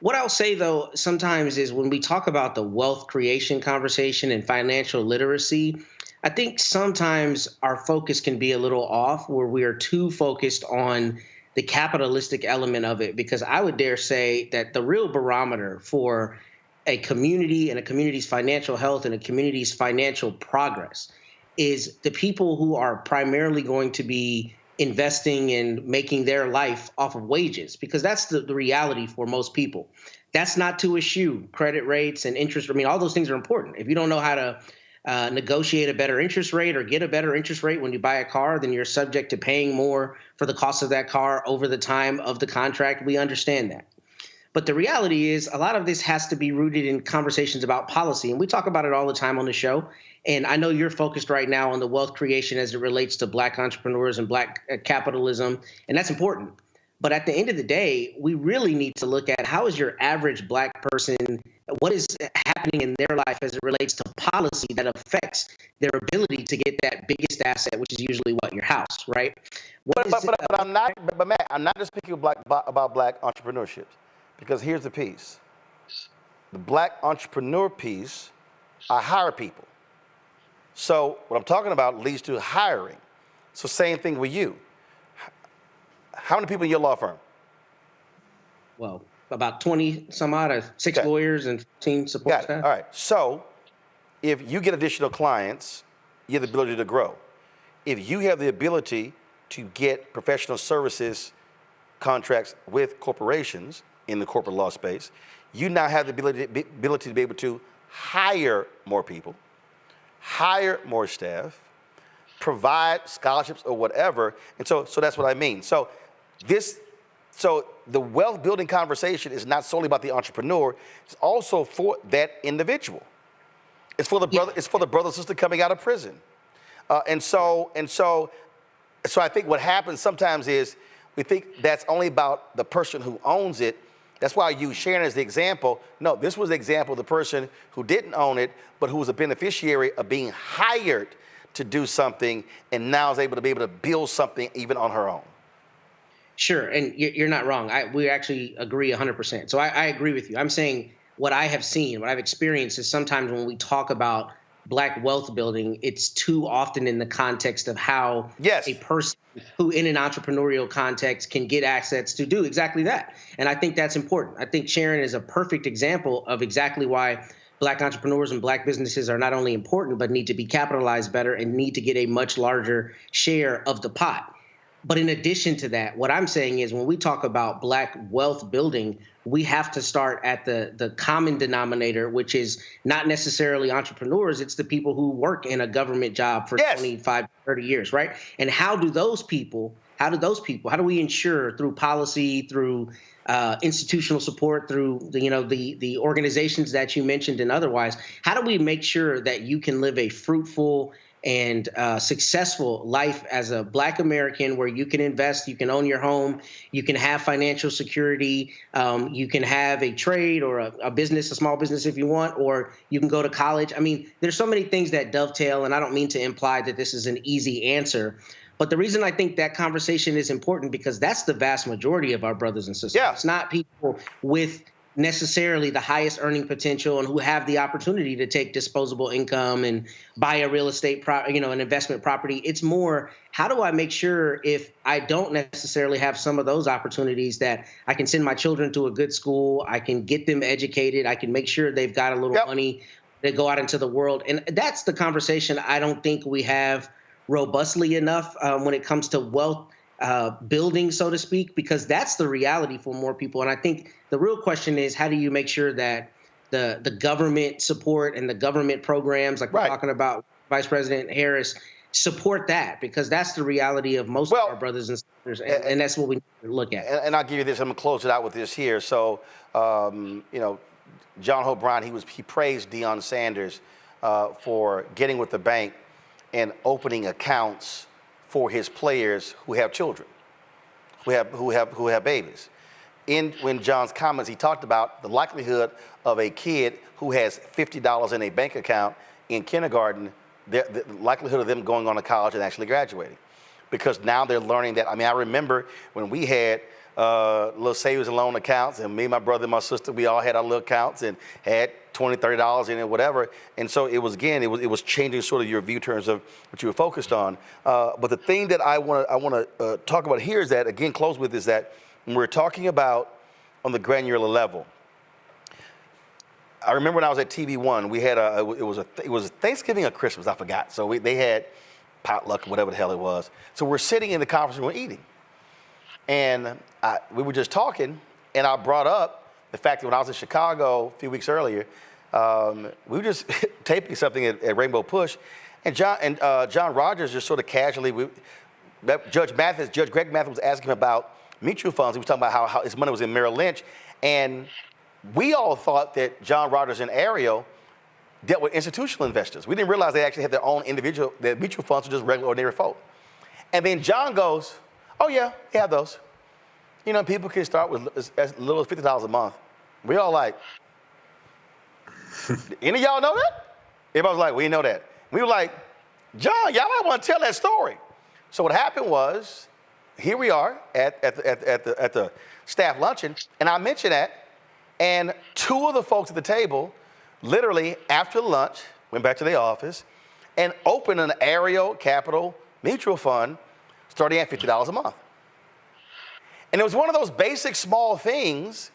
[SPEAKER 15] What I'll say, though, sometimes is when we talk about the wealth creation conversation and financial literacy, I think sometimes our focus can be a little off, where we are too focused on the capitalistic element of it, because I would dare say that the real barometer for a community and a community's financial health and a community's financial progress is the people who are primarily going to be investing and making their life off of wages, because that's the reality for most people. That's not to eschew credit rates and interest. I mean, all those things are important. If you don't know how to negotiate a better interest rate or get a better interest rate when you buy a car, then you're subject to paying more for the cost of that car over the time of the contract. We understand that. But the reality is a lot of this has to be rooted in conversations about policy. And we talk about it all the time on the show. And I know you're focused right now on the wealth creation as it relates to black entrepreneurs and black capitalism. And that's important. But at the end of the day, we really need to look at how is your average black person, what is happening in their life as it relates to policy that affects their ability to get that biggest asset, which is usually what, your house, right?
[SPEAKER 1] But Matt, I'm not just speaking about black entrepreneurship, because here's the piece. The black entrepreneur piece, I hire people. So what I'm talking about leads to hiring. So same thing with you. How many people in your law firm?
[SPEAKER 15] Well, about 20 some odd, 6 lawyers and 15 support staff.
[SPEAKER 1] All right. So if you get additional clients, you have the ability to grow. If you have the ability to get professional services contracts with corporations in the corporate law space, you now have the ability to be able to hire more people, hire more staff, provide scholarships or whatever. And so that's what I mean. So the wealth building conversation is not solely about the entrepreneur. It's also for that individual. It's for the brother. It's for the brother or sister coming out of prison. And so I think what happens sometimes is we think that's only about the person who owns it. That's why I use Sharon as the example. No, this was the example of the person who didn't own it, but who was a beneficiary of being hired to do something, and now is able to build something even on her own.
[SPEAKER 15] Sure, and you're not wrong. We actually agree 100%. So I agree with you. I'm saying what I have seen, what I've experienced is sometimes when we talk about Black wealth building, it's too often in the context of how
[SPEAKER 1] yes.
[SPEAKER 15] a person who in an entrepreneurial context can get assets to do exactly that. And I think that's important. I think Sharon is a perfect example of exactly why Black entrepreneurs and Black businesses are not only important, but need to be capitalized better and need to get a much larger share of the pot. But in addition to that, what I'm saying is when we talk about Black wealth building, we have to start at the common denominator, which is not necessarily entrepreneurs. It's the people who work in a government job for 25, 30 years, right? And how do we ensure through policy, through institutional support, through the organizations that you mentioned and otherwise, how do we make sure that you can live a fruitful and successful life as a Black American where you can invest, you can own your home, you can have financial security, you can have a trade or a business, a small business if you want, or you can go to college. I mean, there's so many things that dovetail, and I don't mean to imply that this is an easy answer. But the reason I think that conversation is important because that's the vast majority of our brothers and sisters. Yeah. It's not people with necessarily the highest earning potential and who have the opportunity to take disposable income and buy a real estate, an investment property. It's more, how do I make sure if I don't necessarily have some of those opportunities that I can send my children to a good school, I can get them educated, I can make sure they've got a little money to go out into the world. And that's the conversation I don't think we have robustly enough when it comes to wealth building, so to speak, because that's the reality for more people. And I think the real question is, how do you make sure that the government support and the government programs, like we're talking about Vice President Harris, support that? Because that's the reality of most of our brothers and sisters, and that's what we need to look at.
[SPEAKER 1] And I'll give you this. I'm going to close it out with this here. So, John Hope Brown, he praised Deion Sanders for getting with the bank and opening accounts for his players who have children, who have babies. When John's comments, he talked about the likelihood of a kid who has $50 in a bank account in kindergarten, the likelihood of them going on to college and actually graduating. Because now they're learning that. I mean, I remember when we had little savings and loan accounts, and me, my brother, and my sister, we all had our little accounts and had $20, $30 in it, whatever. And so it was changing sort of your view in terms of what you were focused on. But the thing that I want to talk about here is that, again, close with, is that when we're talking about on the granular level, I remember when I was at TV1, we had it was Thanksgiving or Christmas, I forgot. So they had potluck, whatever the hell it was. So we're sitting in the conference room eating. And we were just talking, and I brought up the fact that when I was in Chicago a few weeks earlier, we were just taping something at Rainbow Push, and John Rogers just sort of casually, Judge Greg Mathis was asking him about mutual funds. He was talking about how his money was in Merrill Lynch, and we all thought that John Rogers and Ariel dealt with institutional investors. We didn't realize they actually had their own their mutual funds were just regular, ordinary folk. And then John goes, "Oh yeah, we have those. You know, people can start with as little as $50 a month." We all like, any of y'all know that? Everybody was like, "We know that." We were like, "John, y'all might want to tell that story." So what happened was, here we are at the staff luncheon, and I mentioned that, and two of the folks at the table, literally after lunch, went back to the office and opened an Ariel Capital mutual fund starting at $50 a month. And it was one of those basic small things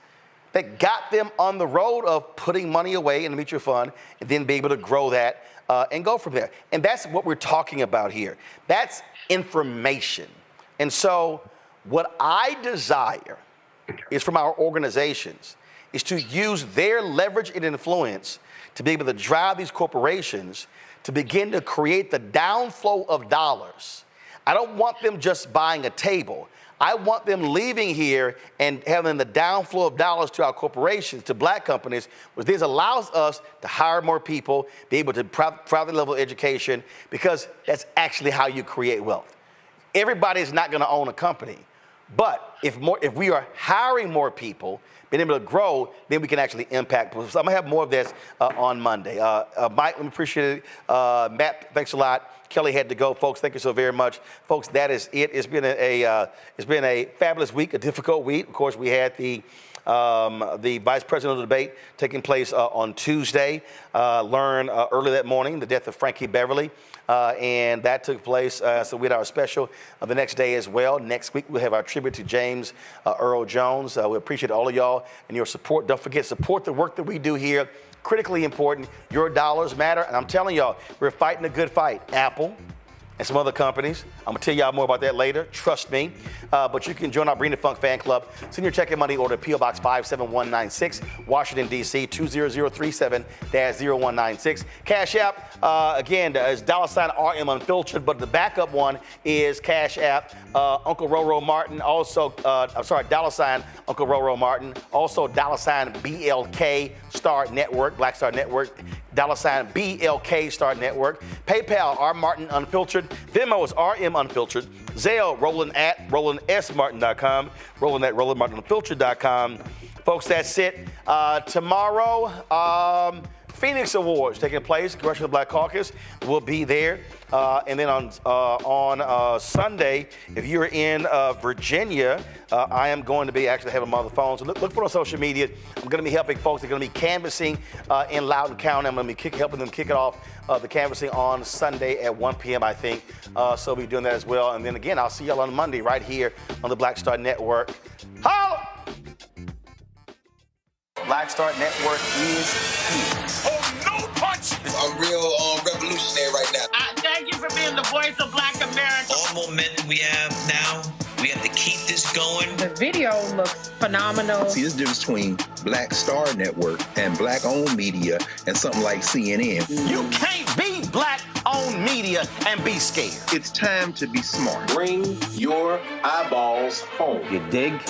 [SPEAKER 1] that got them on the road of putting money away in the mutual fund and then be able to grow that and go from there. And that's what we're talking about here. That's information. And so what I desire is from our organizations is to use their leverage and influence to be able to drive these corporations to begin to create the downflow of dollars. I don't want them just buying a table. I want them leaving here and having the downflow of dollars to our corporations, to black companies, which this allows us to hire more people, be able to private level education, because that's actually how you create wealth. Everybody is not going to own a company, But if we are hiring more people, being able to grow, then we can actually impact. So I'm gonna have more of this on Monday. Mike, we appreciate it. Matt, thanks a lot. Kelly had to go, folks. Thank you so very much, folks. That is it. It's been a fabulous week, a difficult week. Of course, we had the vice presidential debate taking place on Tuesday. Learned early that morning the death of Frankie Beverly, and that took place. So we had our special the next day as well. Next week we'll have our tribute to James Earl Jones. We appreciate all of y'all and your support. Don't forget, support the work that we do here. Critically important. Your dollars matter, and I'm telling y'all, we're fighting a good fight. Apple and some other companies. I'm gonna tell y'all more about that later, trust me. But you can join our Bring the Funk fan club. Send your check and money order to P.O. Box 57196, Washington, D.C., 20037-0196. Cash App, again, is $RM Unfiltered, but the backup one is Cash App, Uncle Roro Martin, also, $ Uncle Roro Martin, also $ BLK Star Network, Black Star Network, $ BLK Star Network, PayPal, R Martin Unfiltered, Venmo is RM Unfiltered, Zelle, Roland at RolandSMartin.com, Roland at RolandMartinUnfiltered.com. Folks, that's it. Tomorrow, Phoenix Awards taking place. Congressional Black Caucus will be there. And then on Sunday, if you're in Virginia, I am going to be actually having them on the phone. So look for it on social media. I'm going to be helping folks. They're going to be canvassing in Loudoun County. I'm going to be helping them kick it off, the canvassing on Sunday at 1 p.m., I think. So we'll be doing that as well. And then again, I'll see y'all on Monday right here on the Black Star Network. Holla! Black Star Network is here.
[SPEAKER 13] Oh, no punch! I'm real revolutionary right now.
[SPEAKER 14] Thank you for being the voice of Black America.
[SPEAKER 16] All momentum we have now, we have to keep this going.
[SPEAKER 14] The video looks phenomenal.
[SPEAKER 17] See, there's a difference between Black Star Network and black-owned media and something like CNN.
[SPEAKER 1] You can't be black-owned media and be scared.
[SPEAKER 17] It's time to be smart.
[SPEAKER 18] Bring your eyeballs home.
[SPEAKER 1] You dig?